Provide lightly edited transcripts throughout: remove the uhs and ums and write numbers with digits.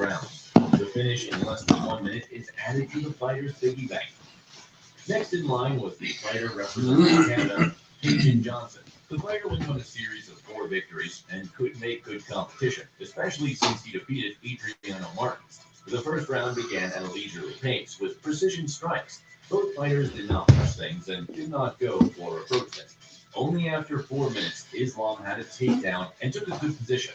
rounds. The finish in less than 1 minute is added to the fighter's piggy bank. Next in line was the fighter representing Canada, Pigeon Johnson. The fighter went on a series of 4 victories and could make good competition, especially since he defeated Adriano Martins. The first round began at a leisurely pace with precision strikes. Both fighters did not push things and did not go for approach. Only after 4 minutes, Islam had a takedown and took a good position.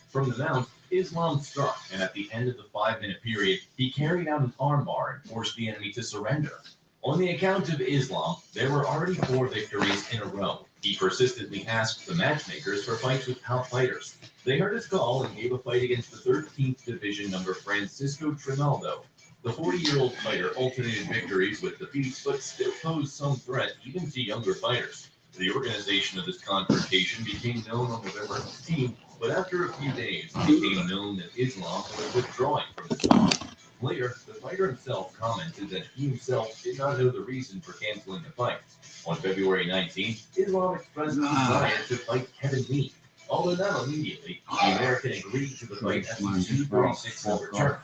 From the mount, Islam struck, and at the end of the 5-minute period, he carried out an armbar and forced the enemy to surrender. On the account of Islam, there were already 4 victories in a row. He persistently asked the matchmakers for fights with top fighters. They heard his call and gave a fight against the 13th Division number Francisco Trinaldo. The 40-year-old fighter alternated victories with defeats, but still posed some threat even to younger fighters. The organization of this confrontation became known on November 15, but after a few days, it became known that Islam was withdrawing from the fight. Later, the fighter himself commented that he himself did not know the reason for canceling the fight. On February 19, Islam expressed his desire to fight Kevin Lee. Although not immediately, the American agreed to the fight at the 236 number turn.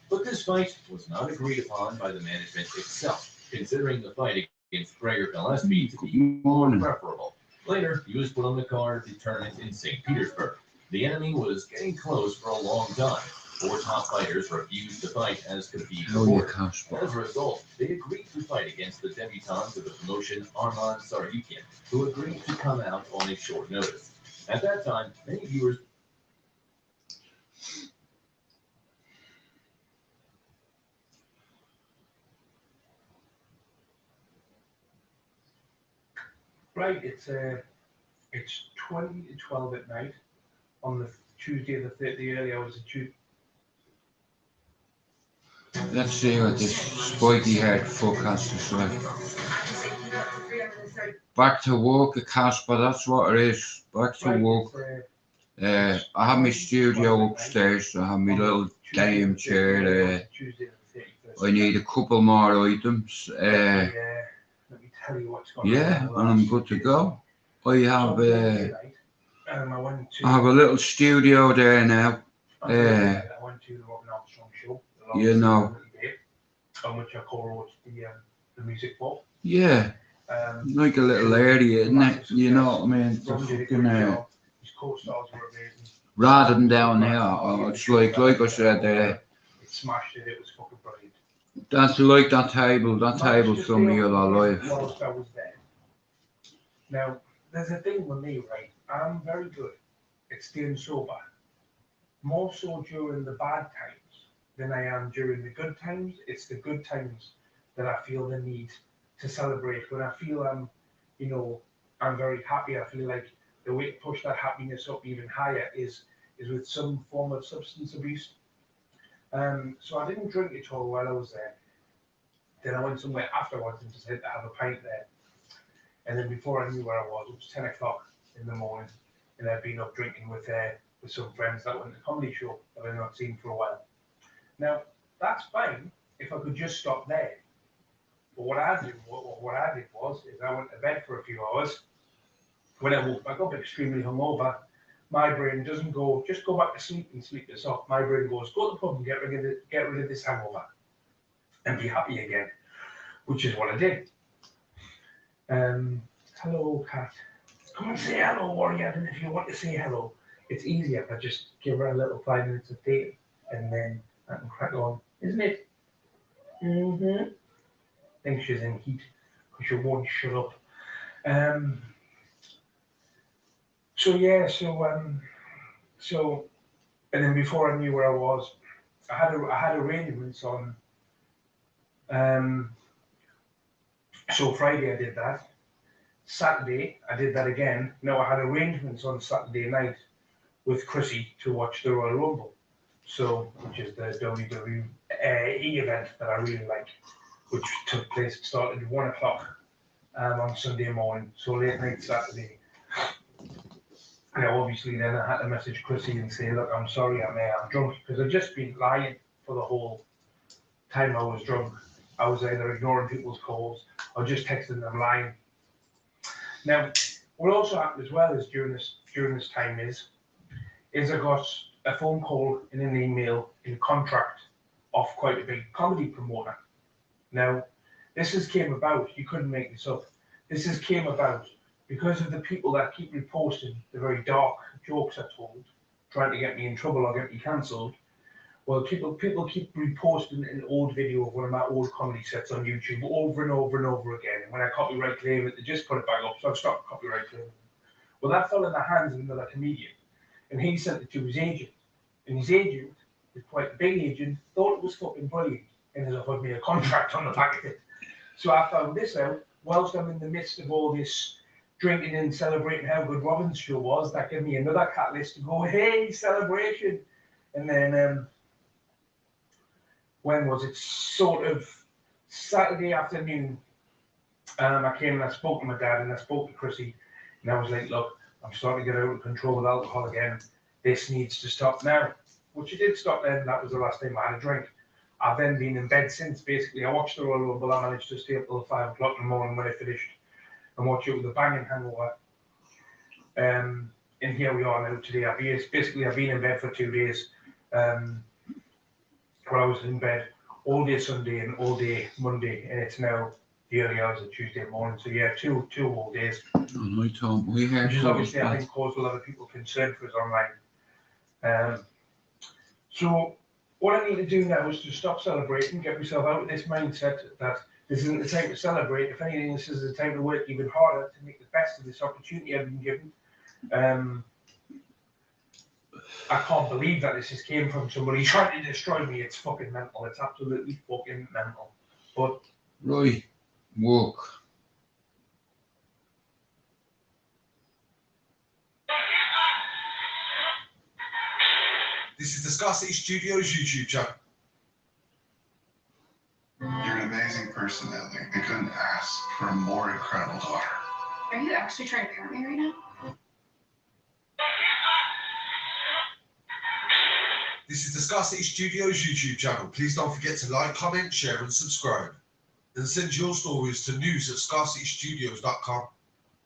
But this fight was not agreed upon by the management itself, considering the fight against Gregor Gillespie to be more preferable. Later, he was put on the card of the tournament in St. Petersburg. The enemy was getting close for a long time. 4 top fighters refused to fight as could be reported. As a result, they agreed to fight against the debutant of the promotion, Arman Saryukin, who agreed to come out on a short notice. At that time, many viewers Right, it's 20 to 12 at night on the Tuesday, the early hours of Tuesday. Let's see what this spiky haired fuck has to say. Back to work at Casper, that's what it is. Back to work. I have my studio upstairs, I have my little game chair there. I need a couple more items. Let me tell you what's going on. Yeah, and I'm good to go. I have I a little studio there now. I went to the Robin Armstrong show. You know. On which I co-wrote the music for. Yeah. Like a little area, isn't it? You know what I mean? The fucking, his co-stars were amazing. Rather than down here, it's like I said, it smashed it, it was fucking brilliant. That's like that table from me all life. Whilst I was there. Now, there's a thing with me, right? I'm very good at staying sober. More so during the bad times than I am during the good times. It's the good times that I feel the need to celebrate. When I feel I'm very happy, I feel like the way to push that happiness up even higher is with some form of substance abuse. So I didn't drink at all while I was there. Then I went somewhere afterwards and decided to have a pint there. And then before I knew where I was, it was 10 o'clock in the morning, and I'd been up drinking with some friends that went to the comedy show that I'd not seen for a while. Now, that's fine if I could just stop there. But what I did was I went to bed for a few hours. When I woke back up extremely hungover, my brain doesn't go, just go back to sleep and sleep this off. My brain goes, go to the pub and get rid of this hangover and be happy again, which is what I did. Hello, Kat. Come and say hello, Warrior, and if you want to say hello, it's easier if I just give her a little 5 minutes of data and then I can crack on, isn't it? I think she's in heat because she won't shut up. So and then before I knew where I was, I had arrangements on. So Friday I did that. Saturday I did that again. Now I had arrangements on Saturday night with Chrissy to watch the Royal Rumble. So, which is the WWE event that I really like, which took place, started at 1 o'clock on Sunday morning, so late night Saturday. Now, obviously, then I had to message Chrissy and say, look, I'm sorry, I'm drunk, because I'd just been lying for the whole time I was drunk. I was either ignoring people's calls or just texting them lying. Now, what also happened as well is during this time is I got a phone call and an email in contract off quite a big comedy promoter. Now, this has came about, you couldn't make this up, this has came about because of the people that keep reposting the very dark jokes I told, trying to get me in trouble or get me cancelled. Well, people keep reposting an old video of one of my old comedy sets on YouTube over and over and over again. And when I copyright claim it, they just put it back up, so I've stopped copyright claiming. Well, that fell in the hands of another comedian, and he sent it to his agent. And his agent, is quite a big agent, thought it was fucking brilliant and has offered me a contract on the back of it. So I found this out whilst I'm in the midst of all this drinking and celebrating how good Robin's show was. That gave me another catalyst to go, hey, celebration. And then, when was it? Sort of Saturday afternoon, I came and I spoke to my dad and I spoke to Chrissy. And I was like, look, I'm starting to get out of control with alcohol again. This needs to stop now. Which it did stop then. That was the last time I had a drink. I've then been in bed since. Basically, I watched the Royal Rumble. I managed to stay up till 5 o'clock in the morning when I finished and watch it with a banging hangover. And here we are now today. I've been in bed for 2 days. Well, I was in bed all day Sunday and all day Monday, and it's now the early hours of Tuesday morning. So yeah, two whole days. I told we had Which is obviously, I think, caused a lot of people concern for us online. So what I need to do now is to stop celebrating, get myself out of this mindset that this isn't the time to celebrate. If anything, this is the time to work even harder to make the best of this opportunity I've been given. I can't believe that this just came from somebody trying to destroy me. It's fucking mental. It's absolutely fucking mental. But right, walk. This is the Scar City Studios YouTube channel. You're an amazing person, Ellie. I couldn't ask for a more incredible daughter. Are you actually trying to parent me right now? This is the Scar City Studios YouTube channel. Please don't forget to like, comment, share and subscribe. And send your stories to news@scarcitystudios.com.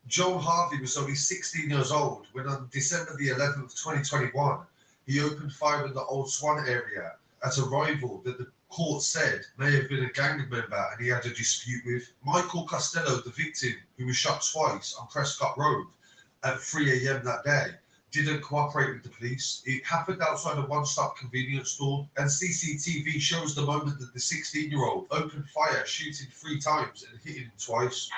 Joel Harvey was only 16 years old when on December the 11th, 2021, he opened fire in the Old Swan area at a rival that the court said may have been a gang member and he had a dispute with. Michael Costello, the victim, who was shot twice on Prescott Road at 3 a.m. that day, didn't cooperate with the police. It happened outside a one-stop convenience store, and CCTV shows the moment that the 16-year-old opened fire, shooting 3 times and hitting him twice.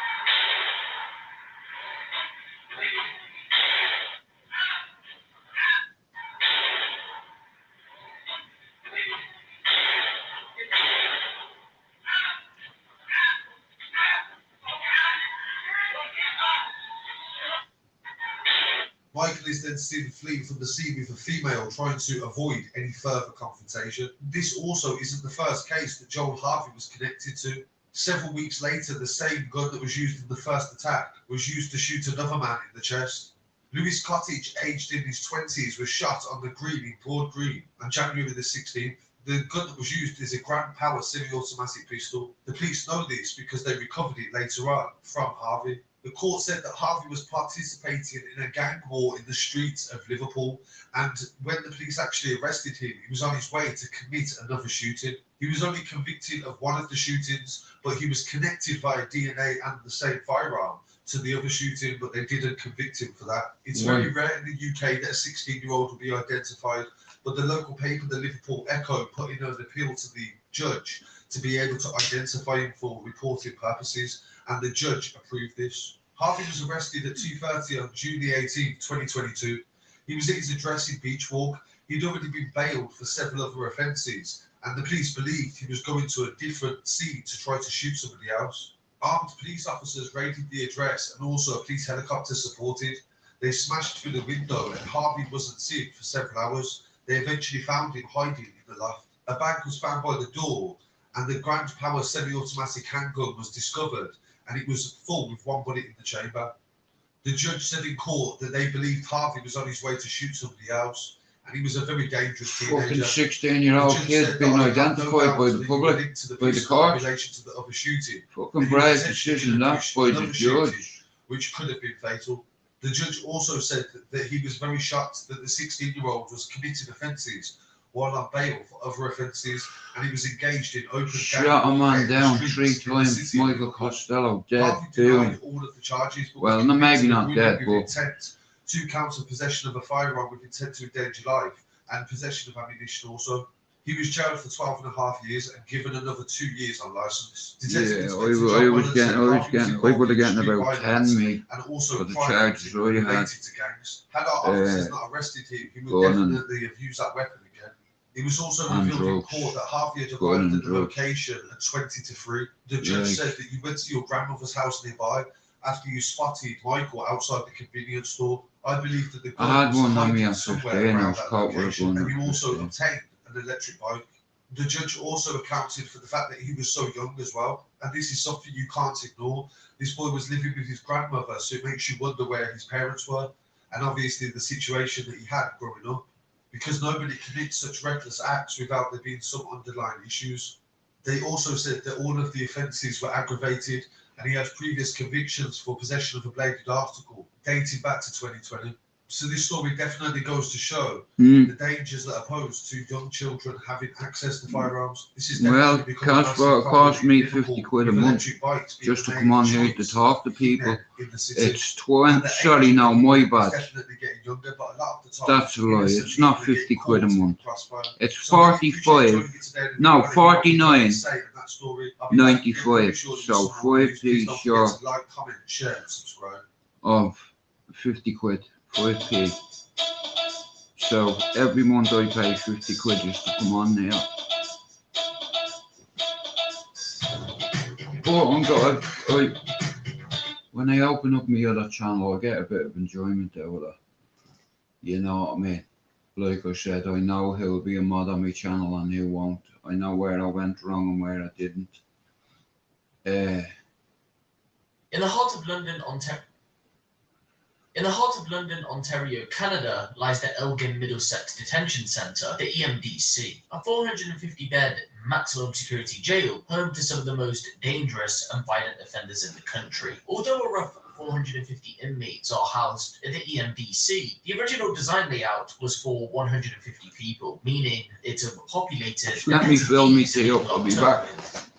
Michael is then seen fleeing from the scene with a female trying to avoid any further confrontation. This also isn't the first case that Joel Harvey was connected to. Several weeks later, the same gun that was used in the first attack was used to shoot another man in the chest. Lewis Cottage, aged in his 20s, was shot on the green in Broad Green on January the 16th. The gun that was used is a Grand Power semi-automatic pistol. The police know this because they recovered it later on from Harvey. The court said that Harvey was participating in a gang war in the streets of Liverpool, and when the police actually arrested him, he was on his way to commit another shooting. He was only convicted of one of the shootings, but he was connected via DNA and the same firearm to the other shooting, but they didn't convict him for that. It's very rare in the UK that a 16-year-old will be identified, but the local paper, the Liverpool Echo, put in an appeal to the judge to be able to identify him for reporting purposes, and the judge approved this. Harvey was arrested at 2:30 on June the 18th, 2022. He was at his address in Beachwalk. He'd already been bailed for several other offences, and the police believed he was going to a different scene to try to shoot somebody else. Armed police officers raided the address, and also a police helicopter supported. They smashed through the window, and Harvey wasn't seen for several hours. They eventually found him hiding in the loft. A bag was found by the door, and the Grand Power semi-automatic handgun was discovered, and it was full with 1 bullet in the chamber. The judge said in court that they believed Harvey was on his way to shoot somebody else, and he was a very dangerous teenager. Fucking 16-year-old kid being identified by the public, by the court. In relation to the other shooting. Fucking brave decision that by the judge. Which could have been fatal. The judge also said that he was very shocked that the 16-year-old was committing offences while on bail for other offences, and he was engaged in open Shot a man down 3 times. Michael Costello dead. Boom. All of the charges, but Well, was no, maybe convicted not of dead, women with but intent, 2 counts of possession of a firearm with intent to endanger life, and possession of ammunition also. He was jailed for 12.5 years and given another 2 years on licence. yeah, I would have gotten about 10, mate, and also for the crime charges I had. related to gangs. Had our officers not arrested him, he would definitely have used that weapon again. It was also revealed in court that Harvey had arrived at the location at 20 to 3. The judge said that you went to your grandmother's house nearby after you spotted Michael outside the convenience store. I believe that the I had one on me hiding on somewhere 15, I around was that caught with a location, gun and at he also 15. obtained an electric bike. The judge also accounted for the fact that he was so young as well, and this is something you can't ignore. This boy was living with his grandmother, so it makes you wonder where his parents were, and obviously the situation that he had growing up, because nobody commits such reckless acts without there being some underlying issues. They also said that all of the offences were aggravated, and he had previous convictions for possession of a bladed article dating back to 2020. So this story definitely goes to show the dangers that are posed to young children having access to firearms. This is Well, cost me 50 quid a month just to come on here to talk to people. It's 20, sorry, no, my bad. That's a lie, it's not 50 quid a month. It's 45, no, 49, 95, so 5p short of 50 quid. 5p. So every month I pay 50 quid just to come on there. But when I open up my other channel, I get a bit of enjoyment out of it. You know what I mean? Like I said, I know who'll be a mod on my channel and who won't. I know where I went wrong and where I didn't. In the heart of London, Ontario, Canada, lies the Elgin Middlesex Detention Centre, the EMDC, a 450-bed maximum security jail home to some of the most dangerous and violent offenders in the country. Although a rough 450 inmates are housed at the EMDC, the original design layout was for 150 people, meaning it's overpopulated. Let me film me tea up, I'll be back.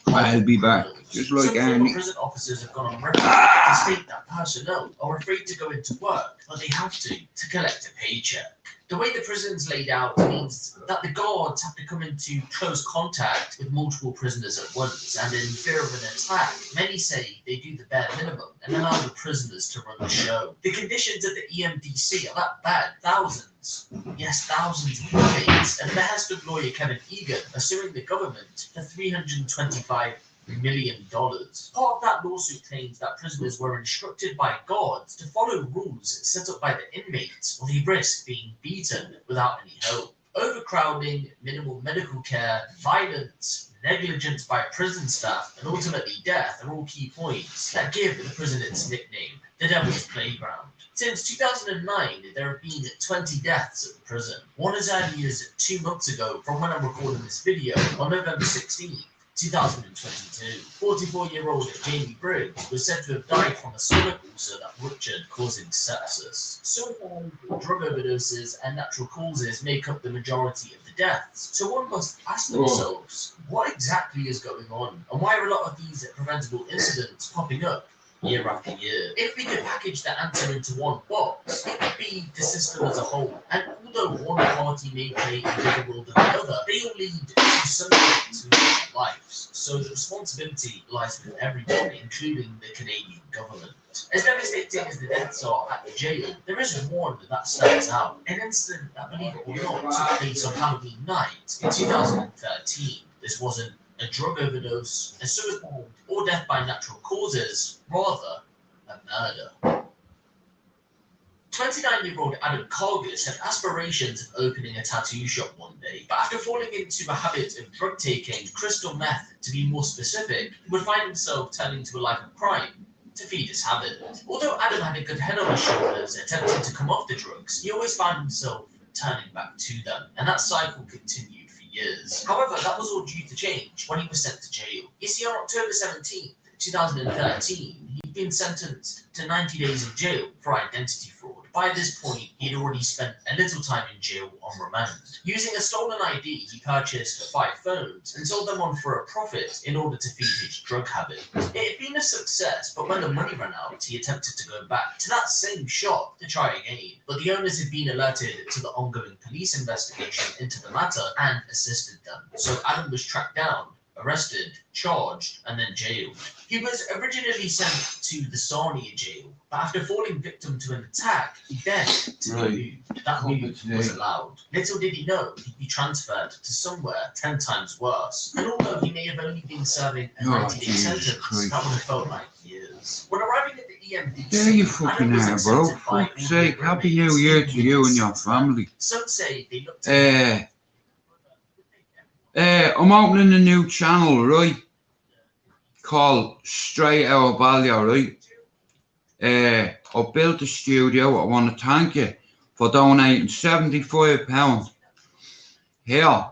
I'll be back. Just like Some prison officers have gone on record to state that personnel are afraid to go into work, but they have to collect a paycheck. The way the prison's laid out means that the guards have to come into close contact with multiple prisoners at once, and in fear of an attack, many say they do the bare minimum and allow the prisoners to run the show. The conditions at the EMDC are that bad. Thousands of inmates, and the behest of lawyer Kevin Egan are suing the government for $325 million. Part of that lawsuit claims that prisoners were instructed by guards to follow rules set up by the inmates, or they risk being beaten without any help. Overcrowding, minimal medical care, violence, negligence by prison staff, and ultimately death are all key points that give the prison its nickname, the Devil's Playground. Since 2009, there have been 20 deaths at the prison. One as early as 2 months ago from when I'm recording this video, on November 16th. 2022. 44-year-old Jamie Briggs was said to have died from a stomach ulcer that ruptured, causing sepsis. Suicide, drug overdoses, and natural causes make up the majority of the deaths. So one must ask themselves, what exactly is going on? And why are a lot of these preventable incidents popping up year after year? If we could package the answer into one box, it would be the system as a whole. And although one party may play a bigger role than the other, they all lead to something to their lives. So the responsibility lies with everybody, including the Canadian government. As devastating as the deaths are at the jail, there is one that stands out. An incident that, believe it or not, took place on Halloween night in 2013. This wasn't a drug overdose, a suicide, or death by natural causes, rather a murder. 29-year-old Adam Cargus had aspirations of opening a tattoo shop one day, but after falling into a habit of drug taking, crystal meth to be more specific, he would find himself turning to a life of crime to feed his habit. Although Adam had a good head on his shoulders attempting to come off the drugs, he always found himself turning back to them, and that cycle continued for years. However, that was all due to change when he was sent to jail. You see, on October 17th, 2013, he'd been sentenced to 90 days in jail for identity fraud. By this point, he'd already spent a little time in jail on remand. Using a stolen ID, he purchased 5 phones and sold them on for a profit in order to feed his drug habit. It had been a success, but when the money ran out, he attempted to go back to that same shop to try again. But the owners had been alerted to the ongoing police investigation into the matter and assisted them. So Adam was tracked down, arrested, charged, and then jailed. He was originally sent to the Sarnia jail, but after falling victim to an attack, he begged to be moved. That move was allowed. Little did he know he'd be transferred to somewhere 10 times worse. And although he may have only been serving a 90-day sentence, that would have felt like years. When arriving at the EMD, there you fucking are, bro. Fuck's sake, happy new year to you and your family. Some say they looked I'm opening a new channel, right? Called Straight Out of Ballia, right? I built a studio. I want to thank you for donating £75. Here,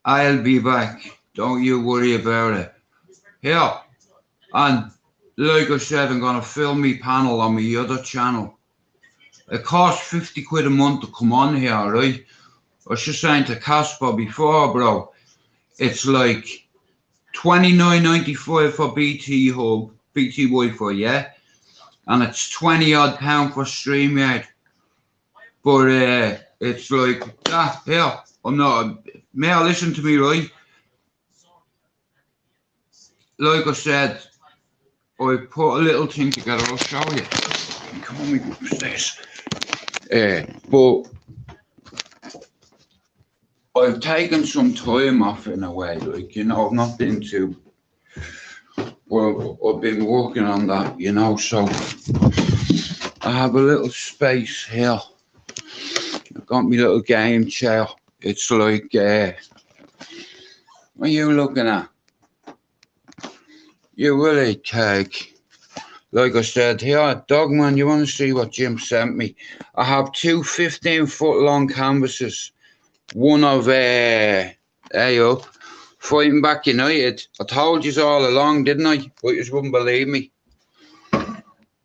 I'll be back. Don't you worry about it. Here, and like I said, I'm gonna film me panel on my other channel. It costs 50 quid a month to come on here, right? I was just saying to Casper before, bro, it's like $29.95 for BT Hub, BT Wi-Fi, yeah? And it's £20 odd for StreamYard. But it's like, here, I'm not, may I listen to me, right? Like I said, I put a little thing together, I'll show you. Come on, we go upstairs. But I've taken some time off in a way, like, you know, I've not been too, well, I've been working on that, you know, so I have a little space here. I've got my little game chair. It's like, what are you looking at? You really take. Like I said, here, Dogman, you want to see what Jim sent me? I have 2 15-foot long canvases. One of, Fightingbackunited. I told you all along, didn't I? But you wouldn't believe me.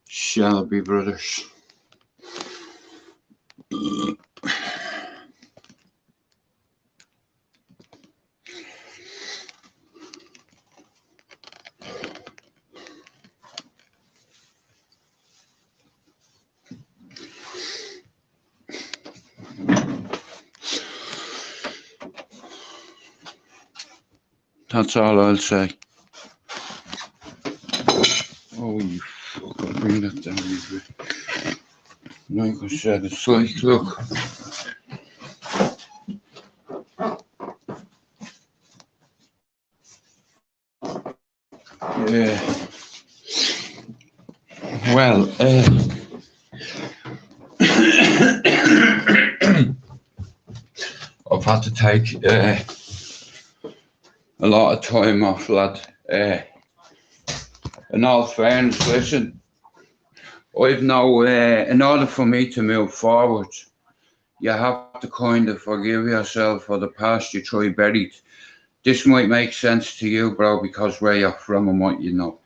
Shelby Brothers. That's all I'll say. Oh, you fuck, I'll bring that down a bit. Like I said, it's like, look. Yeah. Well, I've had to take a lot of time off, lad. In all fairness, listen, I've no, in order for me to move forward, you have to kind of forgive yourself for the past you try buried. This might make sense to you, bro, because where you're from and what you know.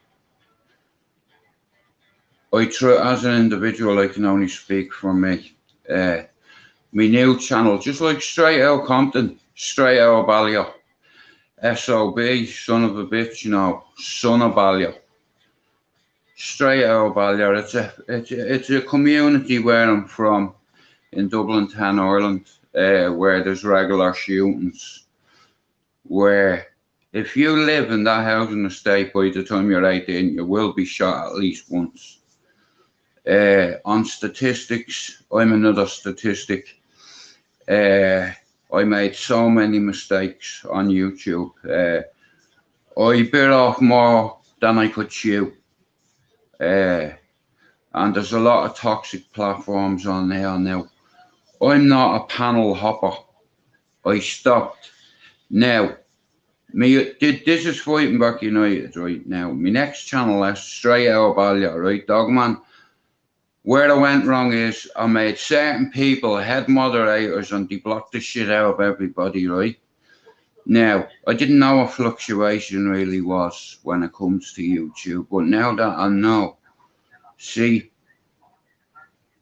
I try, as an individual, I can only speak for me. My new channel, just like Straight Out Compton, Straight Out of Ballia. SOB, son of a bitch, you know, son of Ballia. Straight Out of Ballia. It's a community where I'm from, in Dublin Town, Ireland, where there's regular shootings. Where if you live in that housing estate by the time you're 18, you will be shot at least once. On statistics, I'm another statistic. I made so many mistakes on YouTube. I bit off more than I could chew. And there's a lot of toxic platforms on there now. I'm not a panel hopper. I stopped. Now, this is Fightingbackunited right now. My next channel is Straight Out of Ballia, right, Dogman? Where I went wrong is I made certain people head moderators and they blocked the shit out of everybody, right? Now, I didn't know what fluctuation really was when it comes to YouTube, but now that I know, see,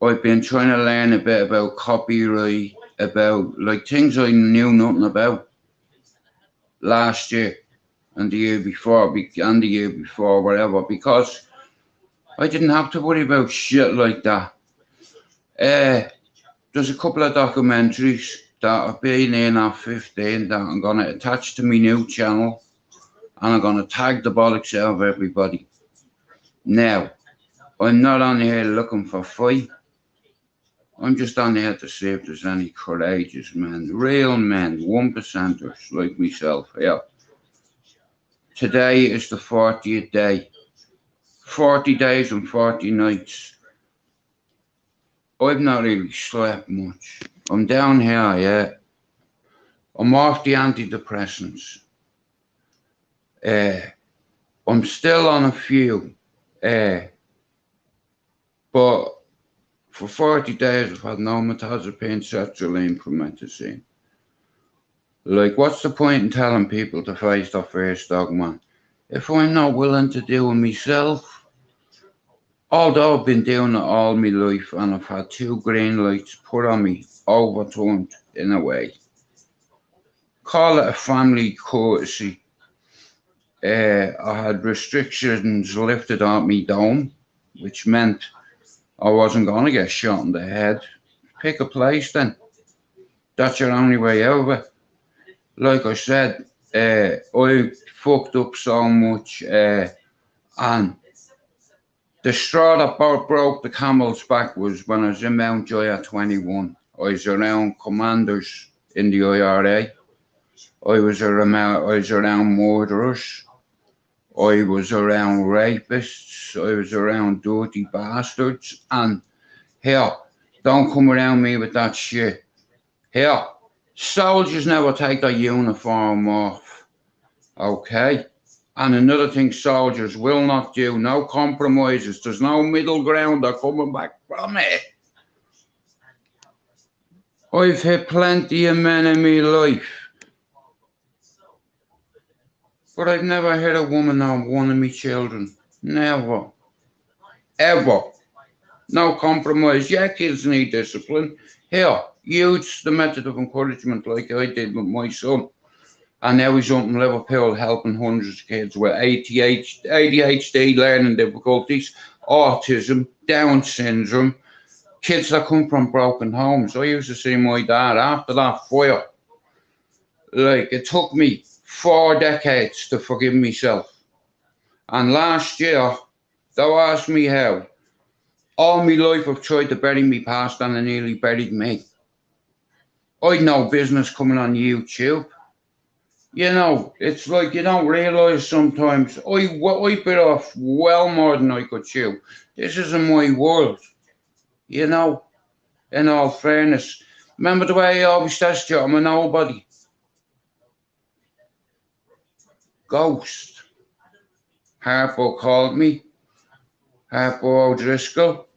I've been trying to learn a bit about copyright, about like things I knew nothing about last year and the year before, and the year before, whatever, because I didn't have to worry about shit like that. There's a couple of documentaries that have been in at 15 that I'm going to attach to my new channel, and I'm going to tag the bollocks out of everybody. Now, I'm not on here looking for fight. I'm just on here to see if there's any courageous men, real men, 1%ers like myself here. Today is the 40th day. 40 days and 40 nights. I've not really slept much. I'm down here, yeah. I'm off the antidepressants. I'm still on a few. But for 40 days I've had no metazapine, sertraline, promethazine. Like, what's the point in telling people to face their first dogma if I'm not willing to do it myself? Although I've been doing it all my life and I've had 2 green lights put on me, overturned in a way. Call it a family courtesy. I had restrictions lifted on me dome, which meant I wasn't going to get shot in the head. Pick a place then. That's your only way out of it. Like I said, I fucked up so much, and the straw that broke the camel's back was when I was in Mountjoy at 21. I was around commanders in the IRA. I was around murderers. I was around rapists. I was around dirty bastards. And here, don't come around me with that shit. Here, soldiers never take their uniform off. Okay? And another thing soldiers will not do, no compromises. There's no middle ground. They're coming back from it. I've hit plenty of men in my life. But I've never hit a woman on one of my children. Never. Ever. No compromise. Yeah, kids need discipline. Here, use the method of encouragement like I did with my son. And now he's up in Liverpool helping hundreds of kids with ADHD, learning difficulties, autism, Down syndrome, kids that come from broken homes. I used to see my dad after that fire. Like, it took me 4 decades to forgive myself. And last year, thou asked me how. All my life I've tried to bury me past and it nearly buried me. I'd no business coming on YouTube. You know, it's like you don't realise sometimes. I bit off well more than I could chew. This isn't my world. You know, in all fairness. Remember the way I always says to you, I'm a nobody. Ghost. Harpo called me. Harpo O'Driscoll,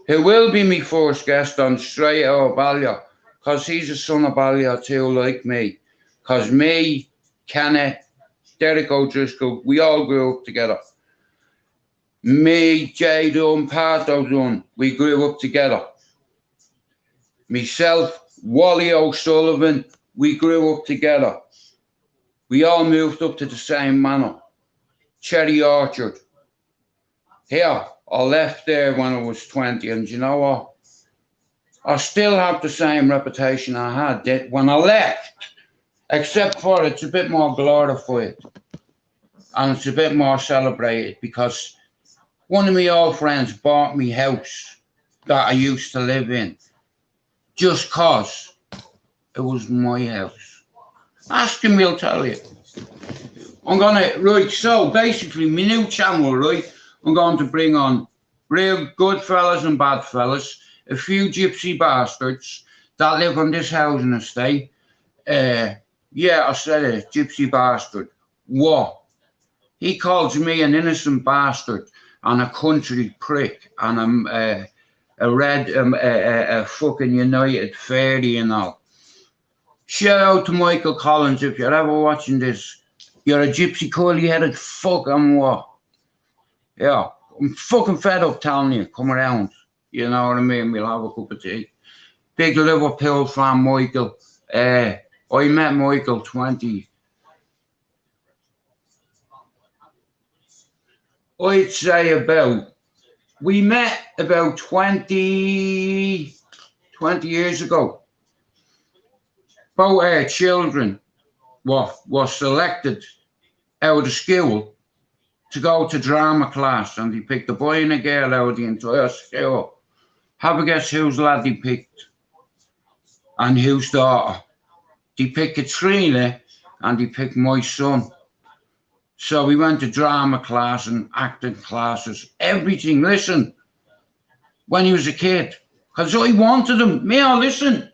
who will be my first guest on Straight Out of Balliol, because he's a son of Balliol too, like me. Because me, Kenneth, Derek O'Driscoll, we all grew up together. Me, Jay Dunn, Pat O'Dunn, we grew up together. Myself, Wally O'Sullivan, we grew up together. We all moved up to the same manor, Cherry Orchard. Here, I left there when I was 20, and you know what? I still have the same reputation I had when I left, except for it's a bit more glorified and it's a bit more celebrated because one of my old friends bought me house that I used to live in just cause it was my house. Ask him, he'll tell you. Right, so basically my new channel, right, I'm going to bring on real good fellas and bad fellas, a few gypsy bastards that live on this housing estate. Yeah, I said it, gypsy bastard. What? He calls me an innocent bastard and a country prick and I'm a fucking United fairy and all. Shout out to Michael Collins if you're ever watching this. You're a gypsy curly-headed fuck and what? Yeah, I'm fucking fed up telling you, come around. You know what I mean? We'll have a cup of tea. Big Liverpool fan, Michael. I met Michael 20. I'd say we met about 20 years ago. Both our children were selected out of school to go to drama class, and they picked a boy and a girl out of the entire school. Have a guess whose lad they picked and whose daughter? They picked Katrina and they picked my son. So we went to drama class and acting classes, everything. Listen, when he was a kid, because I wanted him. Listen,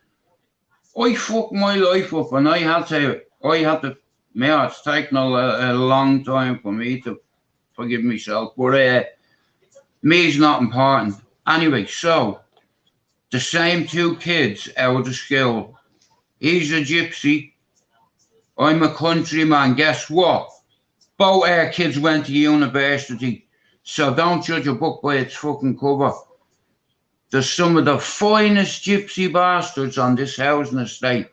I fucked my life up, and I had to, it's taken a long time for me to forgive myself, but me's not important. Anyway, so the same two kids out of school. He's a gypsy. I'm a countryman. Guess what? Both our kids went to university. So don't judge a book by its fucking cover. There's some of the finest gypsy bastards on this housing estate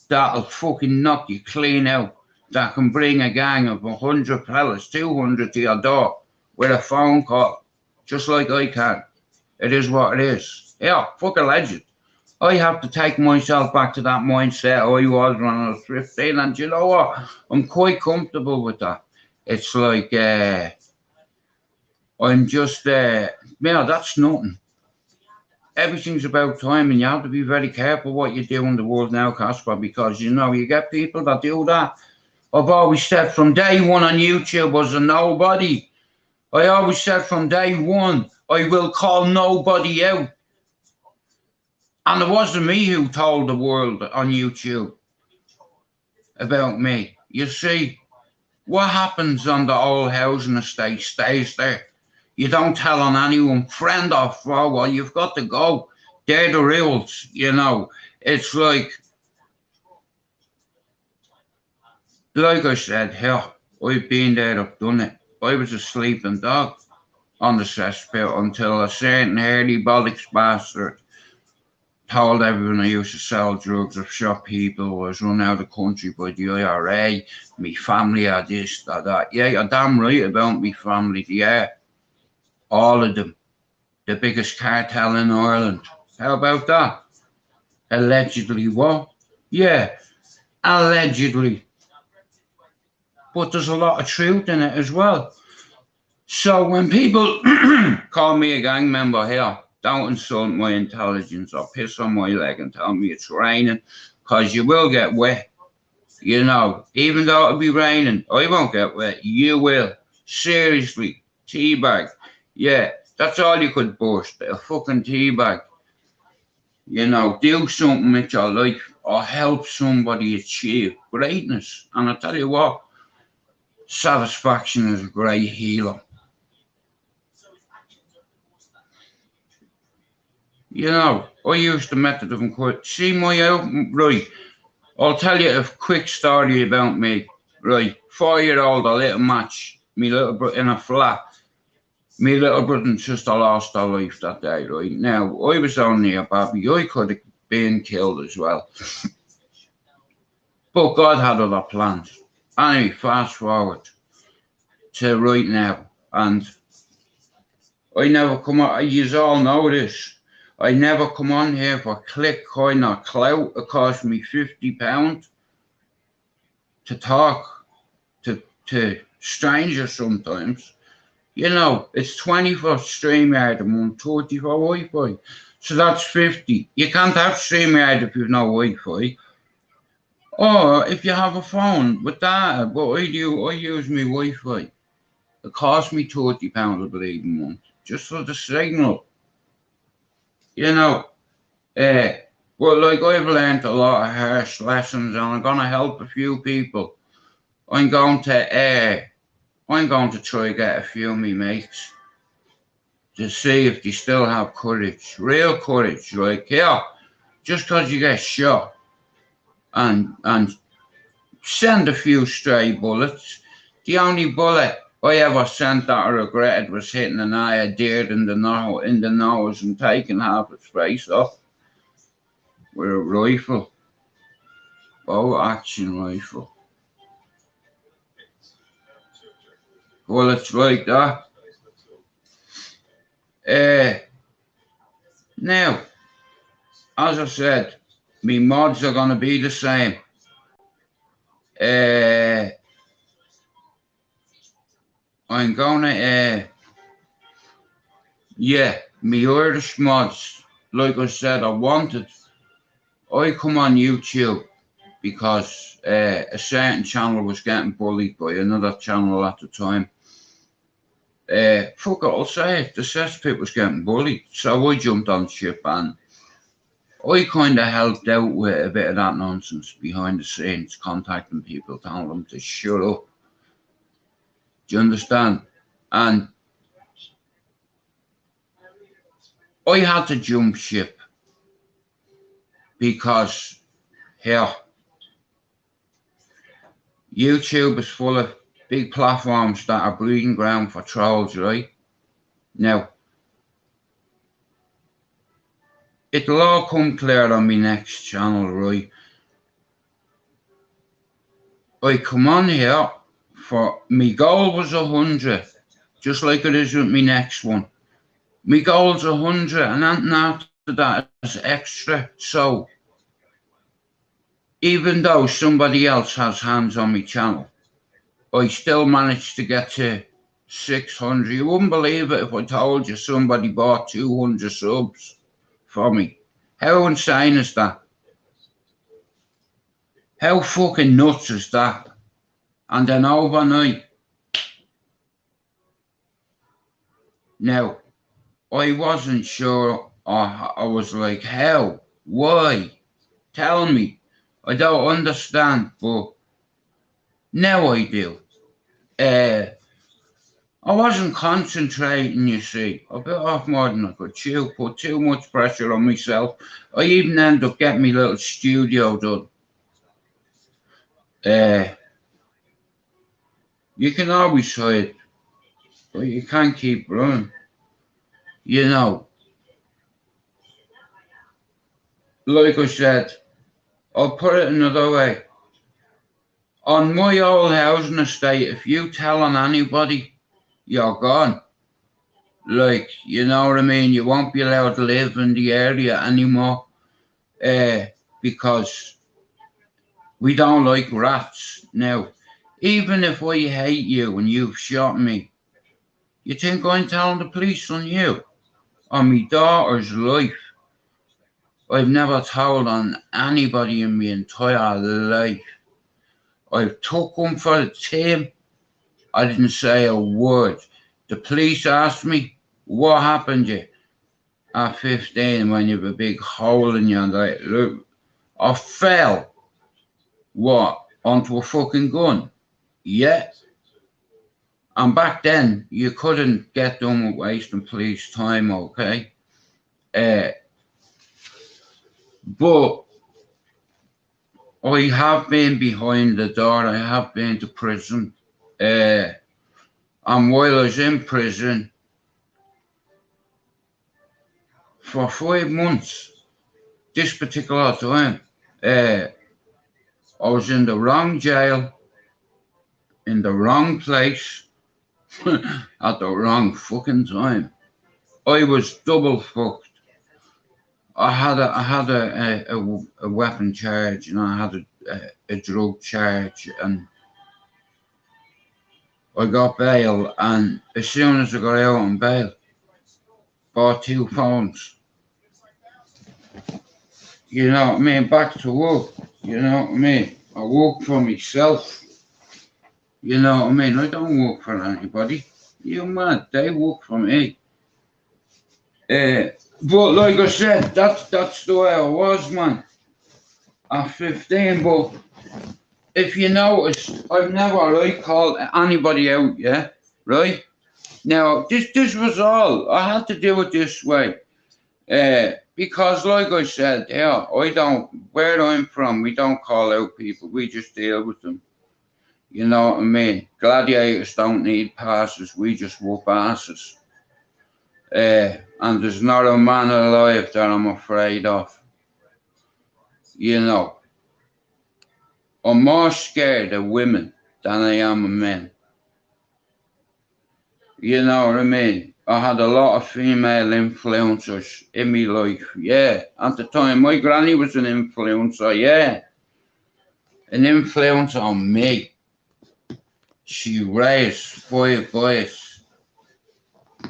that'll fucking knock you clean out. That can bring a gang of 100 fellas, 200 to your door with a phone call. Just like I can. It is what it is. Yeah, fuck a legend. I have to take myself back to that mindset I was when I was 15, and you know what? I'm quite comfortable with that. It's like, I'm just, that's nothing. Everything's about time, and you have to be very careful what you do in the world now, Casper, because, you know, you get people that do that. I've always said from day one on YouTube was a nobody. I always said from day one, I will call nobody out. And it wasn't me who told the world on YouTube about me. You see, what happens on the old housing estate stays there. You don't tell on anyone, friend or foe. Well, you've got to go. They're the rules, you know. It's like I said, hell, I've been there, I've done it. I was a sleeping dog on the cesspit until a certain hairy bollocks bastard told everyone I used to sell drugs, I've shot people, I was run out of the country by the IRA, me family had this, that. Yeah, you're damn right about me family, yeah. All of them. The biggest cartel in Ireland. How about that? Allegedly what? Yeah, allegedly. But there's a lot of truth in it as well. So when people call me a gang member here, don't insult my intelligence or piss on my leg and tell me it's raining, because you will get wet. You know, even though it'll be raining, I won't get wet. You will. Seriously. Teabag. Yeah, that's all you could burst. A fucking teabag. You know, do something with your life or help somebody achieve greatness. And I tell you what, satisfaction is a great healer. You know, I used the method of quit. See my album, right? I'll tell you a quick story about me, right? 4-year-old, a little match, me little brother in a flat. Me little brother and sister lost their life that day, right? Now, I was only a baby. I could have been killed as well. But God had other plans. Anyway, fast forward to right now. And I never come on, you all know this. I never come on here for click, coin or clout. It cost me £50 to talk to strangers sometimes. You know, it's 20 for StreamYard a month, 30 for Wi-Fi. So that's 50. You can't have StreamYard if you've no Wi-Fi. Or if you have a phone with data, but I use my Wi-Fi. It costs me £30, I believe, a month, just for the signal. You know, well, like I've learned a lot of harsh lessons, and I'm gonna help a few people. I'm going to try to get a few of me mates to see if they still have courage, real courage, right? Yeah, just because you get shot and send a few stray bullets. The only bullet I ever sent that I regretted was hitting an eye a deer in the nose and taking half its face off with a rifle, bow action rifle. Well, it's like that. Now, as I said, me mods are gonna be the same. I'm gonna yeah, me Irish mods, like I said, I come on YouTube because a certain channel was getting bullied by another channel at the time. Fuck it, I'll say it, the cesspit was getting bullied, so I jumped on ship and I kind of helped out with a bit of that nonsense behind the scenes, contacting people, telling them to shut up. Do you understand? And I had to jump ship because here, YouTube is full of big platforms that are breeding ground for trolls, right? Now, it'll all come clear on my next channel, right? I come on here for, my goal was 100, just like it is with my next one. My goal's 100 and anything after that is extra. So, even though somebody else has hands on my channel, I still managed to get to 600. You wouldn't believe it if I told you somebody bought 200 subs for me. How insane is that? How fucking nuts is that? And then overnight. Now, I wasn't sure, I was like, how? Why? Tell me. I don't understand, but now I do. I wasn't concentrating, you see. I bit off more than I could chew, put too much pressure on myself. I even ended up getting my little studio done. You can always hide, but you can't keep running. You know, like I said, I'll put it another way. On my old housing estate, if you tell on anybody, you're gone. Like, you know what I mean? You won't be allowed to live in the area anymore because we don't like rats. Now, even if I hate you and you've shot me, you think I'm telling the police on you? On my daughter's life. I've never told on anybody in my entire life. I've took them for the team. I didn't say a word. The police asked me, what happened to you at 15 when you have a big hole in your leg? Look, I fell. What? Onto a fucking gun? Yeah. And back then, you couldn't get done with wasting police time, okay? But I have been behind the door. I have been to prison. And while I was in prison for 5 months, this particular time, I was in the wrong jail, in the wrong place, at the wrong fucking time. I was double fucked. I had a weapon charge, and I had a drug charge, and I got bail. And as soon as I got out on bail, bought 2 phones. You know what I mean? Back to work. You know what I mean? I work for myself. You know what I mean? I don't work for anybody. You mad? They work for me. But like I said, that's the way I was, man. At 15, but if you notice, I've never called anybody out, yeah? Right? Now, this was all. I had to do it this way. Because like I said, yeah, where I'm from, we don't call out people, we just deal with them. You know what I mean? gladiators don't need passes, we just whoop asses. And there's not a man alive that I'm afraid of. You know, I'm more scared of women than I am of men. You know what I mean? I had a lot of female influencers in my life, yeah. At the time, my granny was an influencer, yeah. An influence on me. She raised 5 boys.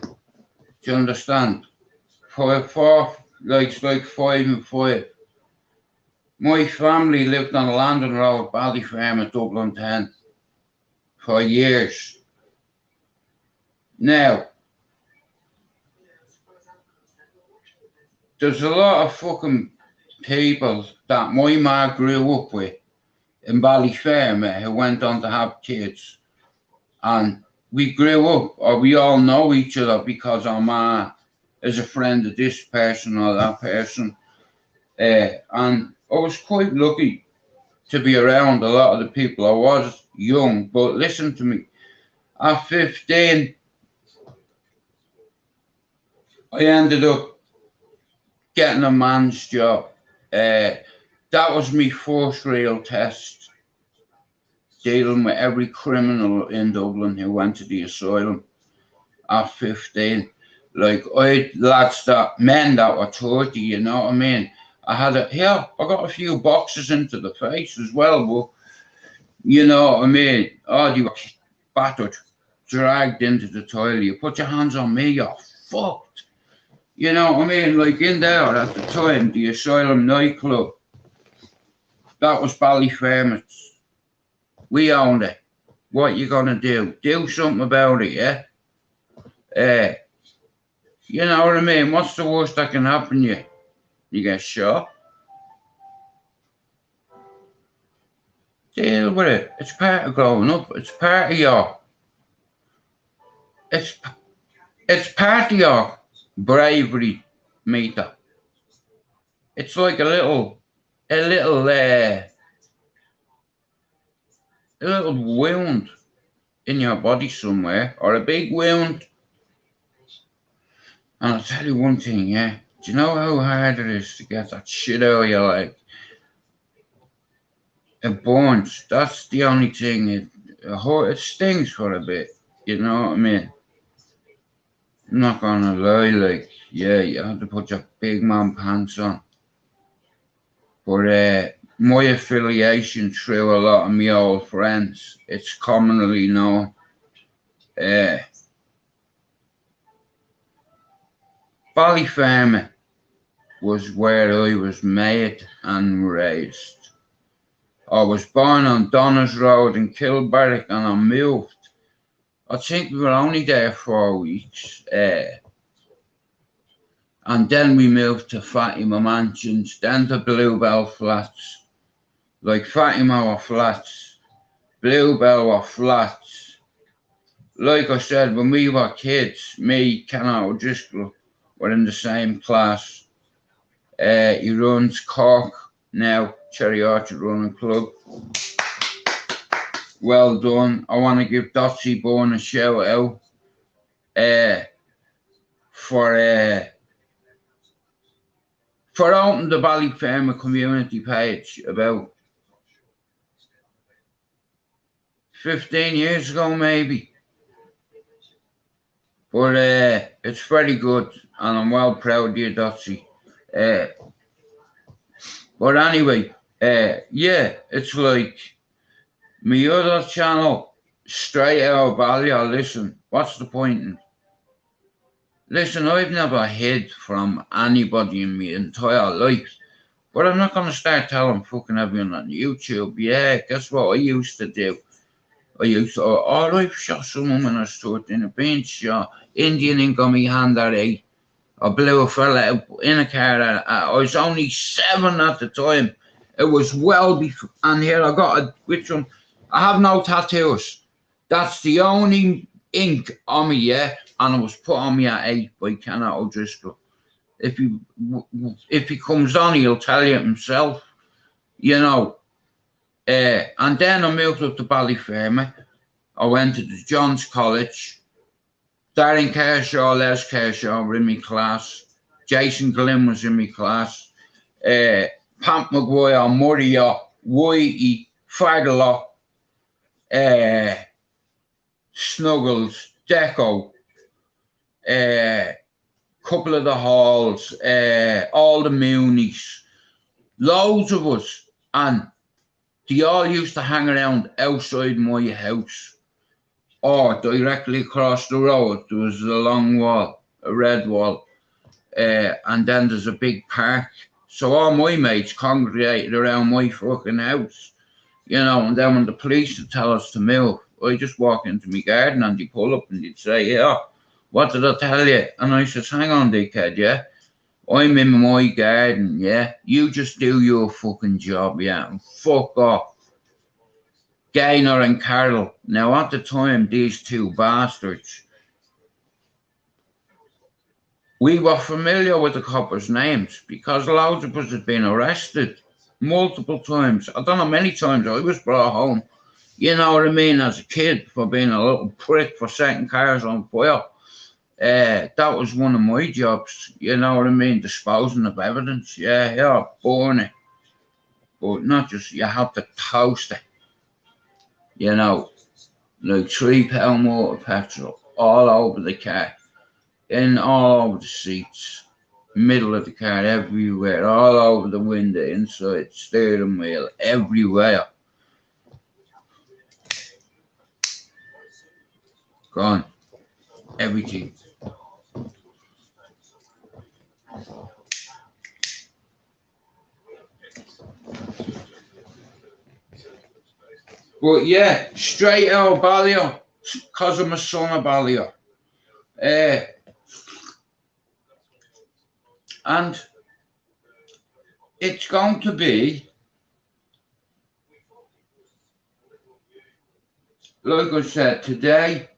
Do you understand? 4, like 5 and 5. My family lived on Landon Road, Ballyferm in Dublin 10 for years. Now, there's a lot of fucking people that my ma grew up with in Ballyferm who went on to have kids. And we grew up, or we all know each other because our ma is a friend of this person or that person. And I was quite lucky to be around a lot of the people. I was young, but listen to me. At 15, I ended up getting a man's job. That was my first real test, dealing with every criminal in Dublin who went to the asylum at 15. Like, I had lads men that were 30, you know what I mean? I got a few boxes into the face as well, but you know what I mean? Oh, you were battered, dragged into the toilet. You put your hands on me, you're fucked. You know what I mean? Like in there at the time, the Asylum nightclub, that was Ballyfermot. We owned it. What you gonna do? Do something about it, yeah? You know what I mean? What's the worst that can happen to you? You get shot. Deal with it. It's part of growing up. It's part of your. It's part of your bravery meter. It's like a little wound in your body somewhere, or a big wound. And I'll tell you one thing, yeah. Do you know how hard it is to get that shit out of your leg? It burns. That's the only thing. It stings for a bit. You know what I mean? I'm not gonna lie, like, yeah, you have to put your big man pants on. But my affiliation through a lot of my old friends, it's commonly known. Ballyfermot was where I was made and raised. I was born on Donners Road in Kilbarrack and I moved. I think we were only there 4 weeks. And then we moved to Fatima Mansions, then to Bluebell Flats. Like Fatima were flats, Bluebell were flats. Like I said, when we were kids, me, Ken O'Driscoll, were in the same class. He runs Cork now, Cherry Orchard Running Club. Well done. I want to give Dotsy Bourne a shout out for opening the Ballyfermot community page about 15 years ago, maybe. But it's very good, and I'm well proud of you, Dotsy. But anyway, yeah, it's like my other channel, Straight Out of Balliol. Listen, what's the point in? Listen, I've never hid from anybody in my entire life. But I'm not going to start telling fucking everyone on YouTube, yeah, guess what I used to do? I've shot someone when I was 13, I've been shot, Indian ink on my hand at 8. I blew a fella in a car I was only 7 at the time. It was well before, and here I got which one? I have no tattoos. That's the only ink on me, yeah, and it was put on me at 8 by Ken O'Driscoll. If he comes on, he'll tell you himself, you know. And then I moved up to Ballyfermot, I went to the John's College. Darren Kershaw, Les Kershaw were in my class. Jason Glynn was in my class. Pat McGuire, Murray, Whitey, Fagala, Snuggles, Deco, couple of the Halls, all the Moonies, loads of us, and they all used to hang around outside my house, or directly across the road. There was a long wall, a red wall, and then there's a big park. So all my mates congregated around my fucking house, you know, and then when the police would tell us to move, I just walk into my garden and they pull up and they'd say, yeah, what did I tell you? And I says, hang on, dickhead, yeah? I'm in my garden, yeah? You just do your fucking job, yeah? And fuck off. Gaynor and Carroll. Now, at the time, these two bastards, we were familiar with the coppers' names because loads of us had been arrested multiple times. I don't know, many times I was brought home, you know what I mean, as a kid for being a little prick for setting cars on fire. That was one of my jobs, you know what I mean, disposing of evidence. Yeah, burn it. But not just, you have to toast it. You know, like £3 motor petrol all over the car, in all over the seats, middle of the car, everywhere, all over the window, inside, steering wheel, everywhere. Gone. Everything. But yeah, straight out of Balliol, because I'm a son of Balliol. And it's going to be, like I said, today,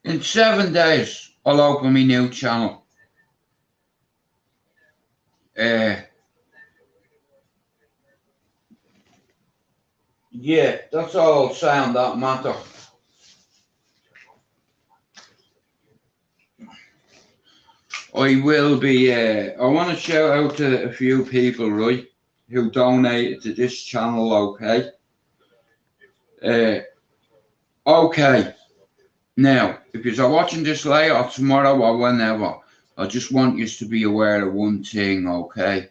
in 7 days, I'll open my new channel. Yeah, that's all I'll say on that matter. I will be, I want to shout out to a few people, right, who donated to this channel, okay? Okay, now, if you're watching this later or tomorrow or whenever, I just want you to be aware of one thing, okay?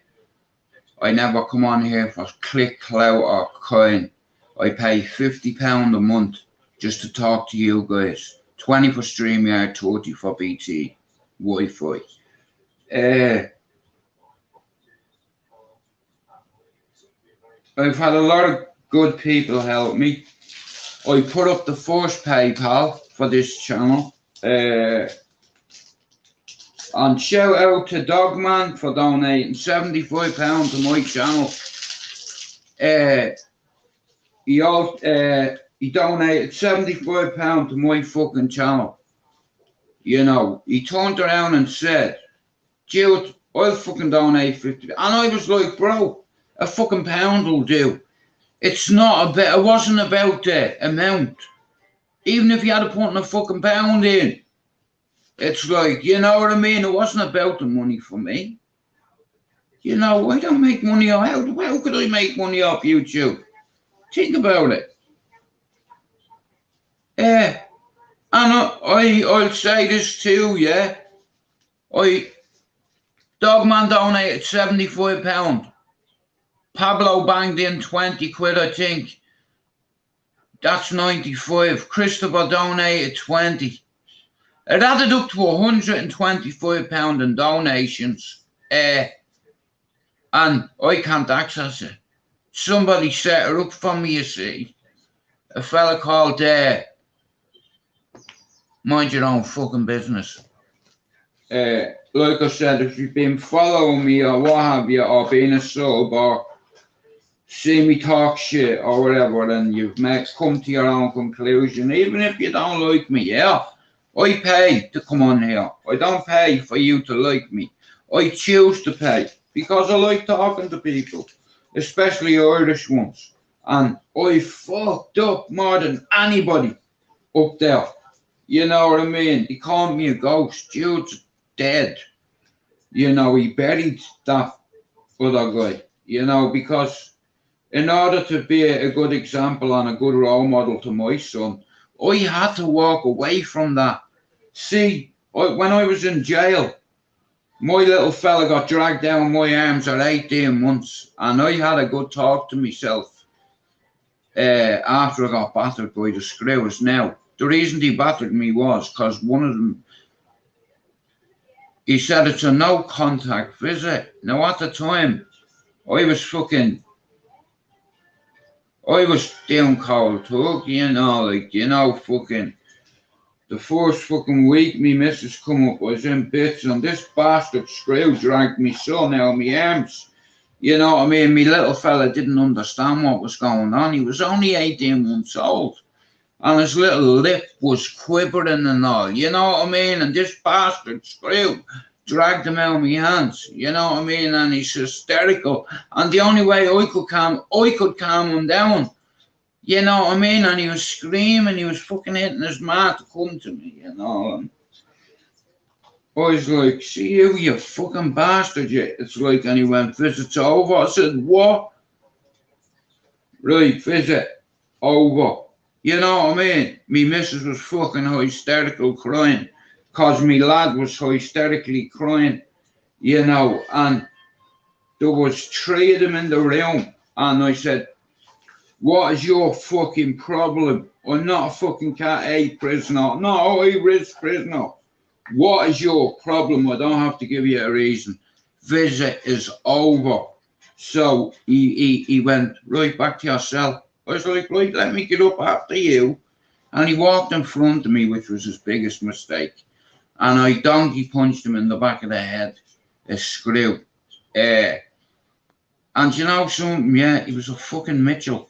I never come on here for click, clout or coin. I pay £50 a month just to talk to you guys. 20 for StreamYard, 30 for BT Wi-Fi. I've had a lot of good people help me. I put up the first PayPal for this channel. And shout out to Dogman for donating £75 to my channel. He donated £75 to my fucking channel. You know, he turned around and said, Jude, I'll fucking donate 50. And I was like, bro, a fucking pound will do. It's not about, it wasn't about the amount. Even if you had to put in a fucking pound in, it's like, you know what I mean? It wasn't about the money for me. You know, I don't make money off, how could I make money off YouTube? Think about it. And I'll say this too, yeah. Dogman donated £75. Pablo banged in 20 quid, I think. That's 95. Christopher donated 20. It added up to £125 in donations. And I can't access it. Somebody set it up for me, you see. A fella called Mind Your Own Fucking Business. Like I said, if you've been following me or what have you, or being a sub, or see me talk shit or whatever, then you've come to your own conclusion. Even if you don't like me, yeah, I pay to come on here. I don't pay for you to like me. I choose to pay because I like talking to people. especially Irish ones. And I fucked up more than anybody up there. You know what I mean? They called me a ghost. Jude's dead. You know, he buried that other guy. You know, because in order to be a good example and a good role model to my son, I had to walk away from that. See, when I was in jail, my little fella got dragged down my arms at 18 months, and I had a good talk to myself after I got battered by the screws. Now, the reason they battered me was because one of them, he said it's a no contact visit. Now, at the time, I was down cold turkey, you know, like, you know, fucking, the first fucking week me missus come up, I was in bits, and this bastard screw dragged me son out of my arms. You know what I mean? Me little fella didn't understand what was going on. He was only 18 months old, and his little lip was quivering and all, you know what I mean? And this bastard screw dragged him out of my hands, you know what I mean? And he's hysterical. And the only way I could calm him down, you know what I mean? And he was screaming, he was fucking hitting his man to come to me, you know. And I was like, see you fucking bastard. It's like, and he went, visit's over. I said, what? Right, visit over. You know what I mean? Me missus was fucking hysterical crying, because me lad was hysterically crying, you know, and there was 3 of them in the room, and I said, what is your fucking problem? I'm not a fucking Cat A prisoner, not a high-risk prisoner. What is your problem? I don't have to give you a reason. Visit is over. So he went, right, back to your cell. I was like, right, let me get up after you. And he walked in front of me, which was his biggest mistake. And I donkey punched him in the back of the head, a screw. And you know something, yeah, he was a fucking Mitchell.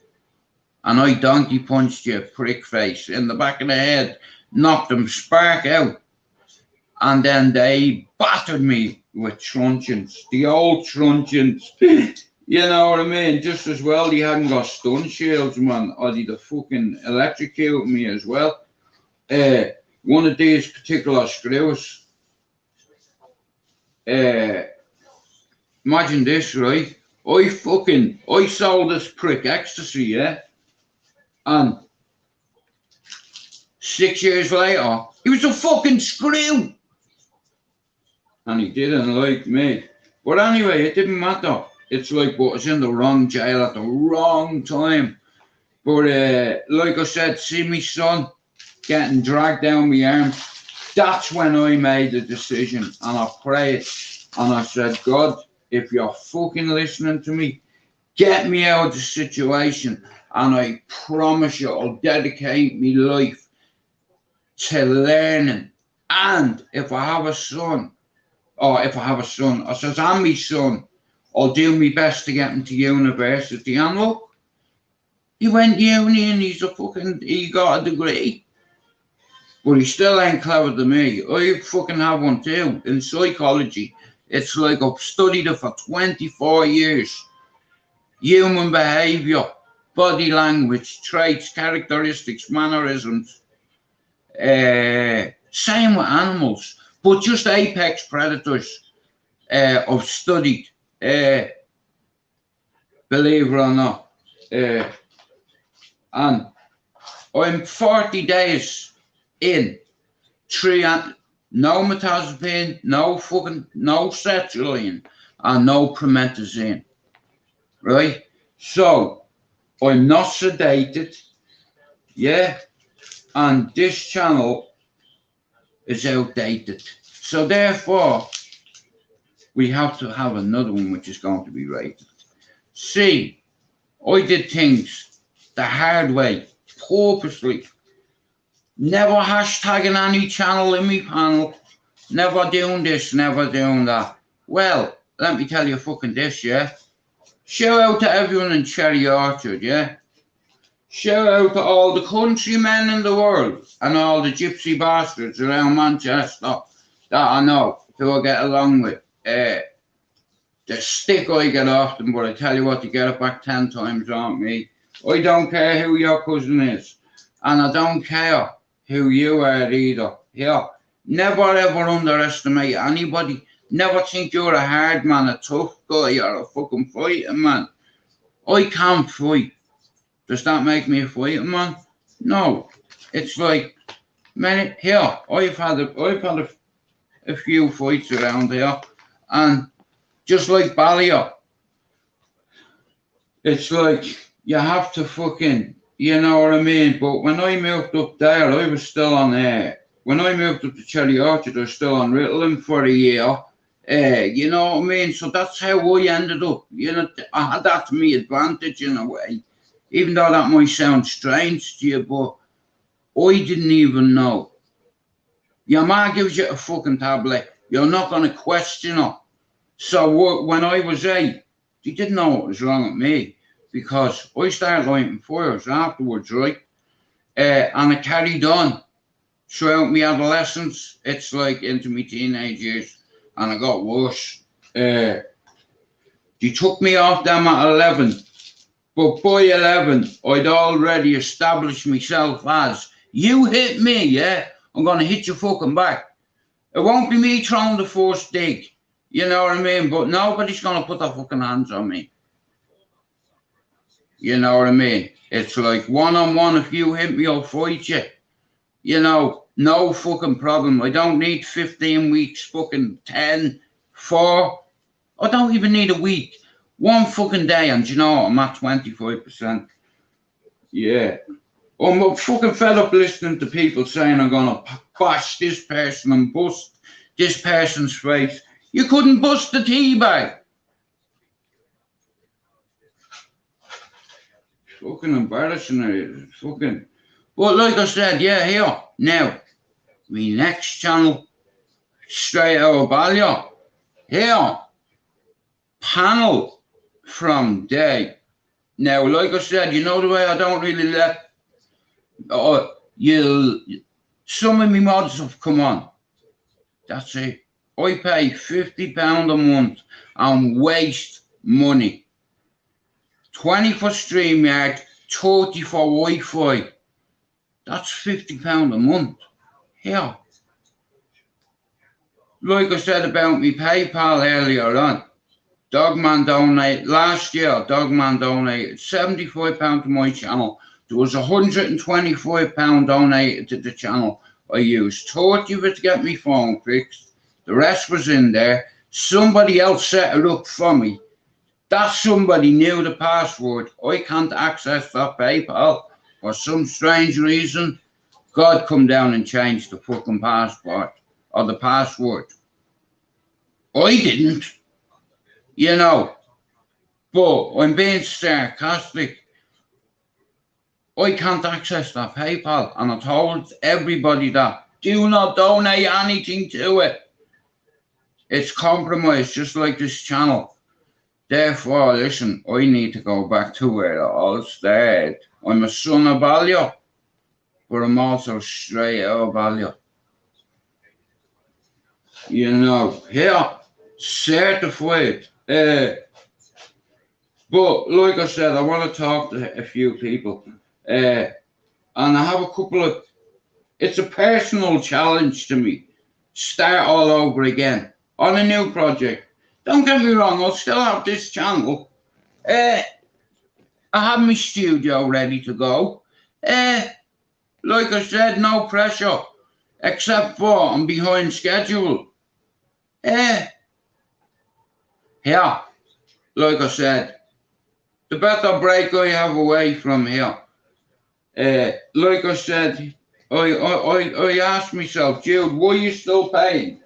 And I donkey punched you, prick face, in the back of the head, knocked him spark out. And then they battered me with truncheons, the old truncheons. You know what I mean? Just as well, they hadn't got stun shields, man, or they'd have fucking electrocuted me as well. One of these particular screws, imagine this, right? I sold this prick ecstasy, yeah? And 6 years later, he was a fucking screw. And he didn't like me. But anyway, it didn't matter. It's like, but I was in the wrong jail at the wrong time. But like I said, see me son getting dragged down my arm. That's when I made the decision, and I prayed, and I said, God, if you're fucking listening to me, get me out of the situation, and I promise you I'll dedicate my life to learning. And if I have a son, I says, I'm my son, I'll do my best to get him to university. And look, he went uni and he got a degree. But he still ain't clever than me. I fucking have one too. In psychology, it's like I've studied it for 24 years. Human behaviour, body language, traits, characteristics, mannerisms. Same with animals. But just apex predators, I've studied, believe it or not. And I'm 40 days in, no metazapine, no sertraline, and no promethazine, right? So, I'm not sedated, yeah? And this channel is outdated. So therefore, we have to have another one which is going to be rated. See, I did things the hard way, purposely. Never hashtagging any channel in my panel. Never doing this, never doing that. Well, let me tell you fucking this, yeah? Shout out to everyone in Cherry Orchard, yeah? Shout out to all the countrymen in the world and all the gypsy bastards around Manchester that I know, who I get along with. The the stick I get off them, but I tell you what, they get it back 10 times on me. I don't care who your cousin is, and I don't care who you are either. Yeah, never ever underestimate anybody. Never think you're a hard man, a tough guy, or a fucking fighting man. I can't fight. Does that make me a fighting man? No. It's like, man, here, I've had a few fights around here, and just like Ballier, it's like you have to fucking, you know what I mean? But when I moved up there, I was still on air. When I moved up to Cherry Orchard, I was still on Ritalin for a year. You know what I mean? So that's how I ended up. You know, I had that to my advantage in a way. Even though that might sound strange to you, but I didn't even know. Your ma gives you a fucking tablet. You're not going to question her. So when I was 8, they didn't know what was wrong with me because I started lighting fires afterwards, right? And it carried on throughout my adolescence. It's like into my teenage years, and it got worse. They took me off them at 11, but by 11, I'd already established myself as, you hit me, yeah? I'm going to hit you fucking back. It won't be me throwing the first dig. You know what I mean? But nobody's going to put their fucking hands on me. You know what I mean? It's like one-on-one, if you hit me, I'll fight you. You know, no fucking problem. I don't need 15 weeks, fucking 10, 4. I don't even need a week. One fucking day, and you know what? I'm at 25%. Yeah. I'm fucking fed up listening to people saying I'm going to bash this person and bust this person's face. You couldn't bust the tea bag. Fucking embarrassing. Fucking. But like I said, yeah, here. Now, my next channel, straight out of Ballier. Here. Panel from day. Now, like I said, you know the way I don't really let... some of my mods have come on. That's it. I pay £50 a month and waste money. 20 for StreamYard, 30 for Wi-Fi. That's £50 a month. Here. Like I said about me PayPal earlier on, Dogman donated, last year, Dogman donated £75 to my channel. There was £125 donated to the channel. I used 30 of it to get my phone fixed. The rest was in there. Somebody else set it up for me. That somebody knew the password. I can't access that PayPal for some strange reason. God come down and changed the fucking passport or the password. I didn't, you know. But I'm being sarcastic. I can't access that PayPal, and I told everybody that. Do not donate anything to it. It's compromised, just like this channel. Therefore, listen, I need to go back to where it all started. I'm a son of Ballier, but I'm also straight out of Ballier. You know, here, certified. But like I said, I want to talk to a few people. And I have a couple of... It's a personal challenge to me. Start all over again on a new project. Don't get me wrong, I'll still have this channel. I have my studio ready to go. Like I said, no pressure. Except for I'm behind schedule. Yeah, like I said, the better break I have away from here. Like I said, I asked myself, Jude, why are you still paying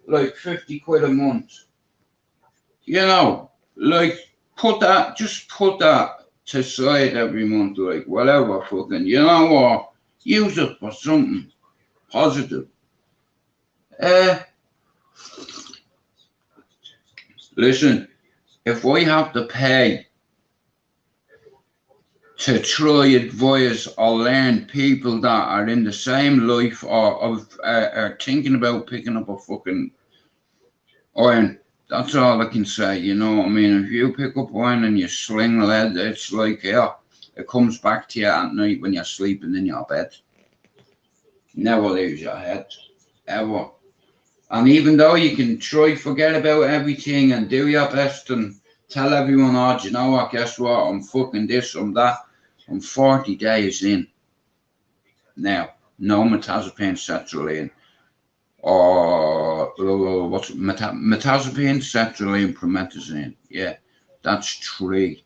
like 50 quid a month? You know, like just put that to side every month, like whatever fucking, you know what? Use it for something positive. Listen, if I have to pay to try advise or learn people that are in the same life or are thinking about picking up a fucking iron, That's all I can say, you know what I mean? If you pick up wine and you sling lead, it's like, yeah, it comes back to you at night when you're sleeping in your bed. Never leaves your head, ever. And even though you can try forget about everything and do your best and tell everyone, oh, do you know what, guess what, I'm fucking this, I'm that. I'm 40 days in now, no metazapine, sertraline, or what's metazapine, sertraline, promethazine. Yeah, that's 3.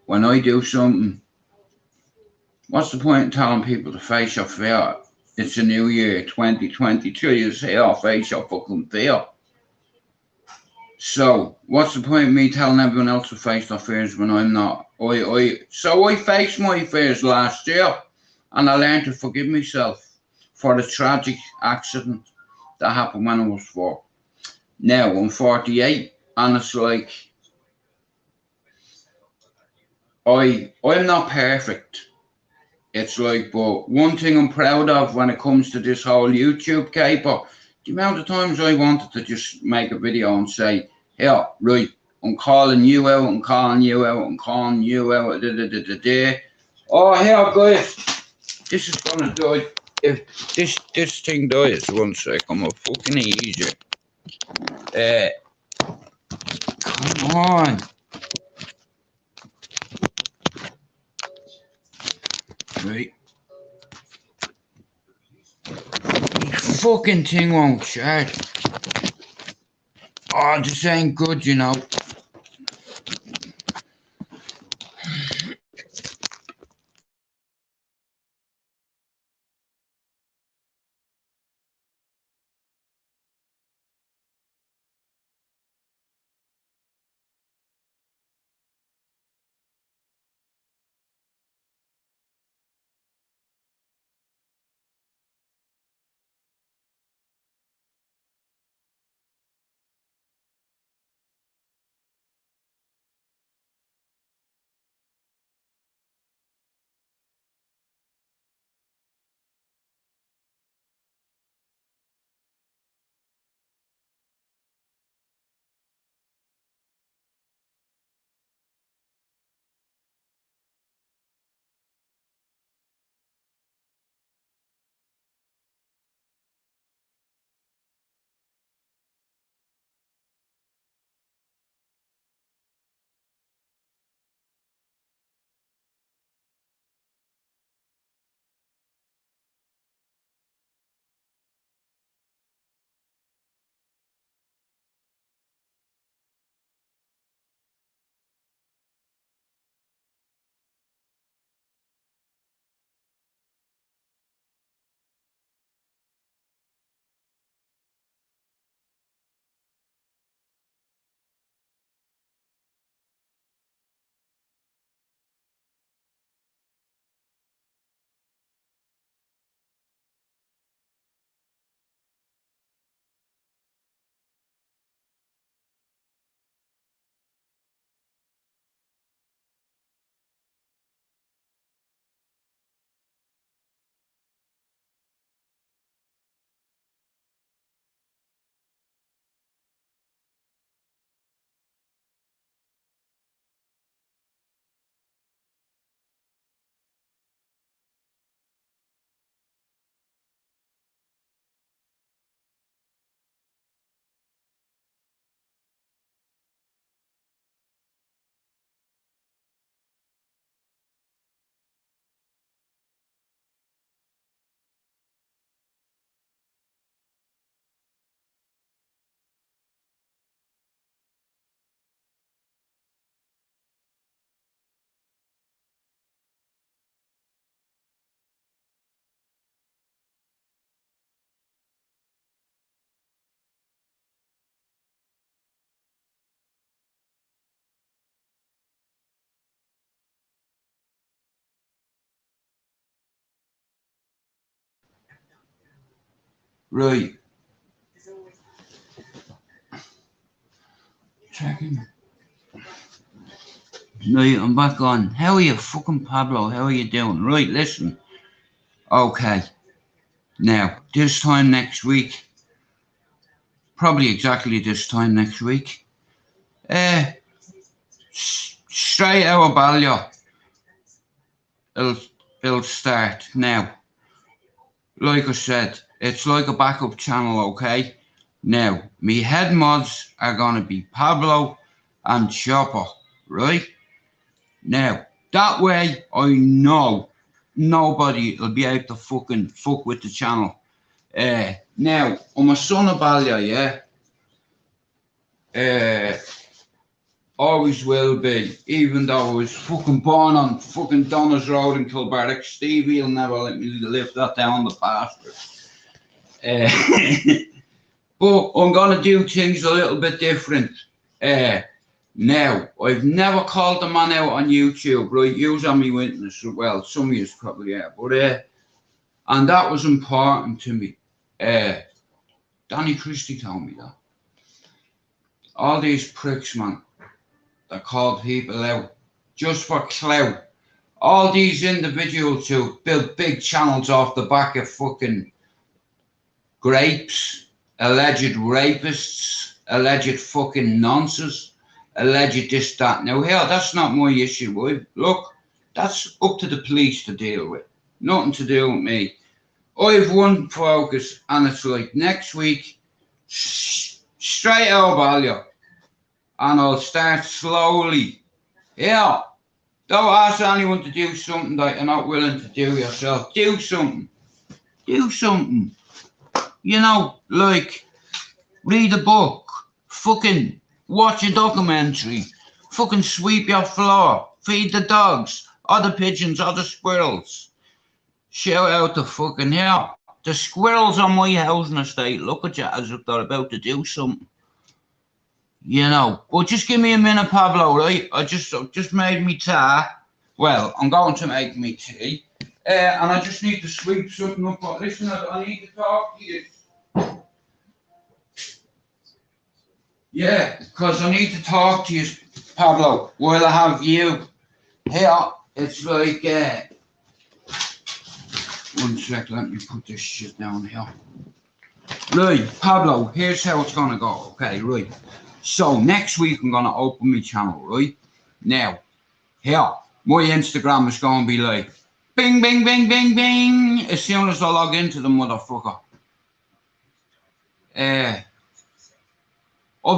When I do something, what's the point in telling people to face your fear? It's a new year, 2022. You say, oh, face your fucking fear. So, what's the point of me telling everyone else to face their fears when I'm not? So I faced my fears last year, and I learned to forgive myself for the tragic accident that happened when I was 4. Now I'm 48, and it's like I'm not perfect. It's like, but one thing I'm proud of when it comes to this whole YouTube caper, the amount of times I wanted to just make a video and say, yeah, right, I'm calling you out, I'm calling you out, I'm calling you out, Oh, here, guys, this is gonna die. If this thing dies, 1 sec, I'm a fucking easier. Come on. Right. Fucking thing won't charge. Oh, this ain't good, you know. Right. Checking. Right, I'm back on. How are you, fucking Pablo? How are you doing? Right, listen. Okay. Now, this time next week, probably exactly this time next week, Straight out of Balliol, it'll start now. Like I said, it's like a backup channel, okay? Now, me head mods are gonna be Pablo and Chopper, right? Now, that way I know nobody will be able to fucking fuck with the channel. Now, I'm a son of Balliol, yeah? Always will be, even though I was fucking born on fucking Donna's Road in Kilbarrack. Stevie will never let me live that down, the bastard. But I'm gonna do things a little bit different. Now, I've never called the man out on YouTube, right? You's on me witness, well, some of you probably are, but and that was important to me. Danny Christie told me that. All these pricks, man, that called people out just for clout. All these individuals who build big channels off the back of fucking grapes, alleged rapists, alleged fucking nonsense, alleged this, that. Now, hell, that's not my issue, boy. Look, that's up to the police to deal with. Nothing to do with me. I've one focus, and it's like next week, straight out of Balliol. And I'll start slowly. Yeah, don't ask anyone to do something that you're not willing to do yourself. Do something. Do something. You know, like read a book, fucking watch a documentary, fucking sweep your floor, feed the dogs, or the pigeons, or the squirrels. Shout out to fucking here. The squirrels on my housing estate look at you as if they're about to do something. You know, well, just give me a minute, Pablo, right? I just made me tea. Well, I'm going to make me tea. And I just need to sweep something up. But listen, I need to talk to you. Yeah, because I need to talk to you, Pablo, while I have you here. It's like, one sec, let me put this shit down here. Right, Pablo, here's how it's going to go, okay, right. So next week I'm gonna open my channel, right? Now, here, my Instagram is gonna be like bing, bing, bing, bing, bing as soon as I log into the motherfucker. I've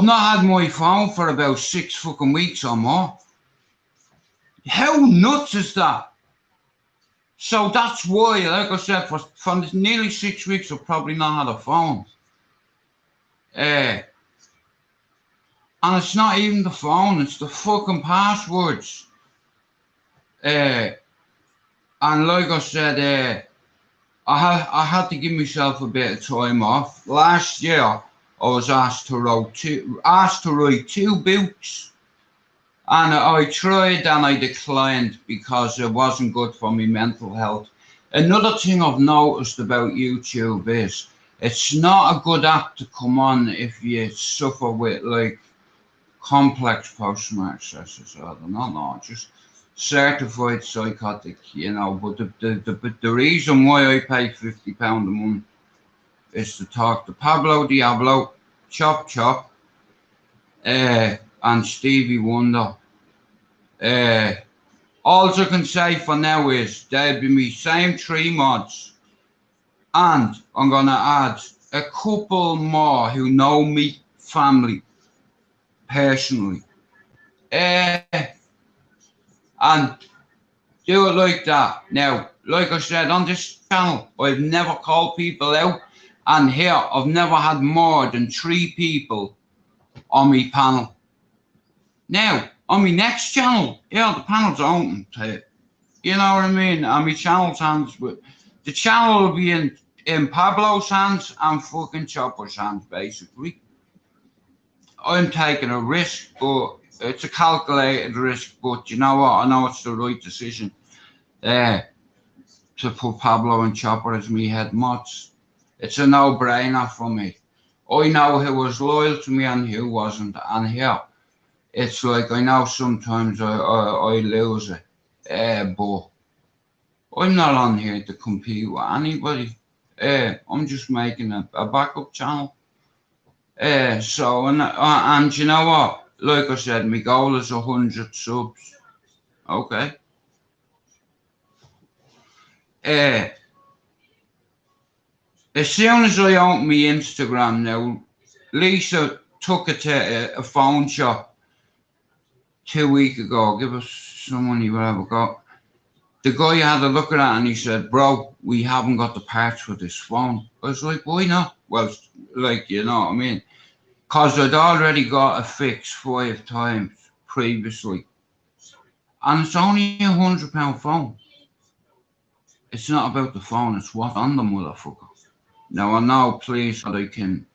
not had my phone for about 6 fucking weeks or more. How nuts is that? So that's why, like I said, for nearly 6 weeks I've probably not had a phone. And it's not even the phone, it's the fucking passwords. And like I said, I had to give myself a bit of time off. Last year, I was asked to write 2 books. And I tried and I declined because it wasn't good for my mental health. Another thing I've noticed about YouTube is it's not a good app to come on if you suffer with like complex post-traumatic stress disorder. No, just certified psychotic, you know. But the reason why I pay £50 a month is to talk to Pablo Diablo, Chop Chop, and Stevie Wonder. All I can say for now is there'll be me same 3 mods, and I'm gonna add a couple more who know me family personally, and do it like that. Now, like I said, on this channel, I've never called people out, and here I've never had more than 3 people on my panel. Now, on my next channel, yeah, the panel's open to it. You know what I mean? On my channel's hands, but the channel will be in Pablo's hands and fucking Chopper's hands, basically. I'm taking a risk, but it's a calculated risk. But you know what? I know it's the right decision to put Pablo and Chopper as me head mods. It's a no-brainer for me. I know who was loyal to me and who wasn't. And here, it's like I know sometimes I lose it. But I'm not on here to compete with anybody. I'm just making a backup channel. So, and you know what? like I said, my goal is 100 subs. Okay. As soon as I opened my Instagram now, Lisa took it to a phone shop 2 weeks ago. Give us some money, whatever. Go. The guy had a look at it and he said, "Bro, we haven't got the parts for this phone." I was like, "Why not?" Well, like, you know what I mean? Because I'd already got a fix 5 times previously. And it's only £100 phone. It's not about the phone, it's what's on the motherfucker. Now I know, please, that I can.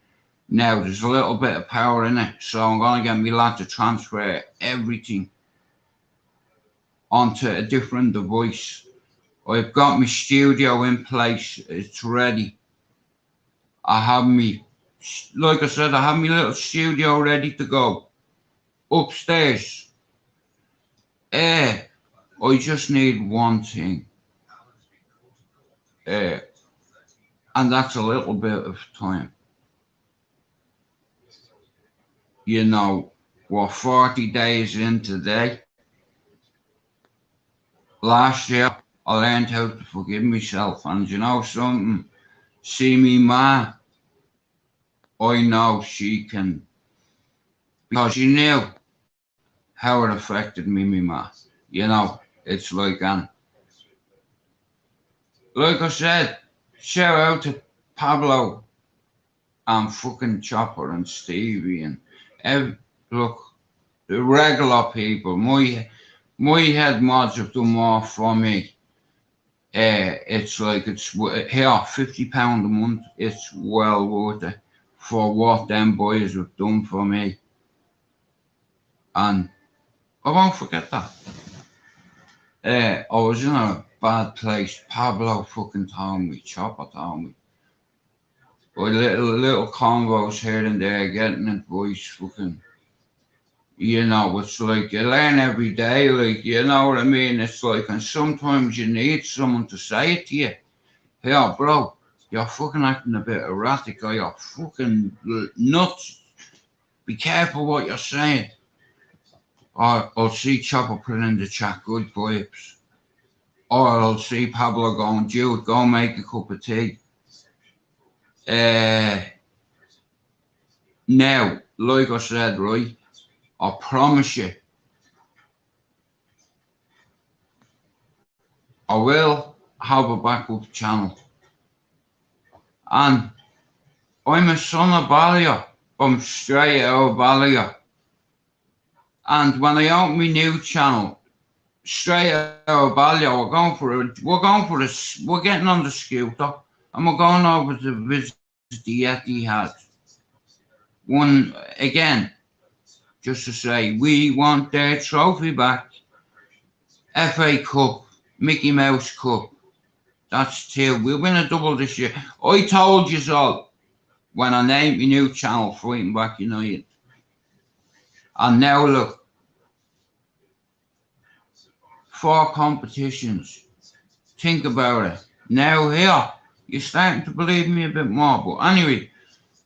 Now there's a little bit of power in it, so I'm gonna get me lad to transfer everything onto a different device. I've got my studio in place, it's ready. I have me, like I said, I have my little studio ready to go. Upstairs. I just need one thing. And that's a little bit of time. You know, we're 40 days in today. Last year, I learned how to forgive myself. And you know something? See me ma, I know she can, because she knew how it affected me ma. You know, it's like, like I said, shout out to Pablo and fucking Chopper and Stevie and look, the regular people. My head mods have done more for me. It's like it's here £50 a month. It's well worth it for what them boys have done for me, and I won't forget that. I was in a bad place. Pablo fucking told me, Chopper told me. With little convos here and there, getting advice, fucking. You know, it's like you learn every day, like, you know what I mean? It's like, and sometimes you need someone to say it to you. Hey, bro, you're fucking acting a bit erratic, or you're fucking nuts. Be careful what you're saying. Or I'll see Chopper put in the chat, good vibes. Or I'll see Pablo going, Jude, go make a cup of tea. Now, like I said, right, I promise you, I will have a backup channel. And I'm a son of Ballia. I'm straight out of Ballia. And when I open my new channel, straight out of Ballia, we're getting on the scooter and we're going over to visit the Etihad. One again, just to say, we want their trophy back. FA Cup, Mickey Mouse Cup. That's 2. We'll win a double this year. I told you all when I named my new channel, Fightingbackunited. And now look, 4 competitions. Think about it. Now here, you're starting to believe me a bit more. But anyway,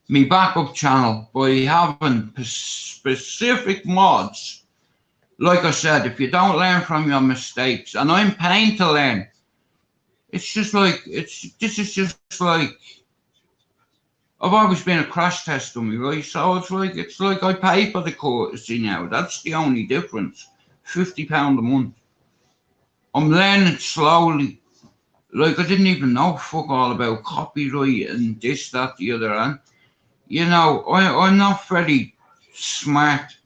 my backup channel, by having specific mods, like I said, if you don't learn from your mistakes, and I'm paying to learn, it's just like, this is just like, I've always been a crash test dummy, right? So it's like I pay for the courtesy now. That's the only difference. £50 a month. I'm learning slowly. Like, I didn't even know fuck all about copyright and this, that, the other. And, you know, I'm not very smart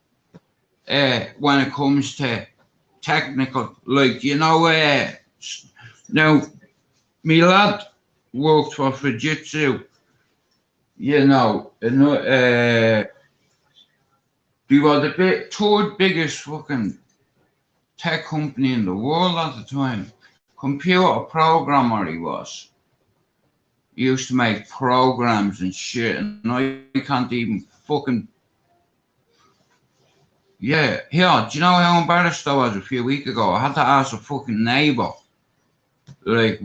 when it comes to technical. Like, you know, now, me lad worked for Fujitsu, you know, and they were the third biggest fucking tech company in the world at the time. Computer programmer he was. He used to make programs and shit, and I can't even fucking. Yeah, here, do you know how embarrassed I was a few weeks ago? I had to ask a fucking neighbour. Like,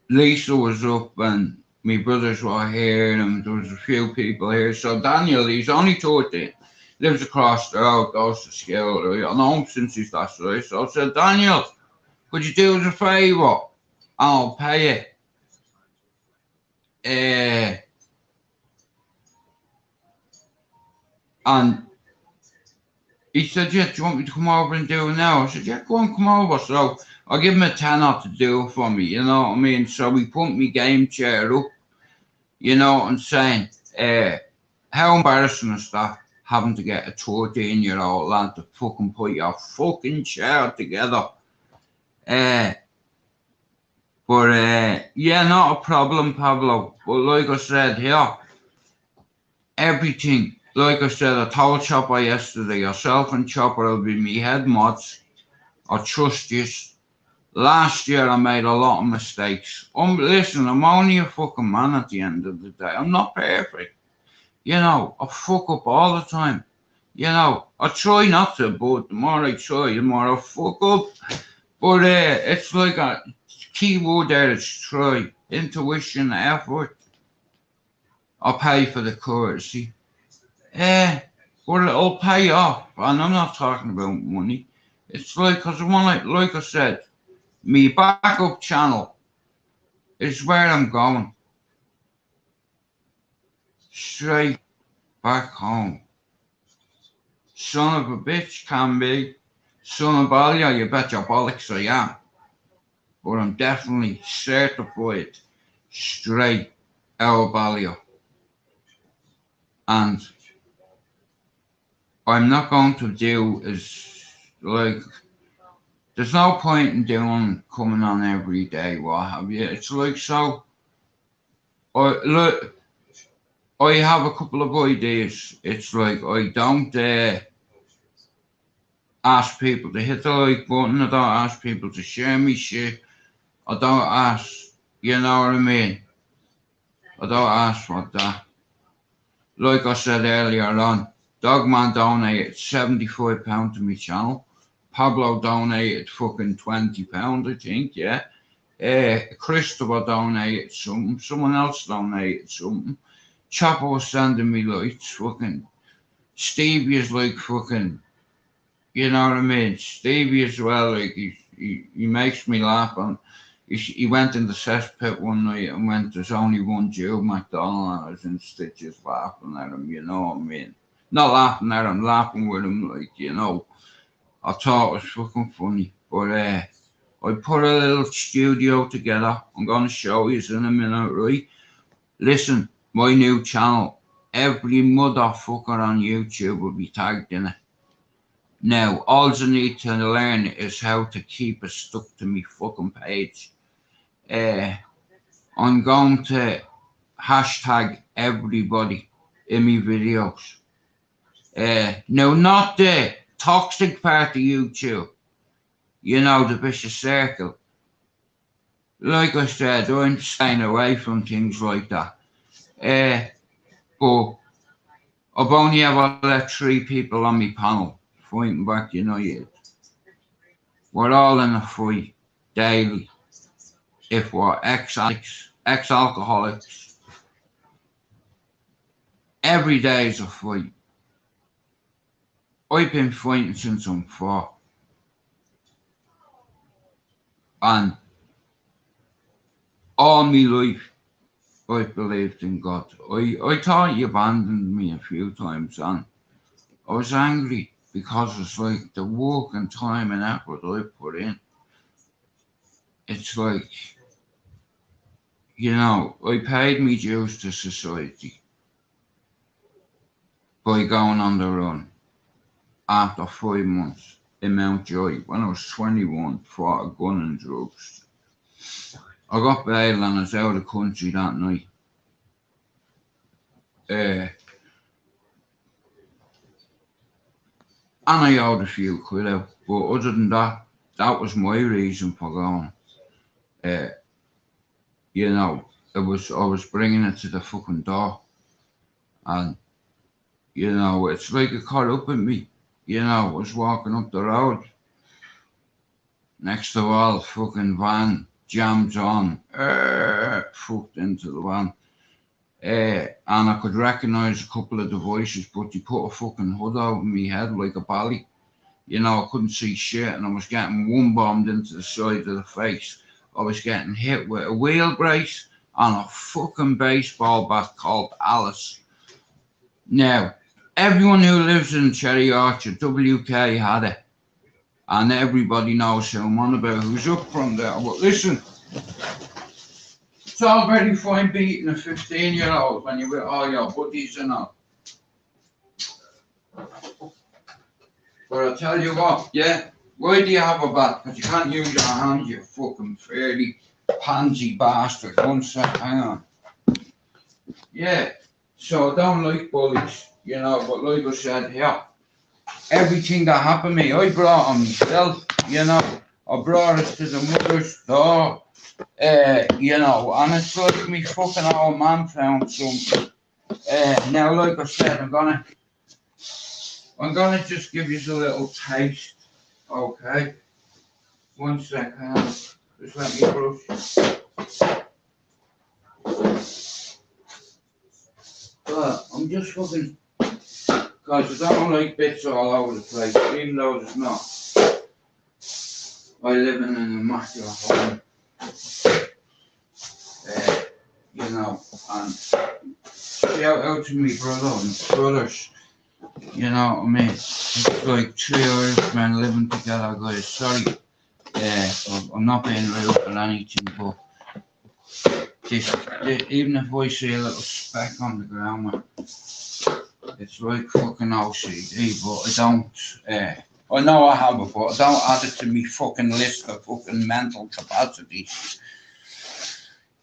Lisa was up and my brothers were here and there was a few people here. So Daniel, he's only 13. lives across the road, goes to school, right? I know him since he's that right. So I said, Daniel, could you do us a favour? I'll pay it. And he said, yeah, do you want me to come over and do it now? I said, yeah, go on, come over. So I give him a tenner to do it for me, you know what I mean? So we put me game chair up, you know what I'm saying? How embarrassing is that, having to get a 13-year-old lad to fucking put your fucking chair together? Yeah, not a problem, Pablo. But like I said here, everything, like I said, I told Chopper yesterday, yourself and Chopper will be me head mods. I trust you. Last year I made a lot of mistakes. Listen, I'm only a fucking man at the end of the day. I'm not perfect. You know, I fuck up all the time. You know, I try not to, but the more I try, the more I fuck up. But it's like a key word there is try. Intuition, effort. I'll pay for the courtesy. But it'll pay off. And I'm not talking about money. It's like, cause like I said, me backup channel is where I'm going. Straight back home. Son of a bitch can be. Son of Balia, you bet your bollocks I am. But I'm definitely certified straight out Balia. And I'm not going to do is like, there's no point in doing coming on every day, what have you. It's like, so I have a couple of ideas. It's like I don't ask people to hit the like button. I don't ask people to share me shit. I don't ask, you know what I mean? I don't ask for that. Like I said earlier on, Dogman donated £75 to my channel. Pablo donated fucking £20, I think, yeah. Christopher donated something. Someone else donated something. Chopper was sending me lights. Fucking Stevie is like fucking, you know what I mean? Stevie as well, like he makes me laugh. And he went in the cesspit one night and went, there's only one Jew, McDonald, and I was in stitches laughing at him, you know what I mean? Not laughing at him, laughing with him, like, you know. I thought it was fucking funny. But I put a little studio together. I'm going to show you in a minute, right? Listen, my new channel, every motherfucker on YouTube will be tagged in it. Now, all I need to learn is how to keep it stuck to me fucking page. I'm going to hashtag everybody in my videos. No, not the toxic part of YouTube. You know, the vicious circle. Like I said, I'm staying away from things like that. But I've only ever let 3 people on my panel, Fightingbackunited. We're all in a fight daily. If we're ex-addicts, ex-alcoholics, every day is a fight. I've been fighting since I'm 4. And all my life, I've believed in God. I thought he abandoned me a few times, and I was angry because it's like the work and time and effort I put in. It's like, you know, I paid me dues to society by going on the run after 5 months in Mountjoy when I was 21 for a gun and drugs. I got bail and I was out of the country that night. And I owed a few quid out, but other than that, that was my reason for going. You know, I was bringing it to the fucking door, and you know, it's like it caught up with me. You know, I was walking up the road, next to all fucking van jams on, fucked into the van. and I could recognise a couple of the voices, but they put a fucking hood over my head like a bally. You know, I couldn't see shit, and I was getting one bombed into the side of the face. I was getting hit with a wheel brace and a fucking baseball bat called Alice. Now, everyone who lives in Cherry Orchard, WK had it. And everybody knows who I'm on about, who's up from there. But listen, it's all very fine beating a 15-year-old when you're with all your buddies and all. But I'll tell you what, yeah, why do you have a bat? Because you can't use your hand, you fucking fairly pansy bastard. One sec, hang on. Yeah, so I don't like bullies, you know, but like I said here, everything that happened to me, I brought on myself, you know. I brought us to the mother's door, you know, and it's like me fucking old man found something. Now, like I said, I'm gonna just give you a little taste, okay? One second, just let me brush. But I'm just fucking, because I don't like bits all over the place, even though there's not. I live in an immaculate home, you know, and shout out to me brother and brothers, you know what I mean? It's like 3 Irishmen living together, guys. Sorry, I'm not being rude or anything, but even if I see a little speck on the ground, it's like fucking OCD, but I don't, I know I have it, but I don't add it to me fucking list of fucking mental capacities.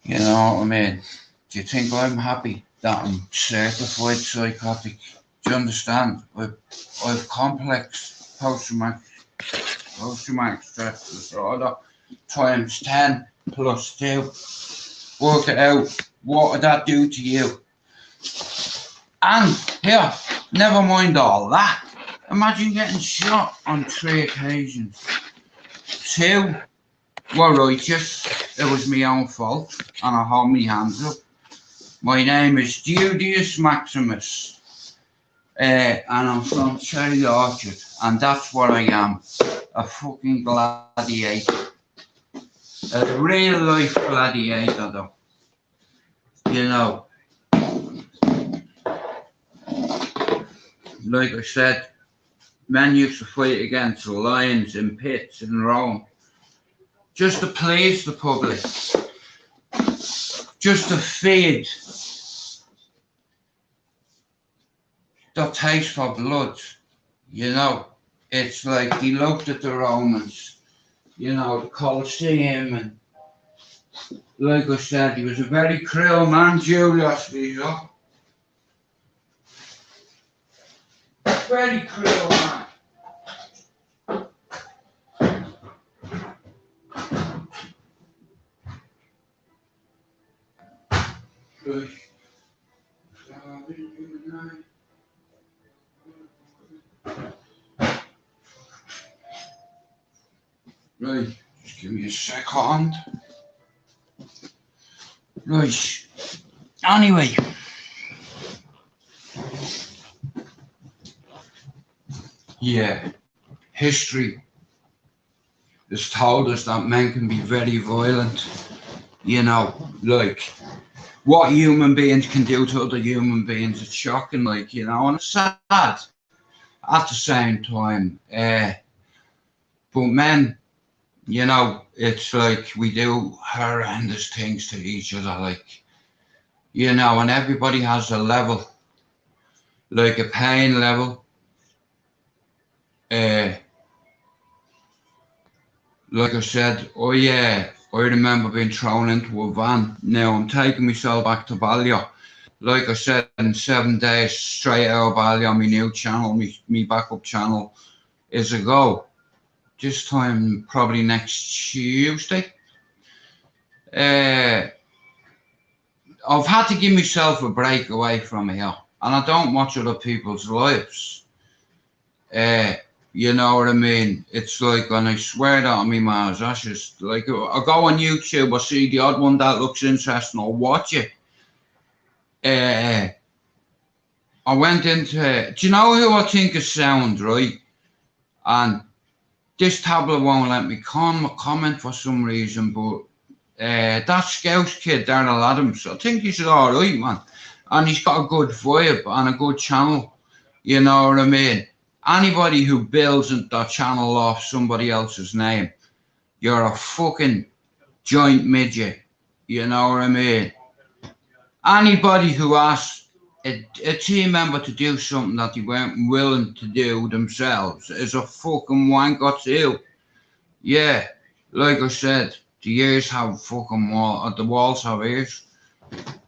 You know what I mean? Do you think I'm happy that I'm certified psychotic? Do you understand? I've complex post-traumatic stress disorder times 10 plus 2. Work it out. What would that do to you? And here, never mind all that. Imagine getting shot on 3 occasions. 2 were righteous. It was my own fault, and I hold my hands up. My name is Judius Maximus, and I'm from Cherry Orchard, and that's what I am. A fucking gladiator. A real life gladiator, though. You know, like I said, men used to fight against lions in pits in Rome, just to please the public, just to feed the taste for blood. You know, it's like they looked at the Romans, you know, the Colosseum, and like I said, he was a very cruel man, Julius Caesar. Very cruel man. Right, just give me a second. Right, anyway. Yeah, history has told us that men can be very violent. You know, like what human beings can do to other human beings, it's shocking, like, you know, and it's sad at the same time. But men, you know, it's like we do horrendous things to each other, like, you know, and everybody has a level, like a pain level. Like I said, I remember being thrown into a van. Now I'm taking myself back to Ballia. Like I said, in 7 days straight out of Ballia, my new channel, me backup channel is a go. This time probably next Tuesday. I've had to give myself a break away from here, and I don't watch other people's lives. You know what I mean? It's like, and I swear that on me Mars ashes, like I go on YouTube, I see the odd one that looks interesting, I'll watch it. I went into, do you know who I think is sound, right? And this tablet won't let me comment for some reason, but that Scouse kid, Darrell Adams, I think he's alright, man. And he's got a good vibe and a good channel, you know what I mean? Anybody who builds their channel off somebody else's name, you're a fucking joint midget, you know what I mean? Anybody who asks a team member to do something that they weren't willing to do themselves is a fucking wanker too. Yeah, like I said, the ears have fucking the walls have ears.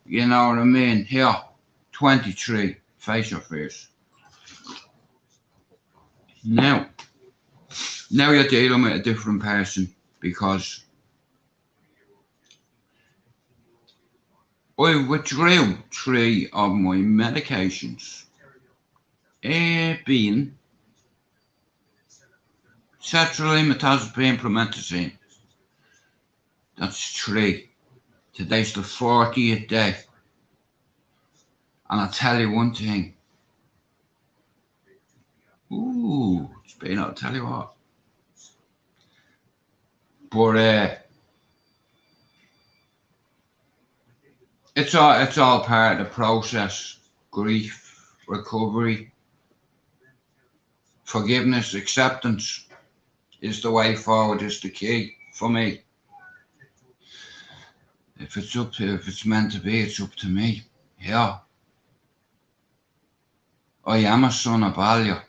You know what I mean? Here, 23, face your face. Now you're dealing with a different person because I withdrew 3 of my medications. Being sertraline, metazapine, promethazine. That's 3. Today's the 40th day. And I'll tell you one thing. Ooh, it's been, I'll tell you what. But it's all part of the process. Grief, recovery, forgiveness, acceptance is the way forward, is the key for me. If it's meant to be, it's up to me. Yeah. I am a son of Ballia.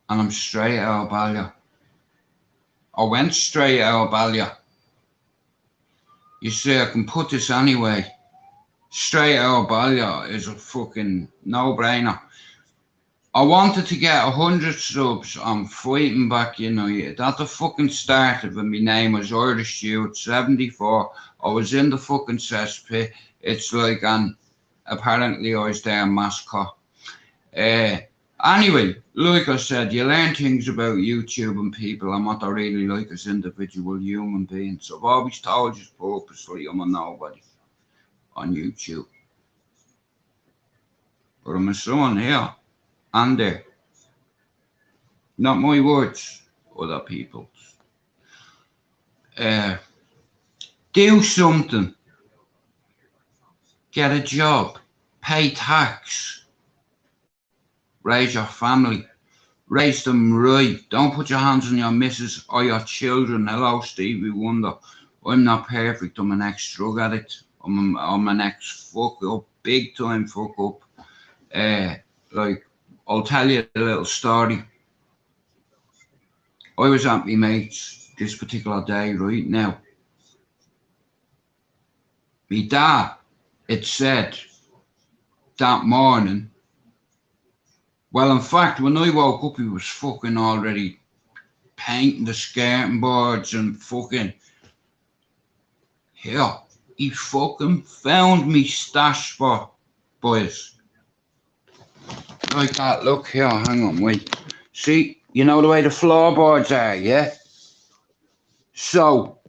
And I'm straight out of Ballia. I went straight out of Ballia. You see, I can put this anyway. Straight out of Ballia is a fucking no-brainer. I wanted to get 100 subs on Fightingbackunited. At the fucking start of it, my name was Irish Youth 74. I was in the fucking cesspit. It's like apparently I was their mascot. Anyway, like I said, you learn things about YouTube and people and what I really like as individual human beings. I've always told you purposely I'm a nobody on YouTube. But I'm a son here and there. Not my words, other people's. Do something. Get a job. Pay tax. Raise your family. Raise them right. Don't put your hands on your missus or your children. Hello, Stevie Wonder. I'm not perfect. I'm an ex-drug addict. I'm an ex-fuck-up. Big time fuck-up. Like, I'll tell you a little story. I was at my mate's this particular day right now. My dad, it said that morning, well, in fact, when I woke up, he was fucking already painting the skirting boards and fucking, yeah, he fucking found me stash spot, boys. Like that, look here, hang on, wait. See, you know the way the floorboards are, yeah? So,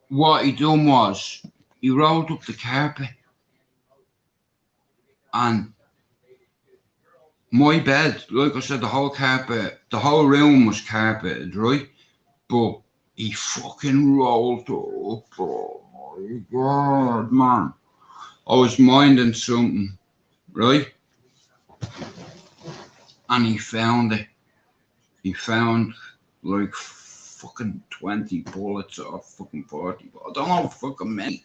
what he done was, he rolled up the carpet and my bed, like I said, the whole room was carpeted, right? But he fucking rolled up. Oh my God, man. I was minding something, right? And he found it. He found like fucking 20 bullets or fucking 40. I don't know fucking many.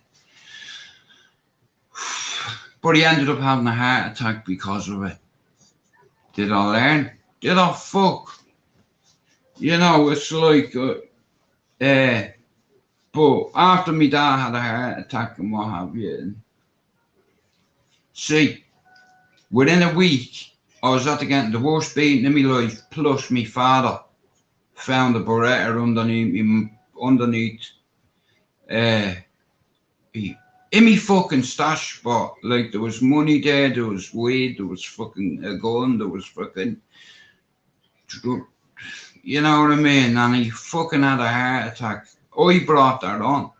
But he ended up having a heart attack because of it. Did I learn? Did I fuck? You know, it's like, but after my dad had a heart attack and what have you, and see, within a week, I was after getting the worst beating in my life, plus my father found a Beretta underneath, in me fucking stash spot. Like, there was money there, there was weed, there was fucking a gun, there was fucking, you know what I mean? And he fucking had a heart attack. I brought that on.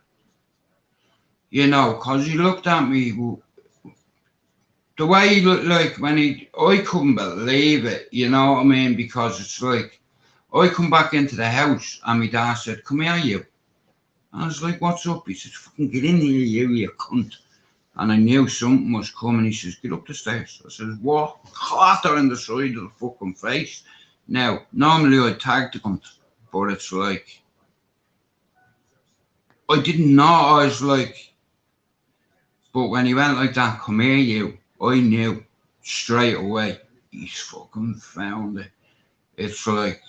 you know, because he looked at me, the way he looked like I couldn't believe it, you know what I mean? Because it's like, I come back into the house and my dad said, come here, you. And I was like, what's up? He said, fucking get in here, you cunt. And I knew something was coming. He says, get up the stairs. I said, what? Caught her in the side of the fucking face. Now, normally I'd tag the cunt, but it's like, I didn't know. I was like, but when he went like that, come here, you, I knew straight away, he's fucking found it. It's like,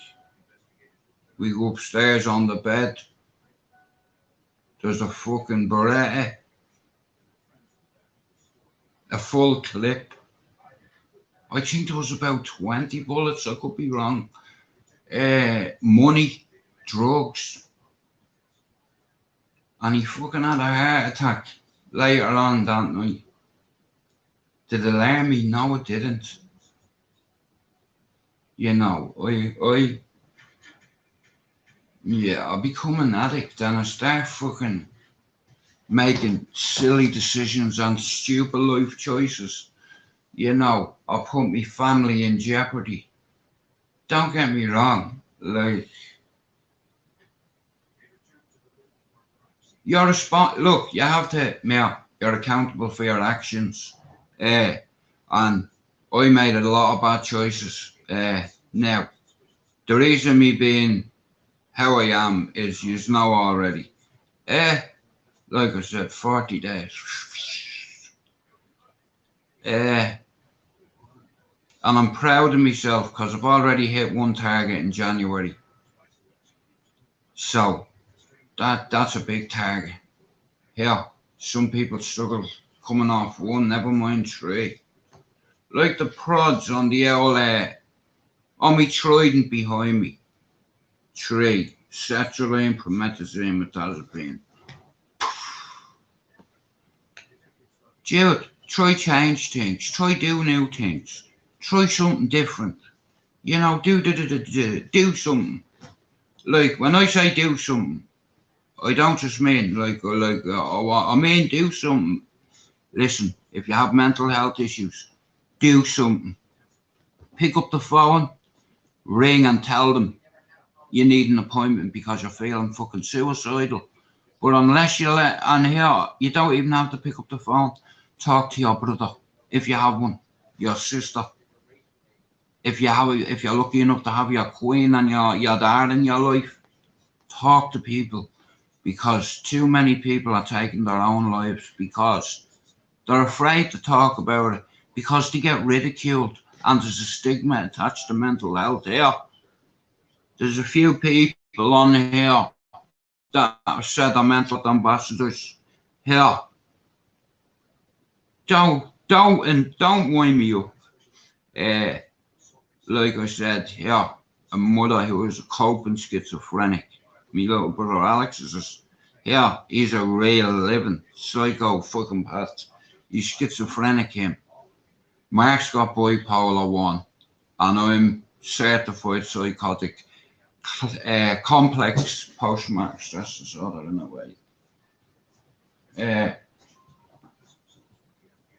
we go upstairs on the bed, there's a fucking Beretta, a full clip. I think there was about 20 bullets, I could be wrong. Money, drugs. And he fucking had a heart attack later on that night. Did it alarm me? No, it didn't. You know, I become an addict and I start fucking making silly decisions and stupid life choices. You know, I put my family in jeopardy. Don't get me wrong, like, look, you have to, you're accountable for your actions. And I made a lot of bad choices. Now, the reason me being how I am is you know already. Like I said, 40 days. And I'm proud of myself because I've already hit one target in January. So that's a big target. Yeah, some people struggle coming off one, never mind three. Like the prods on the old, on me trident behind me. 3, sertraline, promethazine, metazapine. Dude, try change things. Try do new things. Try something different. You know, do something. Like, when I say do something, I don't just mean I mean do something. Listen, if you have mental health issues, do something. Pick up the phone, ring and tell them you need an appointment because you're feeling fucking suicidal. But unless you you don't even have to pick up the phone. Talk to your brother, if you have one, your sister. If you're lucky enough to have your queen and your dad in your life, talk to people, because too many people are taking their own lives because they're afraid to talk about it, because they get ridiculed and there's a stigma attached to mental health here. There's a few people on here that have said they're mental health ambassadors. Here, don't wind me up. Like I said, yeah, a mother who is a coping schizophrenic. Me little brother Alex is he's a real living psycho fucking pest. He's schizophrenic, him. Mark's got bipolar 1, and I'm certified psychotic. Complex post-traumatic stress disorder in a way.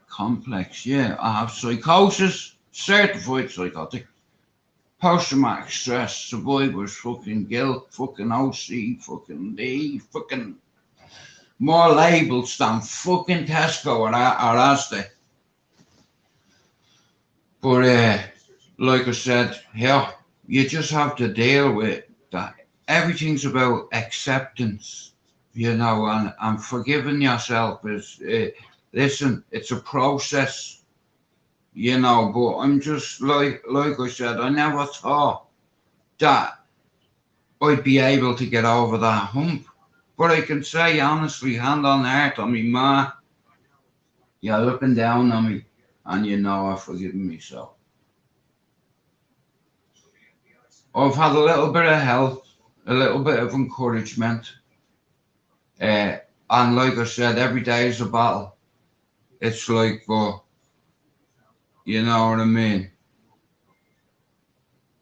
Complex, yeah. I have psychosis, certified psychotic. Post-traumatic stress, survivors, fucking guilt, fucking OC, fucking D, fucking more labels than fucking Tesco or Asda. But like I said, yeah, you just have to deal with that. Everything's about acceptance, you know, and forgiving yourself is, listen, it's a process. You know, but I'm just like I said, I never thought that I'd be able to get over that hump. But I can say honestly, hand on heart, on me ma, you're looking down on me, and you know I've forgiven myself. I've had a little bit of help, a little bit of encouragement, and like I said, every day is a battle. It's like, but you know what I mean?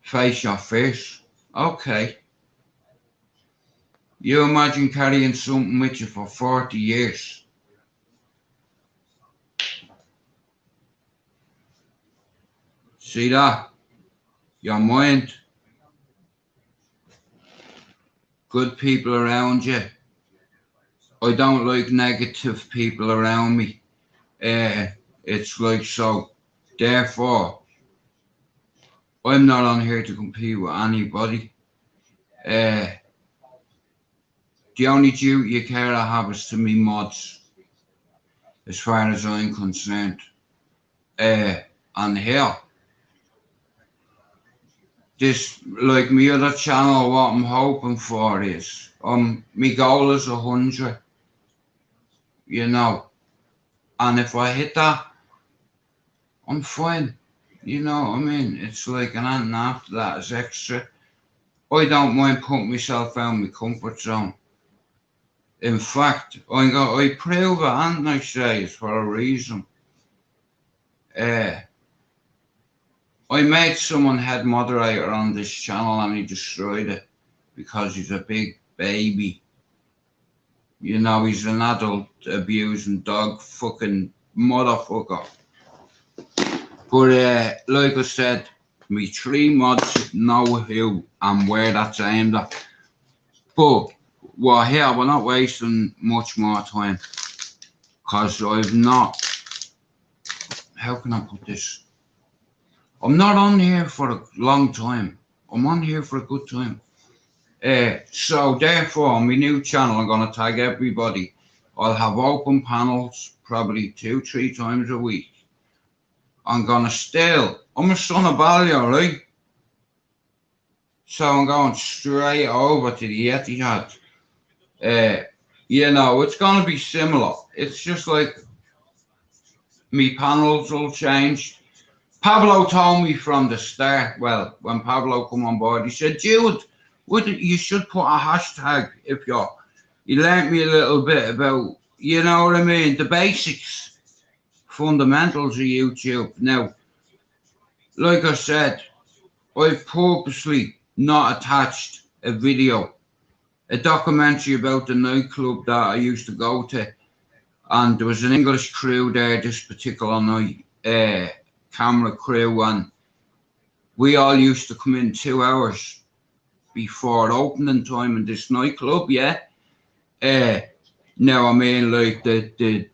Face your fears. Okay. You imagine carrying something with you for 40 years See that? Your mind. Good people around you. I don't like negative people around me. It's like so. Therefore, I'm not on here to compete with anybody. The only duty you care I have is to me mods, as far as I'm concerned. And here, this, like me other channel, what I'm hoping for is, my goal is 100, you know, and if I hit that, I'm fine, you know what I mean? It's like, and after that is extra. I don't mind putting myself out of my comfort zone. In fact, I prove it, and I say it's for a reason. I made someone head moderator on this channel and he destroyed it because he's a big baby. You know, he's an adult abusing dog fucking motherfucker. But like I said, me 3 mods know who and where that's aimed at. But we're here, we're not wasting much more time. Because I've not, how can I put this? I'm not on here for a long time. I'm on here for a good time. So therefore, my new channel, I'm going to tag everybody. I'll have open panels probably 2-3 times a week. I'm going to steal. I'm a son of Balliol, right? So I'm going straight over to the Etihad. You know, it's going to be similar. It's just like me panels will change. Pablo told me from the start, well, when Pablo come on board, he said, Jude, you should put a hashtag if you're, he learnt me a little bit about, you know what I mean, the basics, fundamentals of YouTube. Now, like I said, I've purposely not attached a video, a documentary about the nightclub that I used to go to, and there was an English crew there this particular night, camera crew, and we all used to come in 2 hours before opening time in this nightclub, yeah. Now I mean, like the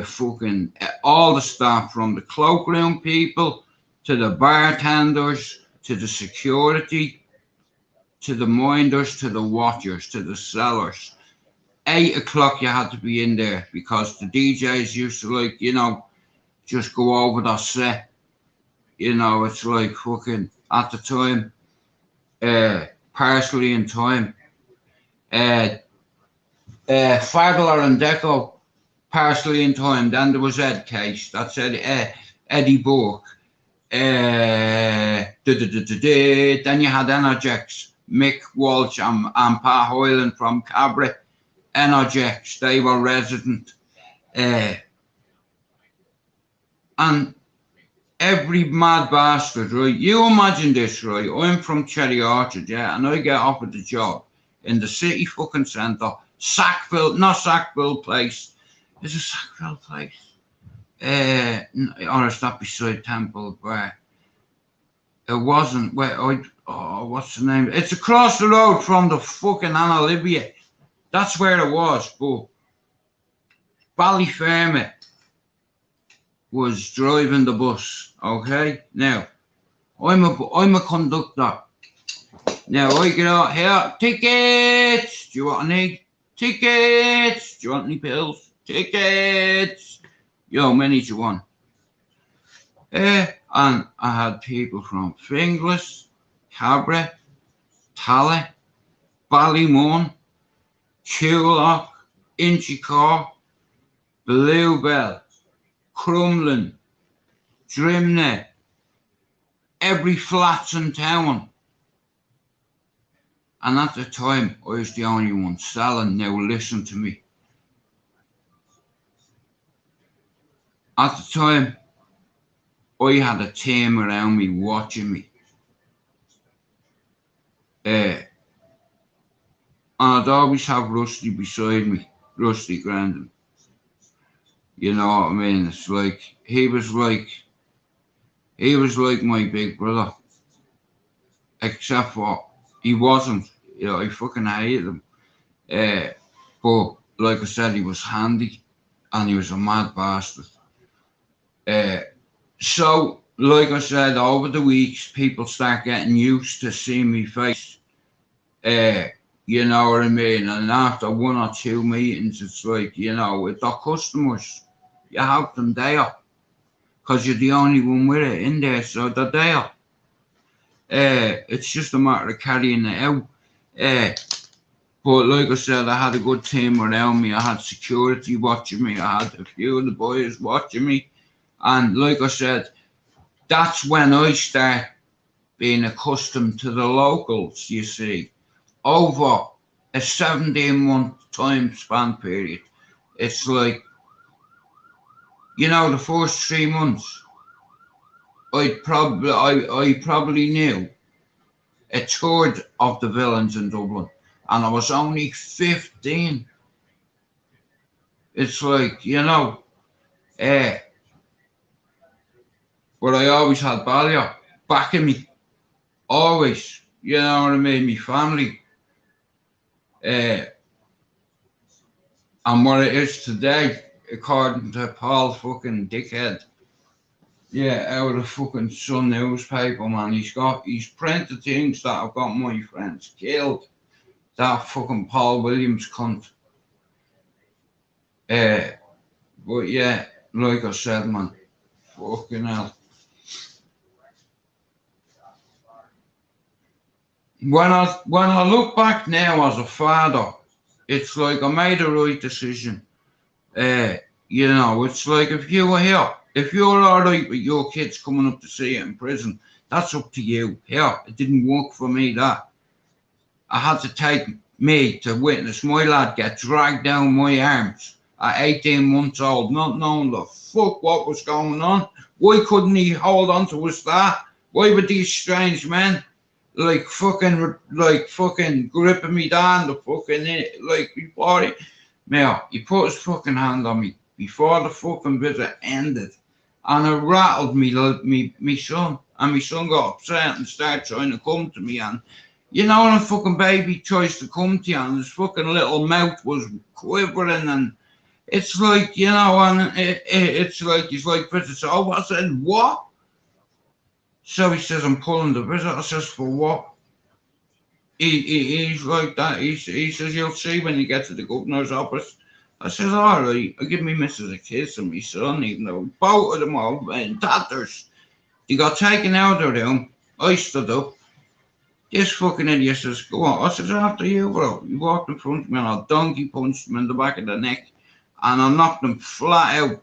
fucking all the staff, from the cloakroom people to the bartenders to the security to the minders to the watchers to the sellers. 8 o'clock you had to be in there because the DJs used to, like, you know, just go over their set. You know, it's like fucking at the time, partially in time. Fadler and Deco, partially in time. Then there was Ed Case, that's Eddie Burke. Then you had Energex, Mick Walsh and Pat Hoyland from Cabra. Energex, they were resident. And every mad bastard, right? You imagine this, right? I'm from Cherry Orchard, yeah, and I get offered the job in the city fucking centre, Sackville, not Sackville Place. It's a Sackville Place. Or it's not beside Temple, where it wasn't, where what's the name? It's across the road from the fucking Anna Libya. That's where it was, but Ballyfermot was driving the bus, okay? Now, I'm a conductor. Now, I get out here, tickets! Do you want any? Tickets! Do you want any pills? Tickets! Yo, many do you want? And I had people from Finglas, Cabra, Tally, Ballymun, Tulloch, Inchicore, Bluebell, Crumlin, Drimnagh, every flats in town. And at the time, I was the only one selling. Now listen to me. At the time, I had a team around me watching me. And I'd always have Rusty beside me, Rusty Grandin. You know what I mean? It's like, he was He was like my big brother, except for he wasn't. You know, I fucking hated him. But like I said, he was handy, and he was a mad bastard. So, like I said, over the weeks, people start getting used to seeing me face. You know what I mean? And after one or two meetings, it's like, you know, with the customers, you have them there. Because you're the only one with it in there, so they're there. It's just a matter of carrying it out. But like I said, I had a good team around me. I had security watching me. I had a few of the boys watching me. And like I said, that's when I start being accustomed to the locals, you see. Over a 17-month time span period, it's like, you know, the first 3 months, I probably knew a third of the villains in Dublin, and I was only 15. It's like, you know, but I always had Balia backing me, always. You know what I mean? My family. And what it is today, according to Paul fucking dickhead, yeah, out of the fucking Sun newspaper, man, he's printed things that have got my friends killed. That fucking Paul Williams cunt. But yeah, like I said, man, fucking hell. When I look back now as a father, it's like I made the right decision. You know, it's like if you were here, if you're all right with your kids coming up to see you in prison, that's up to you. Here, it didn't work for me, that. I had to take me to witness my lad get dragged down my arms at 18 months old, not knowing the fuck what was going on. Why couldn't he hold on to us that? Why were these strange men like fucking gripping me down the fucking, like, before he put his fucking hand on me before the fucking visit ended, and it rattled me like me son, and my son got upset and started trying to come to me, and you know when a fucking baby tries to come to you and his fucking little mouth was quivering, and it's like, you know, and it's like he's like, visit over. I said, what? So he says, I'm pulling the visit. I says, for what? He's like that. He says, you'll see when you get to the governor's office. I says, all right. I give me missus a kiss and my son, even though both of them all in tatters. They got taken out of the room. I stood up. This fucking idiot says, go on. I says, after you, bro. He walked in front of me and I donkey punched him in the back of the neck. And I knocked him flat out.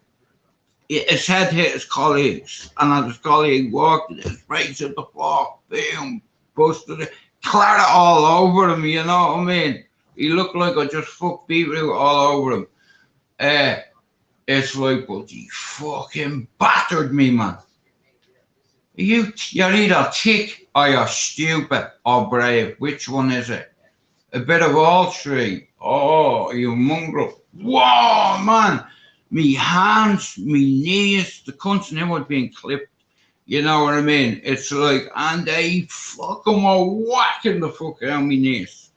His head hit his colleagues. And as his colleague walked, his face hit the floor. Boom. Busted it. Claret all over him, you know what I mean? He looked like I just fucked beetroot all over him. It's like, but he fucking battered me, man. You're either thick or you're stupid or brave. Which one is it? A bit of all three. Oh, you mongrel. Whoa, man. Me hands, me knees, the cunts knew I'd been clipped. You know what I mean? It's like, and they fucking were whacking the fuck out of my knees.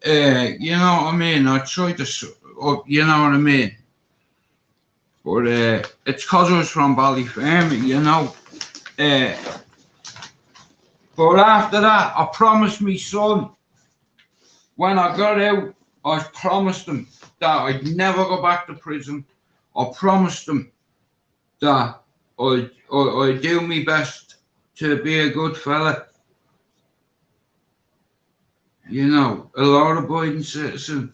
You know what I mean? I tried to, you know what I mean? But it's because I was from Ballyfermot, you know. But after that, I promised me son, when I got out, I promised him that I'd never go back to prison. I promised him that I'd do my best to be a good fella. You know, a law-abiding citizen.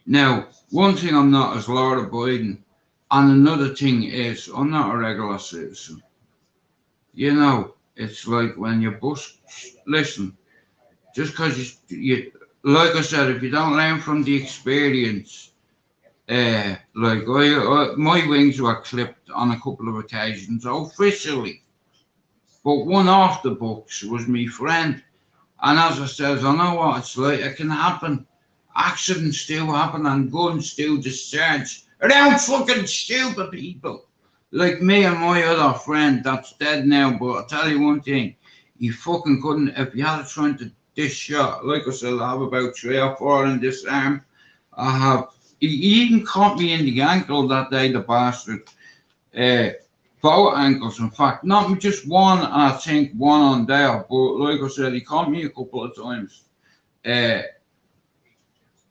Now, one thing I'm not is law-abiding, and another thing is I'm not a regular citizen. You know, it's like when you bust, listen, just because you, like I said, if you don't learn from the experience, like my wings were clipped on a couple of occasions officially, but one off the books was my friend. And as I said, I know what it's like. It can happen. Accidents do happen and guns do discharge around fucking stupid people. Like me and my other friend that's dead now, but I'll tell you one thing, he fucking couldn't, if he had tried to this shot, like I said, I have about 3 or 4 in this arm. I have, he even caught me in the ankle that day, the bastard. Both ankles, in fact, not just one, and I think one on there, but like I said, he caught me a couple of times.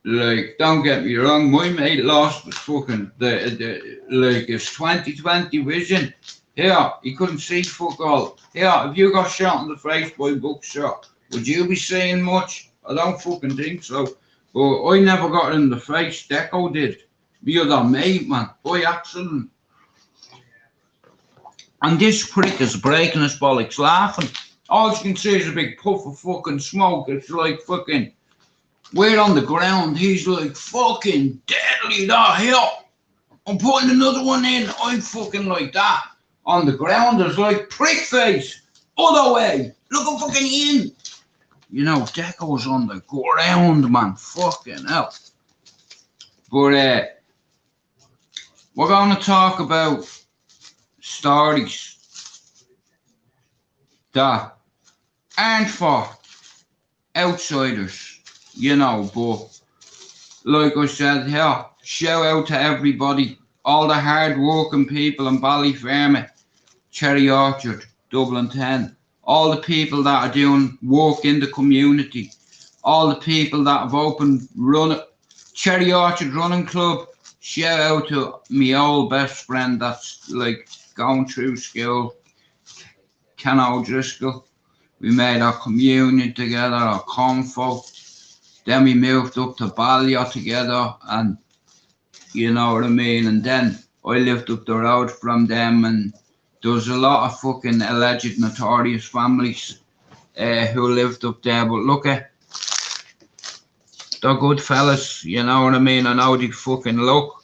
Like, don't get me wrong, my mate lost his fucking, like, his 20/20 vision. Here, he couldn't see fuck all. Here, if you got shot in the face by buckshot, would you be seeing much? I don't fucking think so. But I never got it in the face, Deco did. The other mate, man, by accident. And this prick is breaking his bollocks laughing. All you can see is a big puff of fucking smoke. It's like fucking, we're on the ground. He's like, fucking deadly that here. I'm putting another one in. I'm fucking like that. On the ground, there's like prick face. Other way. Look at fucking in. You know, Deco's on the ground, man. Fucking hell. But we're going to talk about stories that aren't for outsiders, you know, but like I said here, shout out to everybody, all the hard working people in Ballyfermot, Cherry Orchard, Dublin 10, all the people that are doing work in the community, all the people that have opened Cherry Orchard Running Club. Shout out to my old best friend that's like going through school, Ken O'Driscoll. We made our communion together, our confo. Then we moved up to Balliol together, and you know what I mean. And then I lived up the road from them, and there was a lot of fucking alleged notorious families who lived up there. But look at, they're good fellas, you know what I mean. I know they fucking look.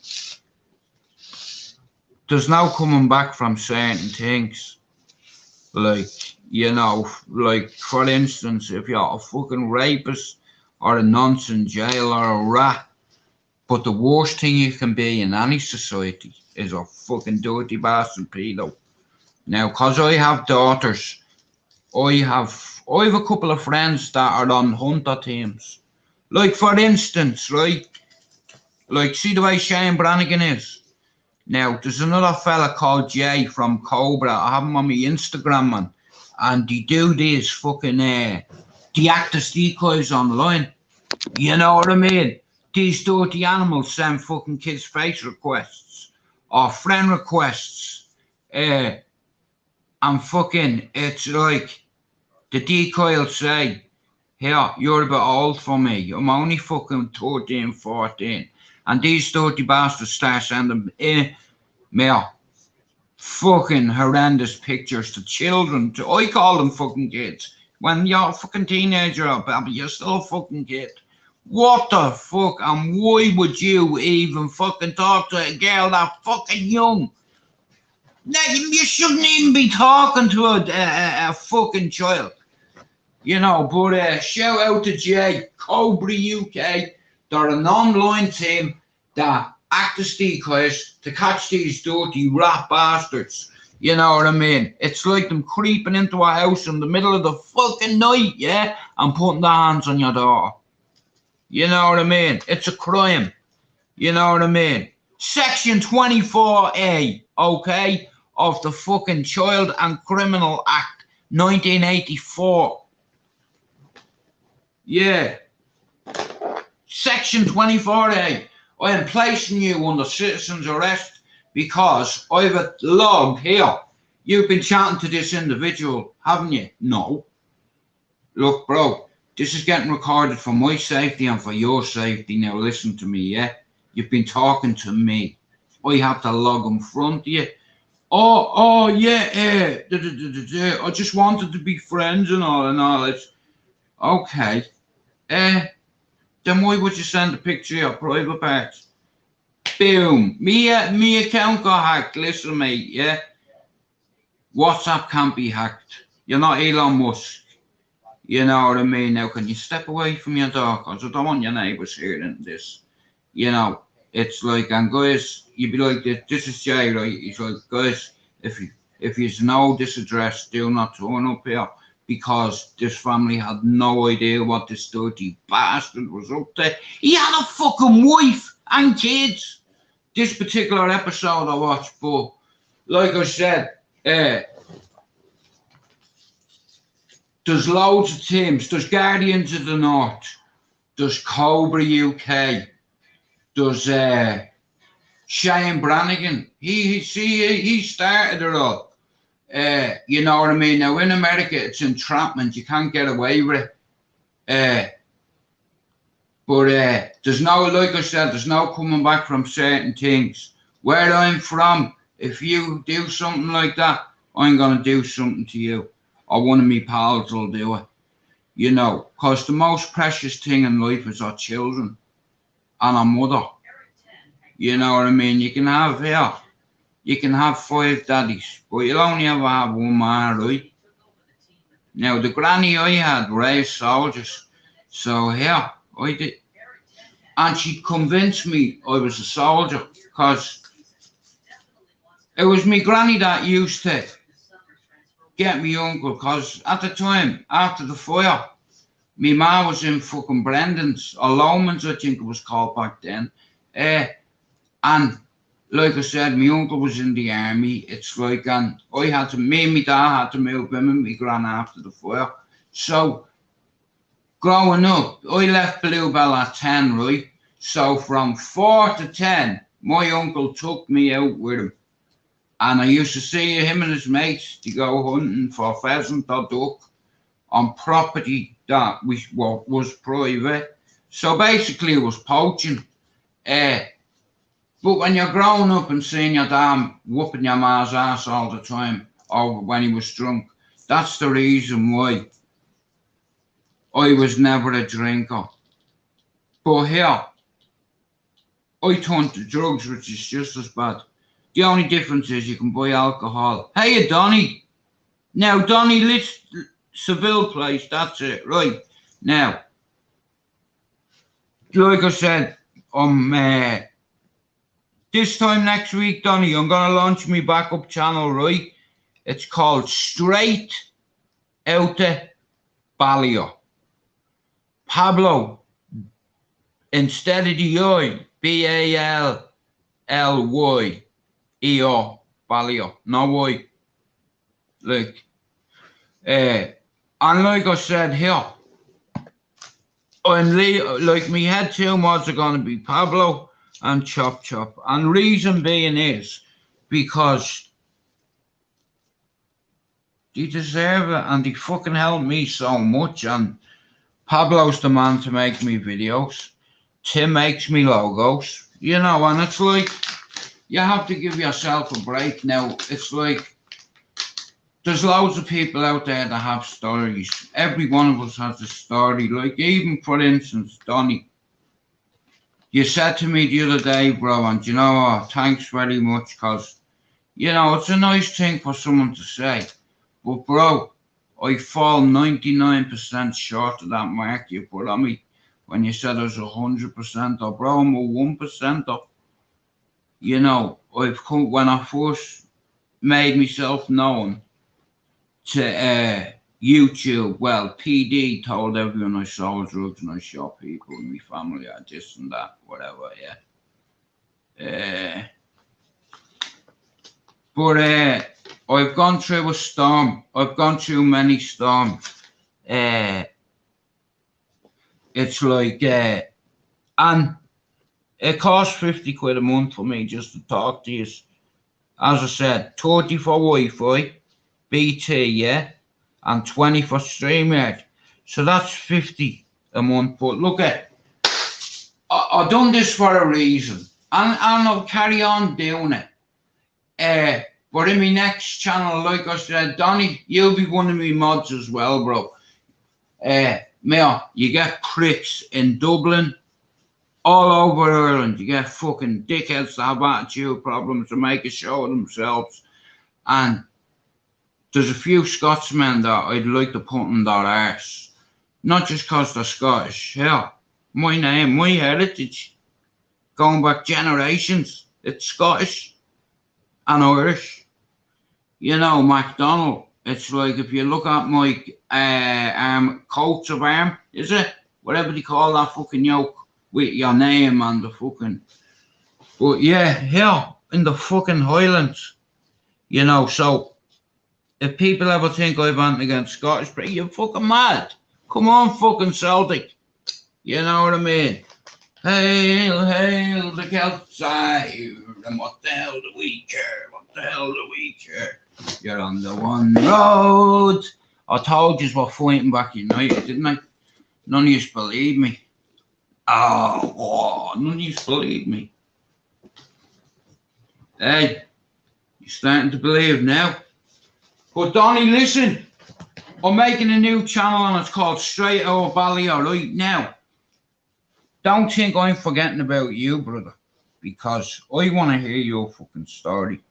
There's no coming back from certain things. Like, you know, like for instance, if you're a fucking rapist or a nonce in jail or a rat, but the worst thing you can be in any society is a fucking dirty bastard pedo. Now, cause I have daughters, I have a couple of friends that are on hunter teams. Like for instance, right? Like, see the way Shane Brannigan is? Now, there's another fella called Jay from Cobra. I have him on my Instagram, man. And they do these fucking, the actors decoys online. You know what I mean? These dirty animals send fucking kids face requests or friend requests. And fucking, it's like, the decoy will say, here, you're a bit old for me. I'm only fucking 13, 14. And these dirty bastards start sending fucking horrendous pictures to children. I call them fucking kids. When you're a fucking teenager or baby, you're still a fucking kid. What the fuck? And why would you even fucking talk to a girl that fucking young? Now, you shouldn't even be talking to a fucking child. You know, but shout out to Jay, Cobra UK. They're an online team that act as decoys to catch these dirty rat bastards. You know what I mean? It's like them creeping into a house in the middle of the fucking night, yeah, and putting their hands on your door. You know what I mean? It's a crime. You know what I mean? Section 24A, okay, of the fucking Child and Criminal Act, 1984. Yeah. Section 24A. I am placing you under citizen's arrest because I have a log here. You've been chatting to this individual, haven't you? No. Look, bro, this is getting recorded for my safety and for your safety. Now listen to me, yeah? You've been talking to me. I have the log in front of you. Oh, yeah, I just wanted to be friends and all that. Okay. Then why would you send a picture of your private parts? Boom. Me account got hacked. Listen, mate, yeah? WhatsApp can't be hacked. You're not Elon Musk. You know what I mean? Now, can you step away from your door? Because I don't want your neighbours hearing this. You know, It's like, and guys, you'd be like, this is Jay, right? He's like, guys, if you know this address, do not turn up here, because this family had no idea what this dirty bastard was up to. He had a fucking wife and kids. This particular episode I watched, but like I said, there's loads of teams. There's Guardians of the North. There's Cobra UK. There's Shane Brannigan. He started it all. You know what I mean? Now in America, it's entrapment. You can't get away with it. But there's no, like I said, there's no coming back from certain things. Where I'm from, if you do something like that, I'm gonna do something to you, or one of me pals will do it. You know, because the most precious thing in life is our children and our mother. You know what I mean? You can have 5 daddies, but you'll only ever have one man, right? Now, the granny I had raised soldiers, so yeah, I did. And she convinced me I was a soldier, because it was me granny that used to get me uncle, because at the time, after the fire, me ma was in fucking Brendan's, or Lomans, I think it was called back then. And like I said, my uncle was in the army. It's like, and me and my dad had to move him and my gran after the fire. So, growing up, I left Bluebell at 10, right? So from 4 to 10, my uncle took me out with him. And I used to see him and his mates to go hunting for pheasant or duck on property that was private. So basically it was poaching. But when you're growing up and seeing your dad whooping your ma's ass all the time, or when he was drunk, that's the reason why I was never a drinker. But here, I turned to drugs, which is just as bad. The only difference is you can buy alcohol. Hey, Donny. Now, Donny, Seville place, that's it, right. Now, like I said, this time next week, Donny, I'm going to launch my backup channel, right? It's called Straight Outta Ballia. Pablo, instead of the I, B-A-L-L-Y-E-O, Ballia, no Y. Like, and like I said here, like me head 2 mods are going to be Pablo and Chop Chop. And reason being is because they deserve it and they fucking help me so much. And Pablo's the man to make me videos. Tim makes me logos, you know, and it's like, you have to give yourself a break. Now, it's like, there's loads of people out there that have stories. Every one of us has a story. Like, even for instance, Donny, you said to me the other day, bro, and you know what, thanks very much, because, you know, it's a nice thing for someone to say. But, bro, I fall 99% short of that mark you put on me when you said I was 100%, or bro, I'm a 1%. You know, when I first made myself known to YouTube, well, PD told everyone I sold drugs and I shot people in my family, I this and that, whatever, yeah. But I've gone through a storm. I've gone through many storms. It's like, and it costs 50 quid a month for me just to talk to you. As I said, 30 for Wi-Fi, BT, yeah, and 20 for StreamYard. So that's 50 a month. But look at, I've done this for a reason, and I'll carry on doing it. But in my next channel, like I said, Donny, you'll be one of me mods as well, bro. You get pricks in Dublin, all over Ireland. You get fucking dickheads that have attitude problems to make a show of themselves. And there's a few Scotsmen that I'd like to put in their arse. Not just because they're Scottish. Yeah, my name, my heritage. going back generations. It's Scottish and Irish. You know, McDonald. It's like if you look at my coats of arm, is it? Whatever they call that fucking yoke with your name and the fucking. But yeah, here in the fucking Highlands, you know. So if people ever think I've went against Scottish, you're fucking mad. Come on, fucking Celtic. You know what I mean? Hail, hail the Celts, and what the hell do we care? What the hell do we care? You're on the one road. I told you we're Fightingbackunited, didn't I? None of you believe me. Oh, none of you believe me. Hey, you're starting to believe now. But Donnie, listen, I'm making a new channel and it's called Straight Out of Valley, alright? Now, don't think I'm forgetting about you, brother, because I want to hear your fucking story.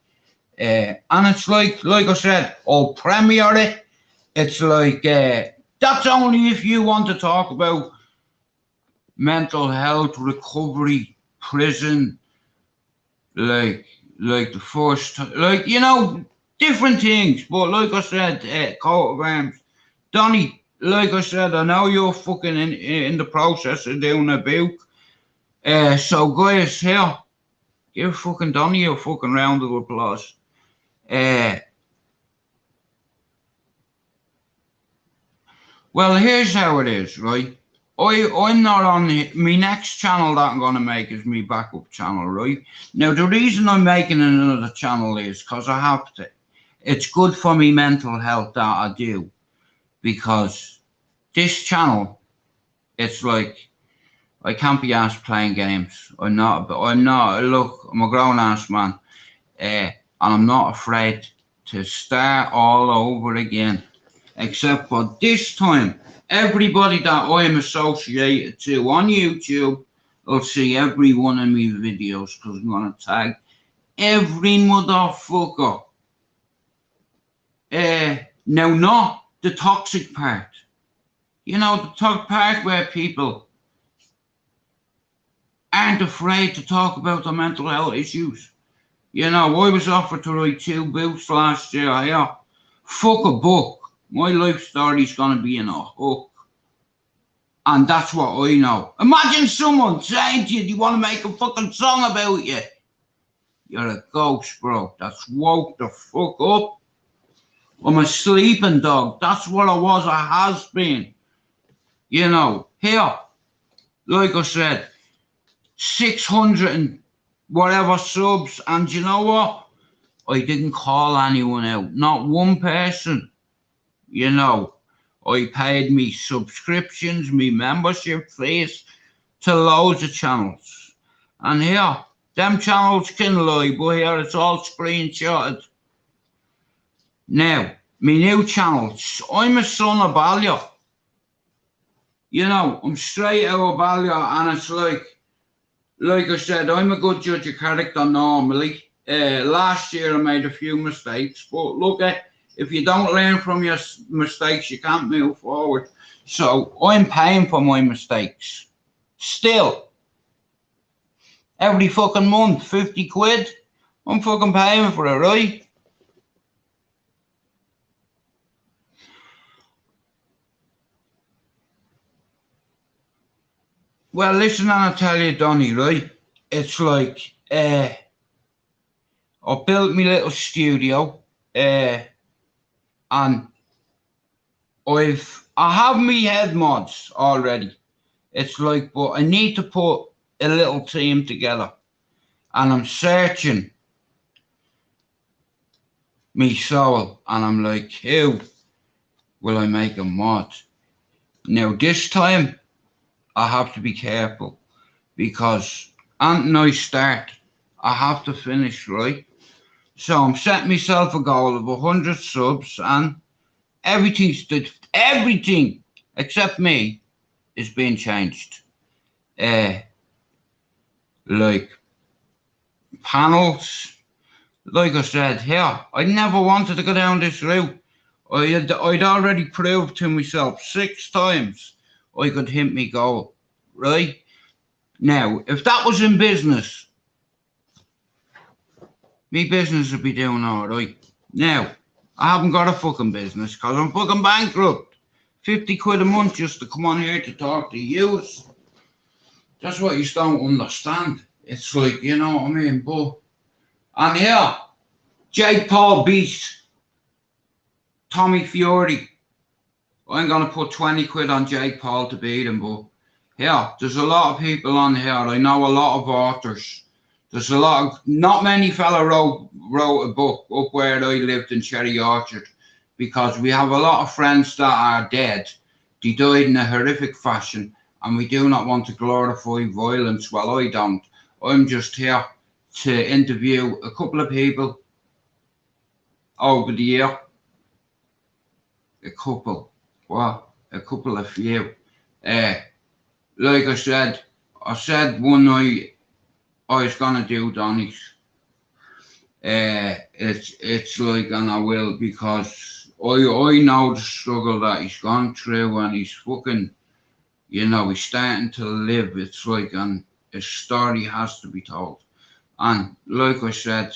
And it's like I said, I'll premiere it. It's like, that's only if you want to talk about mental health, recovery, prison, like the first, like, you know, different things. But like I said, coat of arms. Donnie, like I said, I know you're fucking in the process of doing a book. So guys, here, give fucking Donnie a fucking round of applause. Well, here's how it is, right? I'm not on my next channel that I'm gonna make is my backup channel, right? Now the reason I'm making another channel is because I have to. It's good for me mental health that I do, because this channel, it's like I can't be asked playing games. I'm not. Look, I'm a grown ass man, and I'm not afraid to start all over again. Except for this time, everybody that I'm associated to on YouTube will see every one of my videos, because I'm gonna tag every motherfucker. Now, not the toxic part. You know, the toxic part where people aren't afraid to talk about their mental health issues. You know, I was offered to write 2 books last year. Yeah, fuck a book. My life story's gonna be in a hook. And that's what I know. Imagine someone saying to you, do you want to make a fucking song about you? You're a ghost, bro. That's woke the fuck up. I'm a sleeping dog. That's what I was. I has been. You know, here, like I said, 600 and whatever subs. And you know what? I didn't call anyone out. Not one person. You know, I paid me subscriptions, me membership fees to loads of channels. And here, them channels can lie, but here it's all screenshotted. Now, me new channels, I'm a son of Ballia. You know, I'm straight out of Ballia, and it's like I said, I'm a good judge of character normally. Last year I made a few mistakes, but look at, if you don't learn from your mistakes, you can't move forward. So I'm paying for my mistakes. Still. Every fucking month, 50 quid. I'm fucking paying for it, right? Well, listen, and I'll tell you, Donnie, right? It's like, I built my little studio, and I have me head mods already. It's like, but I need to put a little team together, and I'm searching me soul, and I'm like, who will I make a mod? Now this time I have to be careful, because until I start, I have to finish, right? So I'm setting myself a goal of 100 subs, and everything except me is being changed. Like panels, like I said here, I never wanted to go down this route. I'd already proved to myself 6 times I could hit me goal, right? Now, if that was in business, me business would be doing alright. Now, I haven't got a fucking business because I'm fucking bankrupt. 50 quid a month just to come on here to talk to you. That's what you don't understand. It's like, you know what I mean? But, and here, Jake Paul beats Tommy Fury. I'm going to put 20 quid on Jake Paul to beat him, but yeah, there's a lot of people on here. I know a lot of authors. There's a lot of, not many fella wrote a book up where I lived in Cherry Orchard, because we have a lot of friends that are dead. They died in a horrific fashion, and we do not want to glorify violence. Well, I don't. I'm just here to interview a couple of people over the year. A couple of few. Like I said one night I was gonna do Donny's. It's like, and I will, because I know the struggle that he's gone through, and he's fucking, you know, he's starting to live. It's like, and his story has to be told. And like I said,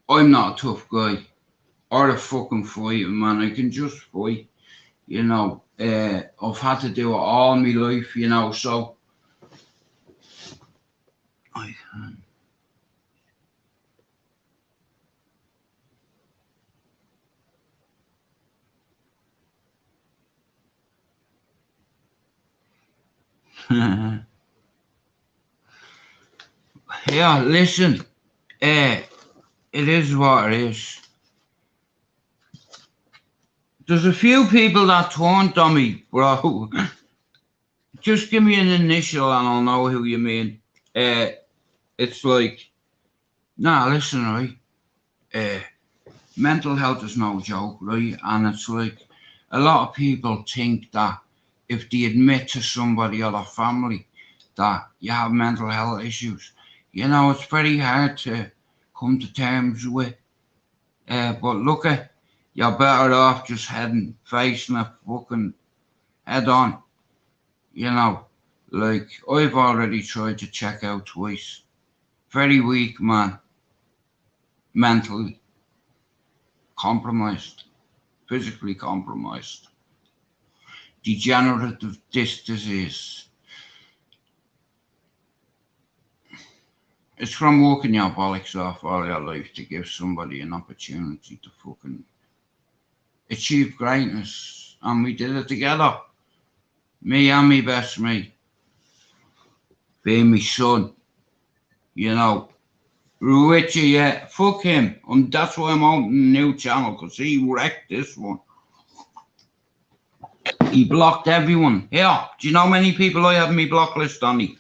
I'm not a tough guy or a fucking fighting man. I can just fight, you know. I've had to do it all my life, you know, so I can. Yeah, listen, it is what it is. There's a few people that taunt on me, bro. Just give me an initial and I'll know who you mean. It's like, nah, listen, right? Mental health is no joke, right? And it's like, a lot of people think that if they admit to somebody or their family that you have mental health issues, you know, it's very hard to come to terms with. But look at, you're better off just facing it fucking head on. You know, like, I've already tried to check out twice. Very weak, man. Mentally compromised. Physically compromised. Degenerative disc disease. It's from working your bollocks off all your life to give somebody an opportunity to fucking achieve greatness. And we did it together. Me and me best mate. Being my son. You know. Richie, yeah, fuck him. And that's why I'm opening a new channel, because he wrecked this one. He blocked everyone. Yeah, do you know how many people I have on my block list, Donny?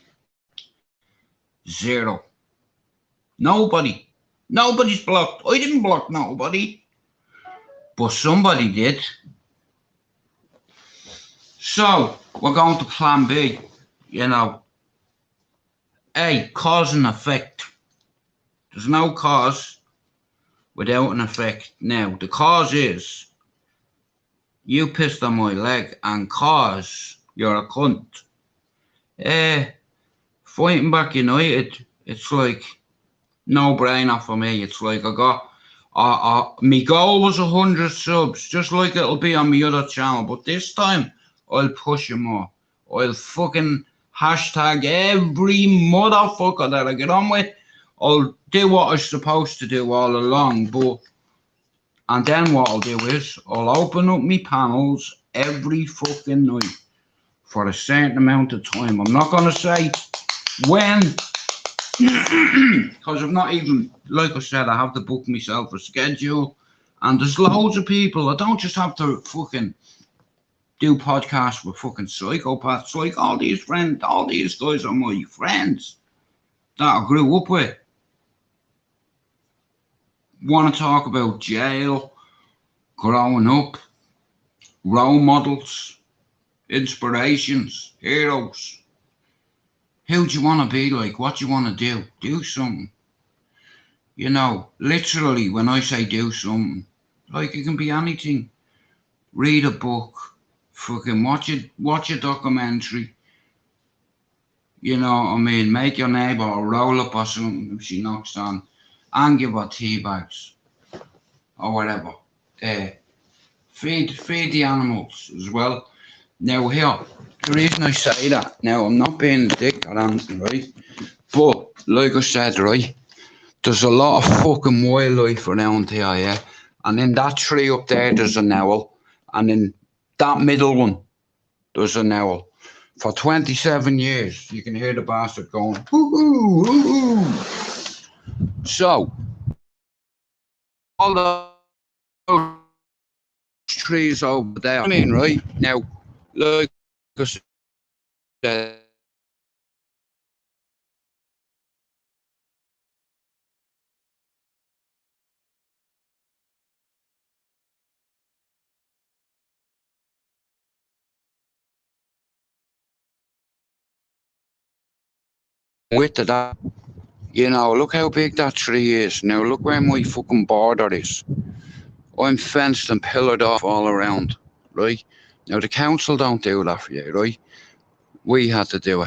0. Nobody. Nobody's blocked. I didn't block nobody. But somebody did. So, we're going to plan B. You know. A, cause and effect. There's no cause without an effect. Now, the cause is, you pissed on my leg, and cause, you're a cunt. Fightingbackunited, it's like, no brainer for me. It's like, I got, my goal was 100 subs, just like it'll be on my other channel, but this time, I'll push you more. I'll fucking hashtag every motherfucker that I get on with. I'll do what I'm supposed to do all along, but, and then what I'll do is, I'll open up my panels every fucking night for a certain amount of time. I'm not going to say when, because I've not even, like I said, I have to book myself a schedule, and there's loads of people. I don't just have to fucking do podcasts with fucking psychopaths. Like, all these friends, all these guys are my friends that I grew up with. Want to talk about jail, growing up, role models, inspirations, heroes. Who do you want to be like? What do you want to do? Do something. You know, literally, when I say do something, like, it can be anything. Read a book, fucking watch a documentary. You know what I mean? Make your neighbour a roll up or something if she knocks on, and give her tea bags or whatever. Feed the animals as well. Now here, the reason I say that, now I'm not being a dick or anything, right? But like I said, right, there's a lot of fucking wildlife around here, yeah. And in that tree up there, there's an owl, and in that middle one, there's an owl. For 27 years, you can hear the bastard going, hoo hoo hoo hoo. So, all those trees over there, I mean, right now, like I said, width of that, you know, look how big that tree is. Now, look where my fucking border is. I'm fenced and pillared off all around, right? Now, the council don't do that for you, right? We had to do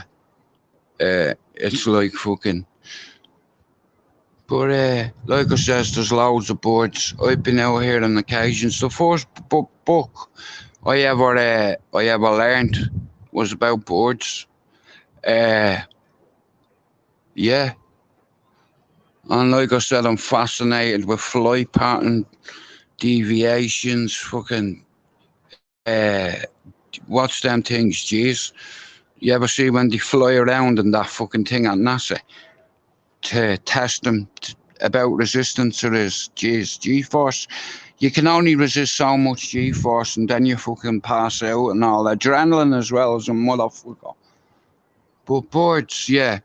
it. It's like fucking. But like I says, there's loads of birds. I've been out here on occasions. The first book I ever learned was about birds. Yeah, and like I said, I'm fascinated with flight pattern, deviations, fucking. What's them things? Jeez, you ever see when they fly around in that fucking thing at NASA to test them about resistance to this? Jeez, G-force. You can only resist so much G-force, and then you fucking pass out and all. Adrenaline as well as a motherfucker. But birds, yeah,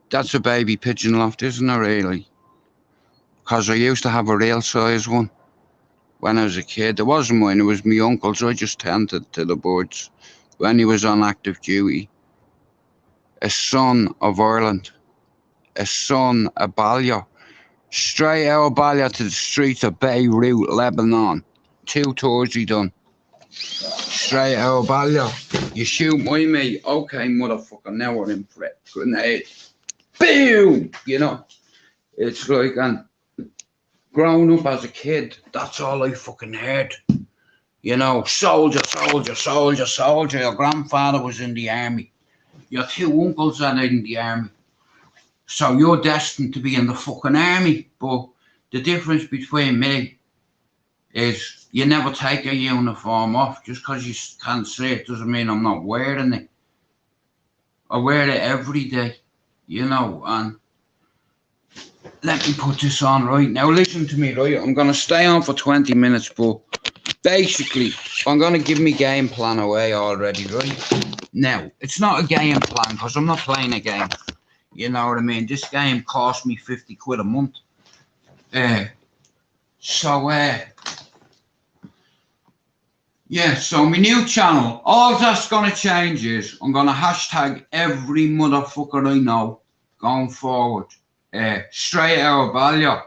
that's a baby pigeon loft, isn't it, really? Because I used to have a real size one when I was a kid. It wasn't mine, it was my uncle's. I just tended to the birds when he was on active duty. A son of Ireland, a son of Ballia, straight out of Ballia to the streets of Beirut, Lebanon. 2 tours he done. Straight out of Ballia. You shoot my mate, okay, motherfucker, now we're in for it. Grenade. Boom! You know, it's like, and growing up as a kid, that's all I fucking heard. You know, soldier, soldier, soldier, soldier. Your grandfather was in the army. Your 2 uncles are in the army. So you're destined to be in the fucking army. But the difference between me is you never take your uniform off. Just because you can't see it doesn't mean I'm not wearing it. I wear it every day, you know, and let me put this on right now. Listen to me, right? I'm going to stay on for 20 minutes, but basically, I'm going to give me game plan away already, right? Now, it's not a game plan because I'm not playing a game. You know what I mean? This game cost me 50 quid a month. Yeah, so my new channel, all that's going to change is I'm going to hashtag every motherfucker I know going forward. Straight out of Ballia.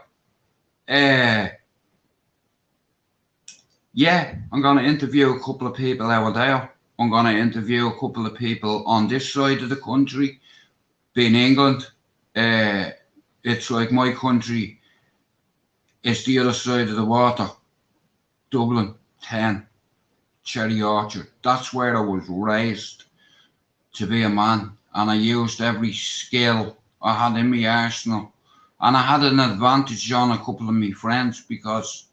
Yeah, I'm going to interview a couple of people out there. I'm going to interview a couple of people on this side of the country, being England. It's like my country is the other side of the water. Dublin, 10, Cherry Orchard. That's where I was raised to be a man. And I used every skill I had in my arsenal. And I had an advantage on a couple of my friends because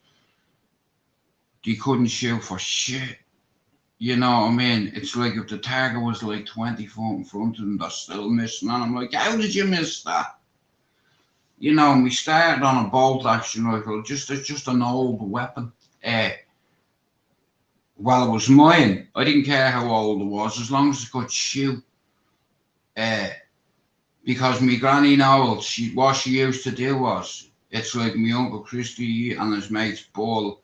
they couldn't shoot for shit. You know what I mean? It's like if the target was like 20 foot in front of them, they're still missing. And I'm like, how did you miss that? You know, we started on a bolt action rifle, it's just an old weapon. Well, it was mine. I didn't care how old it was, as long as it could shoot. Because my granny Noel, what she used to do was, it's like my Uncle Christy and his mates Bull,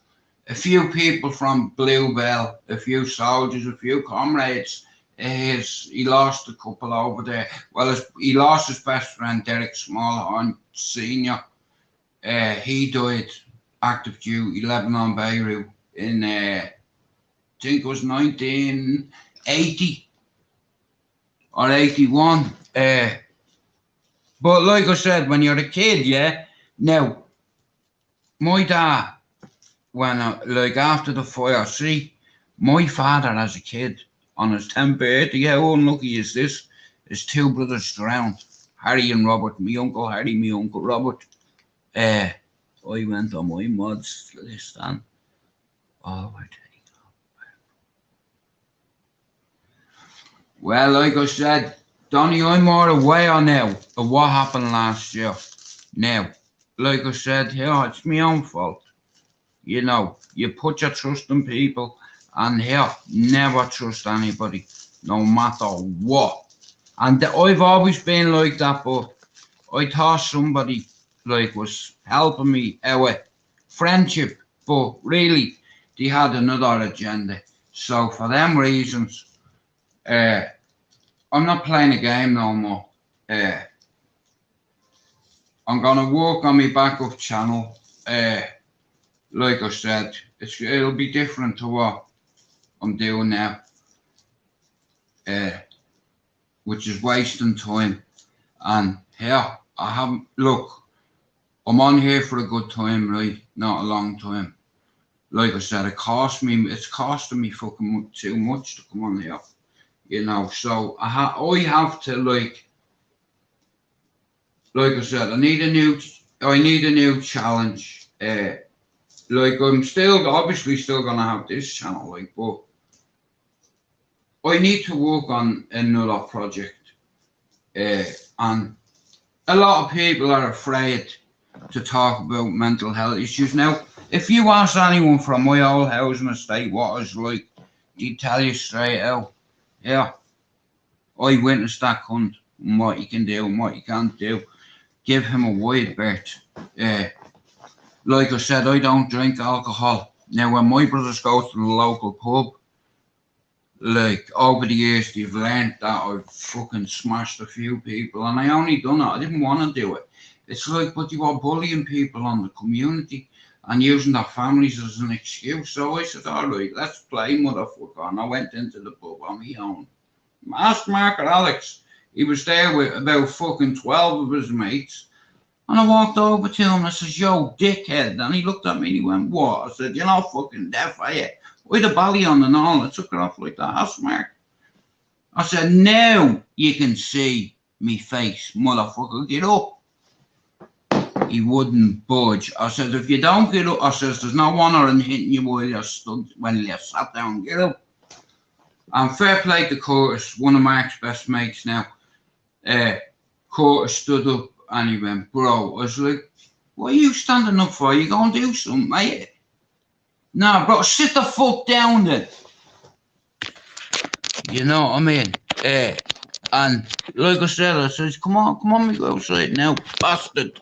a few people from Bluebell, a few soldiers, a few comrades. He lost a couple over there. Well, he lost his best friend, Derek Smallhorn Sr. He died active duty, Lebanon, Beirut, in think it was 1980 or 81. But like I said, when you're a kid, yeah. Now, my dad, when like after the fire, see, my father as a kid on his 10th birthday, how unlucky is this? His two brothers drowned, Harry and Robert. My uncle Harry, my uncle Robert. I went on my mods list and well, like I said, Donny, I'm more aware now of what happened last year. Now, like I said, here it's my own fault. You know, you put your trust in people, and here, never trust anybody, no matter what. And I've always been like that, but I thought somebody like was helping me out friendship, but really they had another agenda. So for them reasons, I'm not playing a game no more. I'm gonna work on my backup channel. Like I said, it'll be different to what I'm doing now, which is wasting time. And here I haven't look. I'm on here for a good time, right? Not a long time. Like I said, it's costing me fucking too much to come on here, you know. So I have to like I said, I need a new challenge. Like I'm obviously still gonna have this channel, like, but I need to work on another project. And a lot of people are afraid to talk about mental health issues. Now, if you ask anyone from my old housing estate what it's like, they tell you straight out, yeah, I witnessed that cunt, and what you can do and what you can't do. Give him a wide berth. Like I said, I don't drink alcohol. Now, when my brothers go to the local pub, like over the years, they've learned that I've fucking smashed a few people, and I only done it. I didn't want to do it. It's like, but you are bullying people on the community and using their families as an excuse. So I said, all right, let's play, motherfucker. And I went into the pub on my own. Asked Mark or Alex. He was there with about fucking 12 of his mates. And I walked over to him and I says, yo, dickhead. And he looked at me and he went, what? I said, you're not fucking deaf, are you? With a belly on and all. I took it off like that. That's Mark. I said, now you can see me face, motherfucker. Get up. He wouldn't budge. I said, if you don't get up, I says, there's no honor in hitting you while you're sat down. Get up. And fair play to Curtis, one of Mark's best mates now. Curtis stood up and he went, bro. I was like, what are you standing up for? You going to do something, mate? Nah, bro, sit the fuck down then. You know what I mean? And like I said, I says, come on, we go outside now, bastard.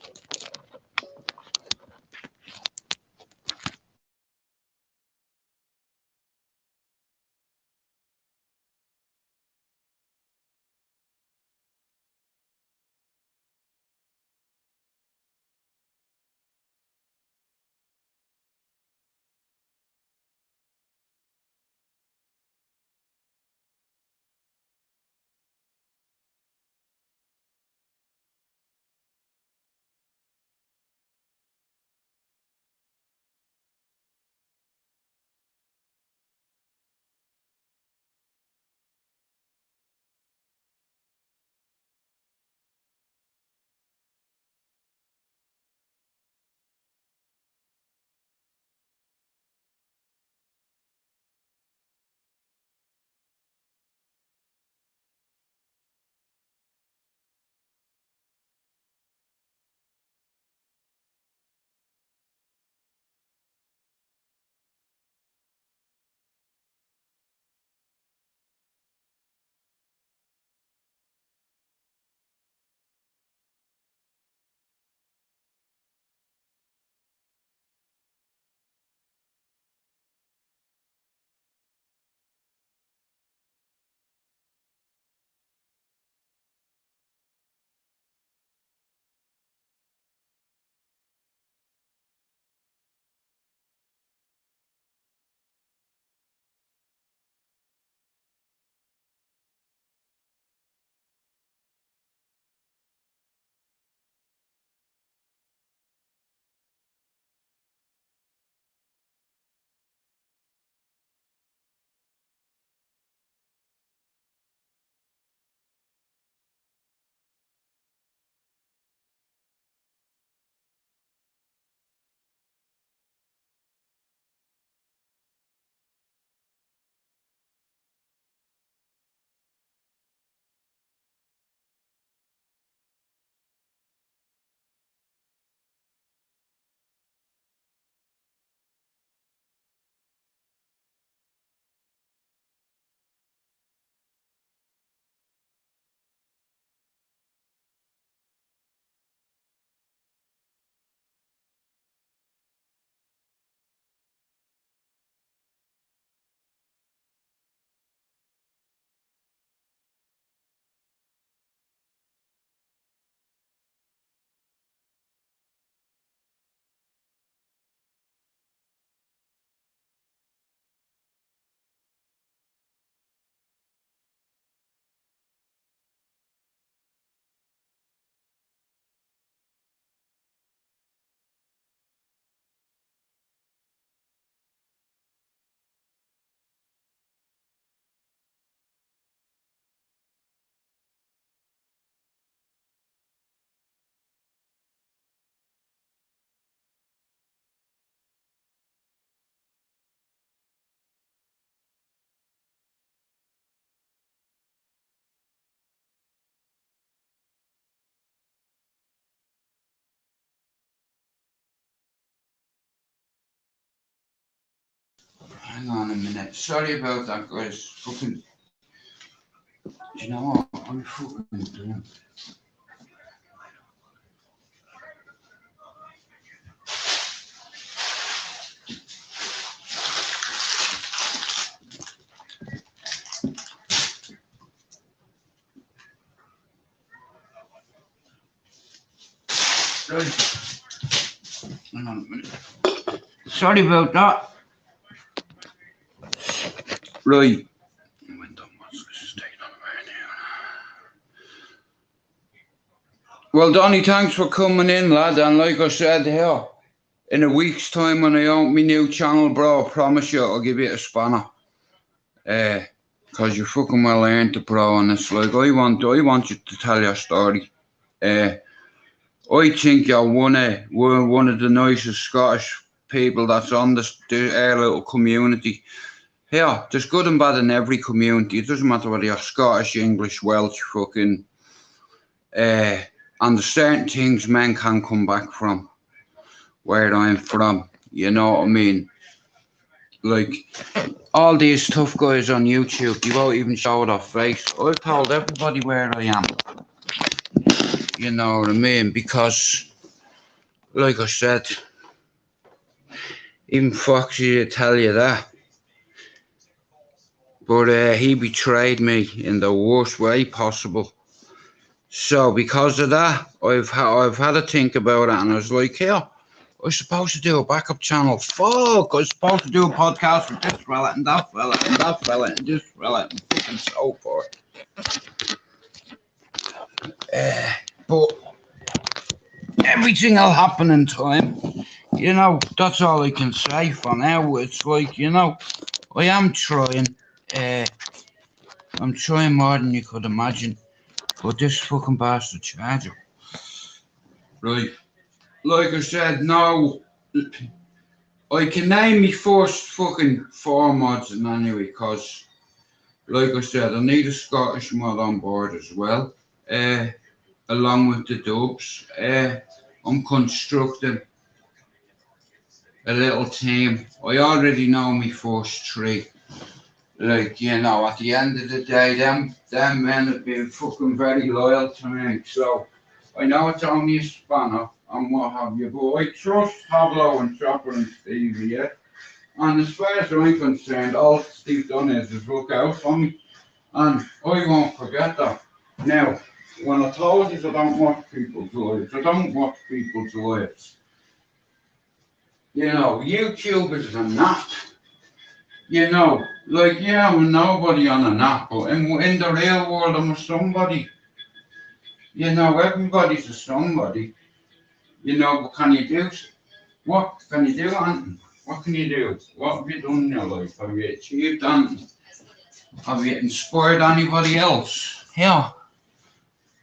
Hang on a minute. Sorry about that, guys. Fucking. Do you know what? I'm fucking done. Right. Hang on a minute. Sorry about that. Right. Well, Donny, thanks for coming in, lad. And like I said here, in a week's time when I open my new channel, bro, I promise you I'll give you a spanner. Cause you fucking well earned it, bro. And it's like I want you to tell your story. I think you're one of the nicest Scottish people that's on this our little community. Yeah, there's good and bad in every community. It doesn't matter whether you're Scottish, English, Welsh, fucking. And there's certain things men can come back from. Where I'm from, you know what I mean? Like, all these tough guys on YouTube, they won't even show their face. I've told everybody where I am. You know what I mean? Because, like I said, even Foxy will tell you that. But he betrayed me in the worst way possible. So because of that, I've had to think about it, and I was like, here, I was supposed to do a backup channel. Fuck, I was supposed to do a podcast with this fella and that fella and that fella and this fella and fucking so forth. But everything will happen in time. You know, that's all I can say for now. It's like, you know, I am trying. I'm trying more than you could imagine. But this fucking bastard charger. Right. Like I said, no. I can name me first fucking 4 mods in anyway, because, like I said, I need a Scottish mod on board as well. Along with the dubs. I'm constructing a little team. I already know me first 3. Like, you know, at the end of the day, them men have been fucking very loyal to me. So, I know it's only a spanner and what have you, but I trust Pablo and Chopper and Stevie, yeah? And as far as I'm concerned, all Steve done is look out for me. And I won't forget that. Now, when I told you I don't watch people's lives, I don't watch people's lives. You know, YouTube is a nap. You know, like, yeah, I'm nobody on a nap, but in the real world, I'm a somebody. You know, everybody's a somebody. You know, but can you do, what can you do, Anthony? What can you do? What have you done in your life? Have you achieved anything? Have you inspired anybody else? Yeah.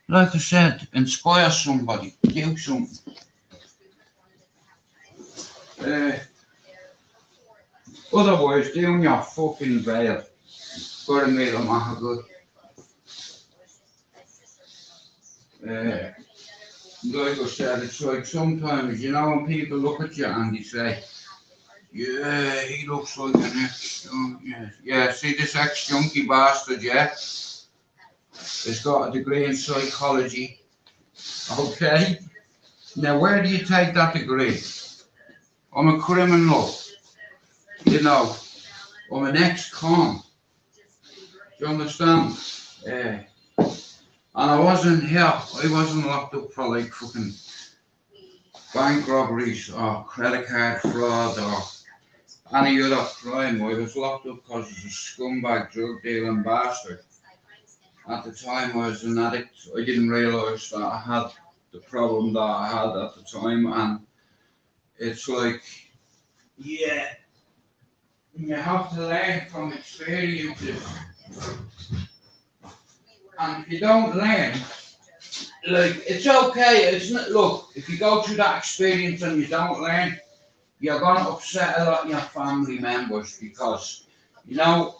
Like I said, inspire somebody. Do something. Otherwise, doing your fucking veil. Gotta make them matter good. Like I said, it's like sometimes, you know, when people look at you and they say, yeah, he looks like an ex. Yeah, see this ex-junkie bastard, yeah? He's got a degree in psychology. Okay? Now, where do you take that degree? I'm a criminal. You know, I'm an ex-con. Do you understand? And I wasn't locked up for like fucking bank robberies or credit card fraud or any other crime. I was locked up because I was a scumbag drug dealing bastard. At the time I was an addict. I didn't realise that I had the problem that I had at the time, and it's like, yeah, you have to learn from experiences. And if you don't learn, like, it's okay, isn't it? Look, if you go through that experience and you don't learn, you're going to upset a lot of your family members because, you know,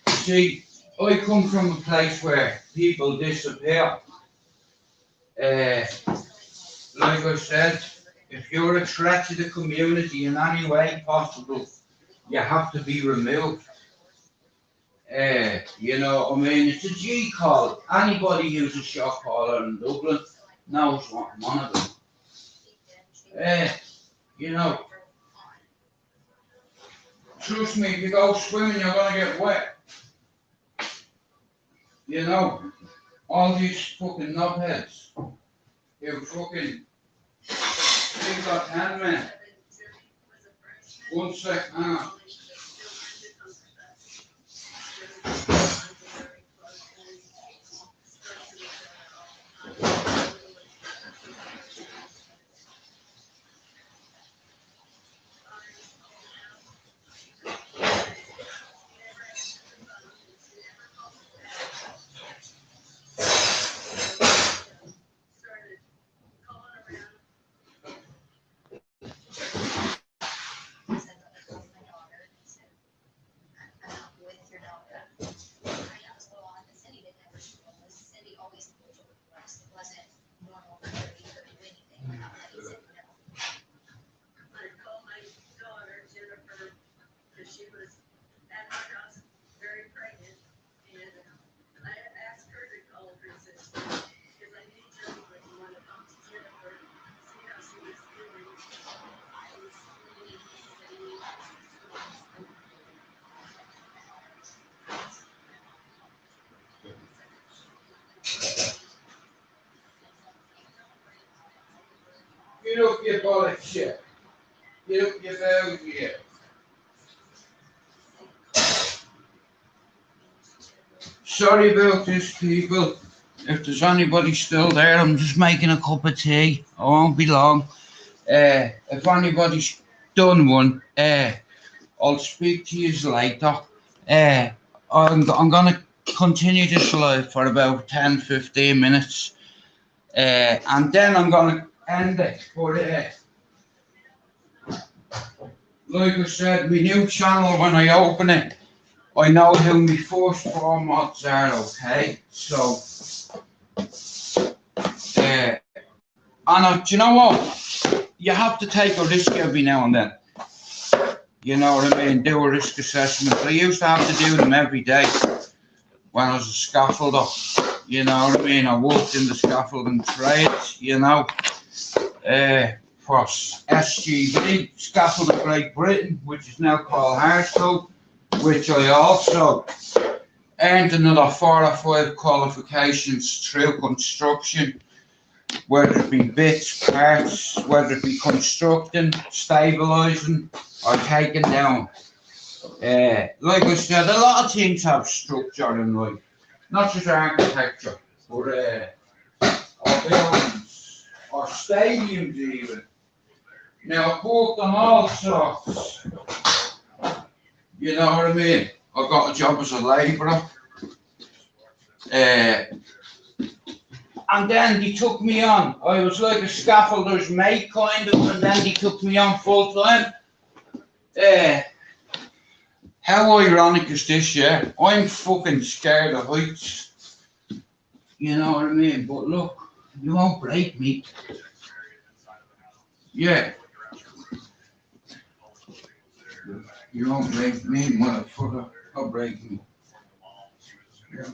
see, I come from a place where people disappear. Like I said, if you're a threat to the community in any way possible, you have to be removed. You know, I mean, it's a G call. Anybody who's a shot caller in Dublin knows what I'm on about. You know, trust me, if you go swimming, you're gonna get wet. You know, all these fucking knobheads who fucking think I can, man. 1 sec, hang on. Get up your bollocks, shit. Get up your belly here. Sorry about this, people. If there's anybody still there, I'm just making a cup of tea. I won't be long. If anybody's done one, I'll speak to you later. I'm going to continue this live for about 10-15 minutes. And then I'm going to end it. But like I said, my new channel, when I open it, I know who my first 4 mods are, okay? So, do you know what? You have to take a risk every now and then. You know what I mean? Do a risk assessment. I used to have to do them every day when I was a scaffolder. You know what I mean? I worked in the scaffolding trade, you know, for SGB, Scaffolding Great Britain, which is now called Hartscope, which I also earned another 4 or 5 qualifications through construction, whether it be bits, parts, whether it be constructing, stabilising, or taking down. Like I said, a lot of things have structure in life, not just architecture, but or buildings, or stadiums even. Now, I've worked on all sorts, you know what I mean? I got a job as a labourer. And then they took me on. I was like a scaffolder's mate, kind of, and then they took me on full time. How ironic is this, yeah? I'm fucking scared of heights. You know what I mean? But look, you won't break me. Yeah. You won't break me, motherfucker. I'll break me. Yeah.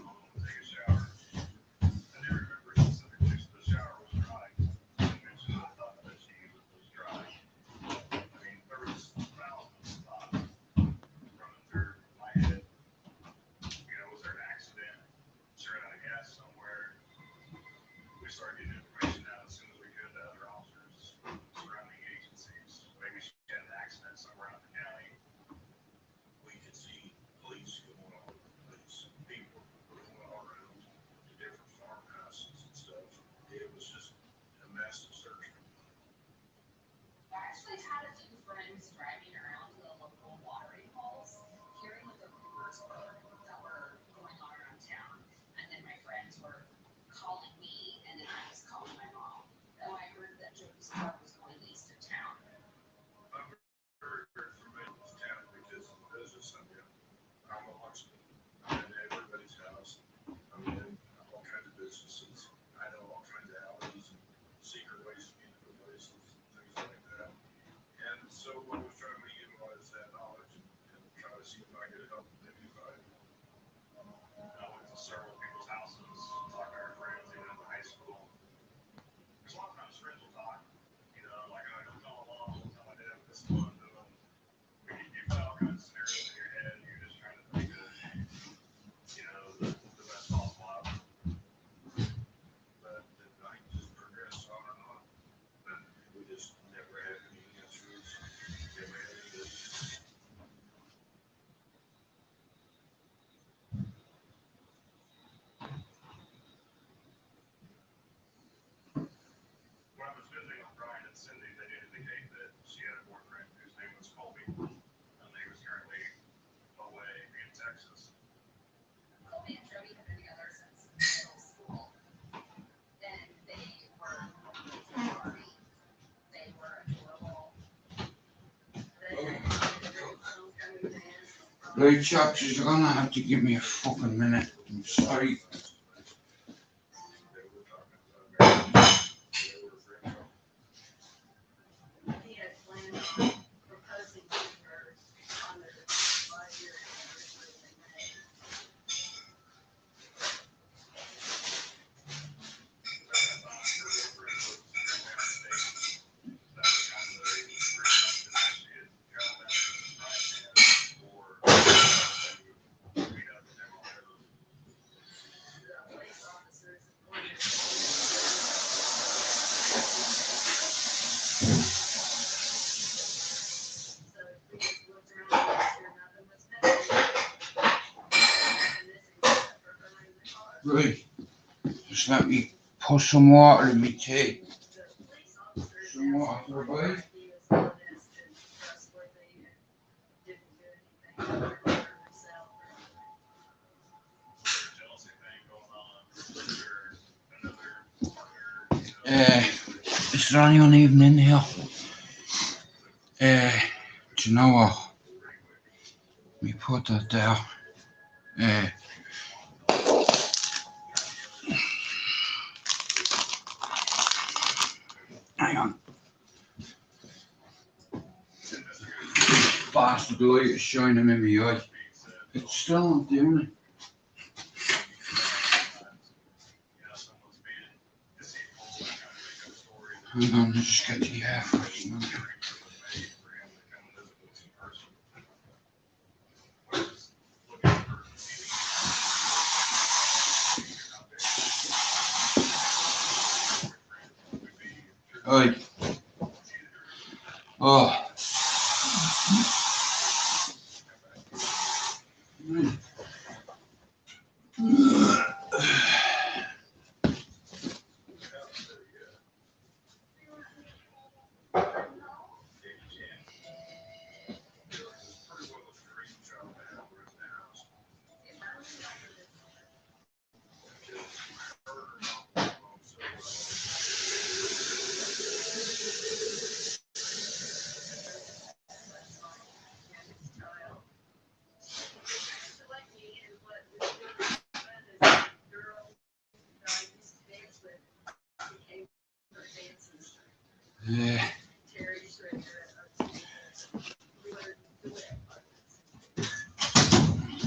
Right, chaps, you're gonna have to give me a fucking minute. I'm sorry. Right, just let me put some water in my tea. Some water, right? Is there anyone even in here? Do you know what? Let me put that there. Hang on. Bastard light is shining in my eye. It's still not doing it. Hang on, let's just get the air first. Right. Oh.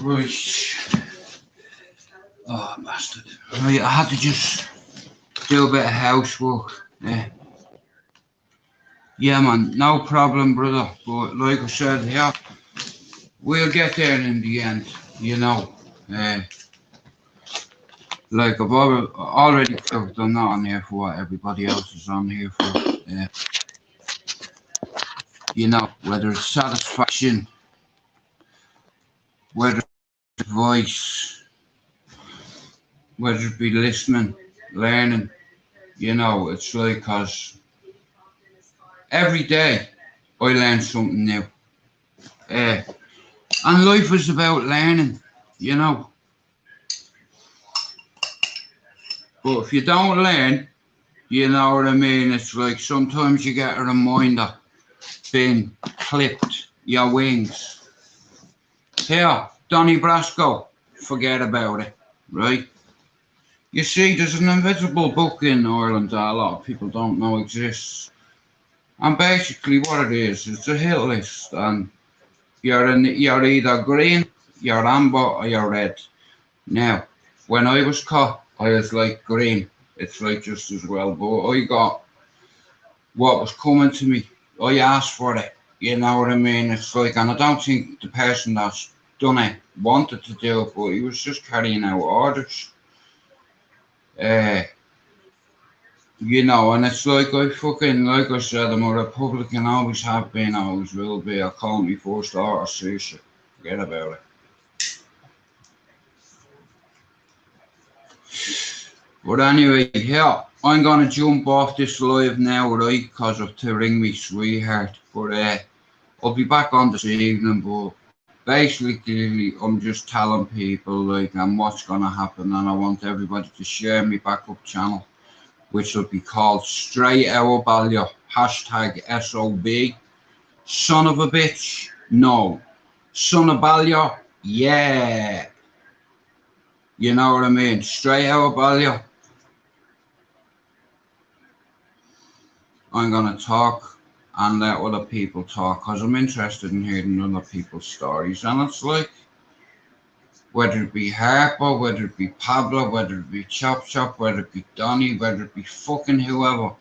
Right. Oh, bastard. Right, I had to just do a bit of housework. Yeah, man, no problem, brother. But like I said, yeah, we'll get there in the end, you know. Like I've already covered, I'm not on here for what everybody else is on here for. You know, whether it's satisfaction, whether it's advice, whether it be listening, learning, you know, it's like, cause every day I learn something new. And life is about learning, you know. But if you don't learn, you know what I mean, it's like sometimes you get a reminder being clipped your wings. Here, Donny Brasco, forget about it, right? You see, there's an invisible book in Ireland that a lot of people don't know exists. And basically what it is, it's a hit list, and you're either green, you're amber, or you're red. Now, when I was caught, I was like green. It's like just as well, but I got what was coming to me. I asked for it. You know what I mean? It's like, and I don't think the person that's done it wanted to do it, but he was just carrying out orders. You know, and it's like like I said, I'm a Republican, always have been, always will be. I call me first order citizen. Forget about it. But anyway, yeah, I'm gonna jump off this live now, right? Because of to ring me sweetheart. But I'll be back on this evening. But basically, I'm just telling people like and what's gonna happen, and I want everybody to share my backup channel, which will be called Straight Our Ballia, hashtag SOB. Son of a bitch, no. Son of Ballia, Yeah. You know what I mean? Straight out of Ballia. I'm going to talk and let other people talk because I'm interested in hearing other people's stories. And it's like, whether it be Harper, whether it be Pablo, whether it be Chop Chop, whether it be Donny, whether it be fucking whoever,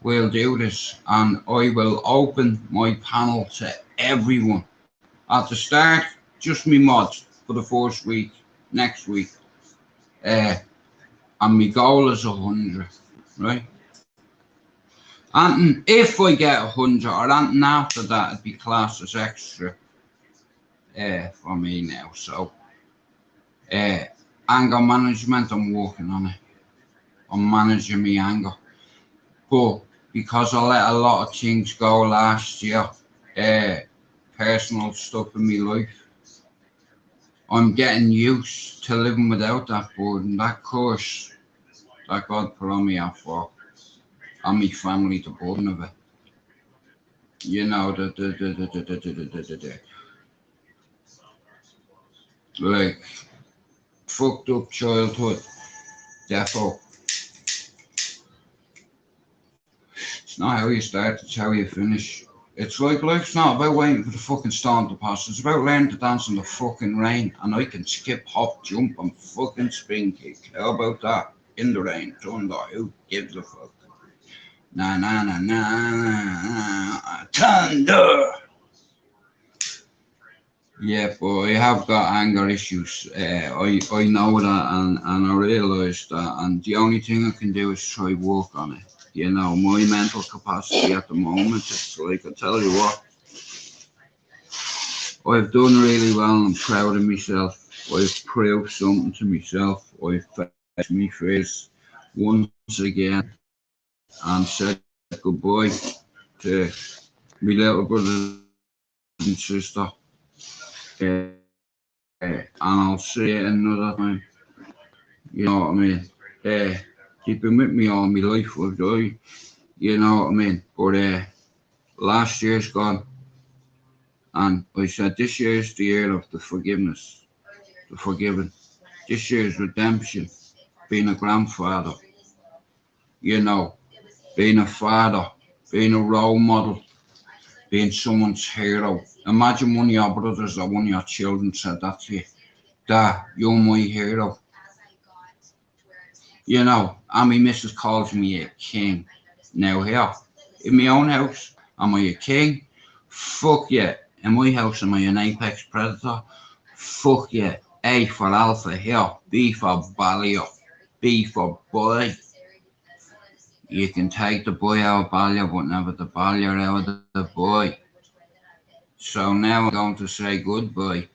we'll do this. And I will open my panel to everyone. At the start, just me mods for the first week, next week. And my goal is 100, right? And if I get 100 or anything after that, it'd be classed as extra for me now. So, anger management, I'm working on it. I'm managing my anger. But because I let a lot of things go last year, personal stuff in my life, I'm getting used to living without that burden, that curse that God put on me for, and my family, the burden of it. You know, like, fucked up childhood, therefore. It's not how you start, it's how you finish. It's like life's not about waiting for the fucking storm to pass. It's about learning to dance in the fucking rain. And I can skip, hop, jump, and fucking spin kick. How about that? In the rain, thunder, who gives a fuck? Na na na na, thunder. Yeah, but I have got anger issues. I know that, and I realise that, and the only thing I can do is try work on it. You know, my mental capacity at the moment, it's like, I tell you what, I've done really well and I'm proud of myself. I've proved something to myself. I've faced my face once again and said goodbye to my little brother and sister. And I'll say it another time. You know what I mean? They've been with me all my life. You know what I mean? But last year's gone. And I said, this year is the year of the forgiveness, the forgiving. This year's redemption, being a grandfather, you know, being a father, being a role model, being someone's hero. Imagine one of your brothers or one of your children said that to you. Dad, you're my hero. You know, and my missus calls me a king. Now here, in my own house, am I a king? Fuck yeah. In my house, am I an apex predator? Fuck yeah. A for alpha here, B for Ballia, B for boy. You can take the boy out of Ballia, but never the Ballia out of the boy. So now I'm going to say goodbye.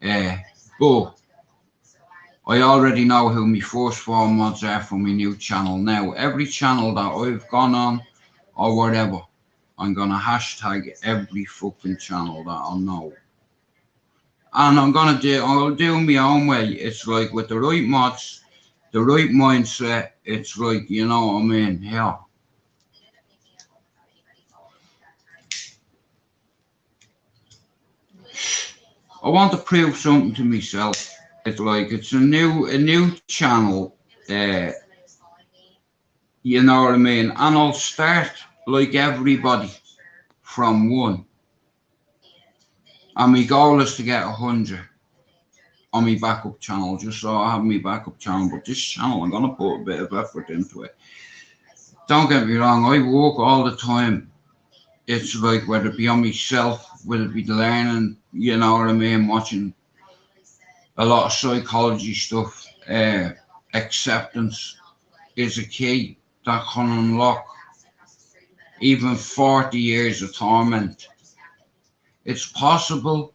But I already know who my first four mods are for my new channel. Now, every channel that I've gone on, or whatever, I'm gonna hashtag every fucking channel that I know. And I'll do my own way. It's like with the right mods, the right mindset, it's like, you know what I mean? Yeah. I want to prove something to myself. It's like, it's a new channel, you know what I mean? And I'll start like everybody from one. And my goal is to get 100 on my backup channel, just so I have my backup channel. But this channel, I'm going to put a bit of effort into it. Don't get me wrong, I work all the time. It's like, whether it be on myself, whether it be learning, you know what I mean, watching a lot of psychology stuff. Acceptance is a key that can unlock even 40 years of torment. It's possible,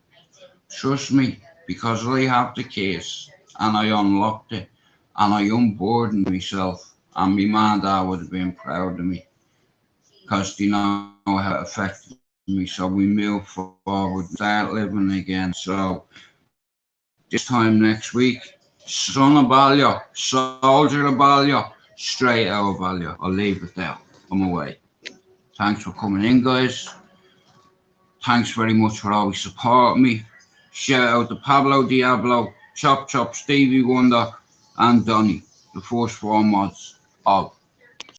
trust me, because I have the keys and I unlocked it and I unburdened myself, and my mum and dad would have been proud of me because they know how it affected me. So we move forward, start living again. So this time next week, son of Ballia, soldier of Ballia, straight out of Ballia. I'll leave it there. I'm away. Thanks for coming in, guys. Thanks very much for always supporting me. Shout out to Pablo Diablo, Chop Chop, Stevie Wonder, and Donny, the first four mods of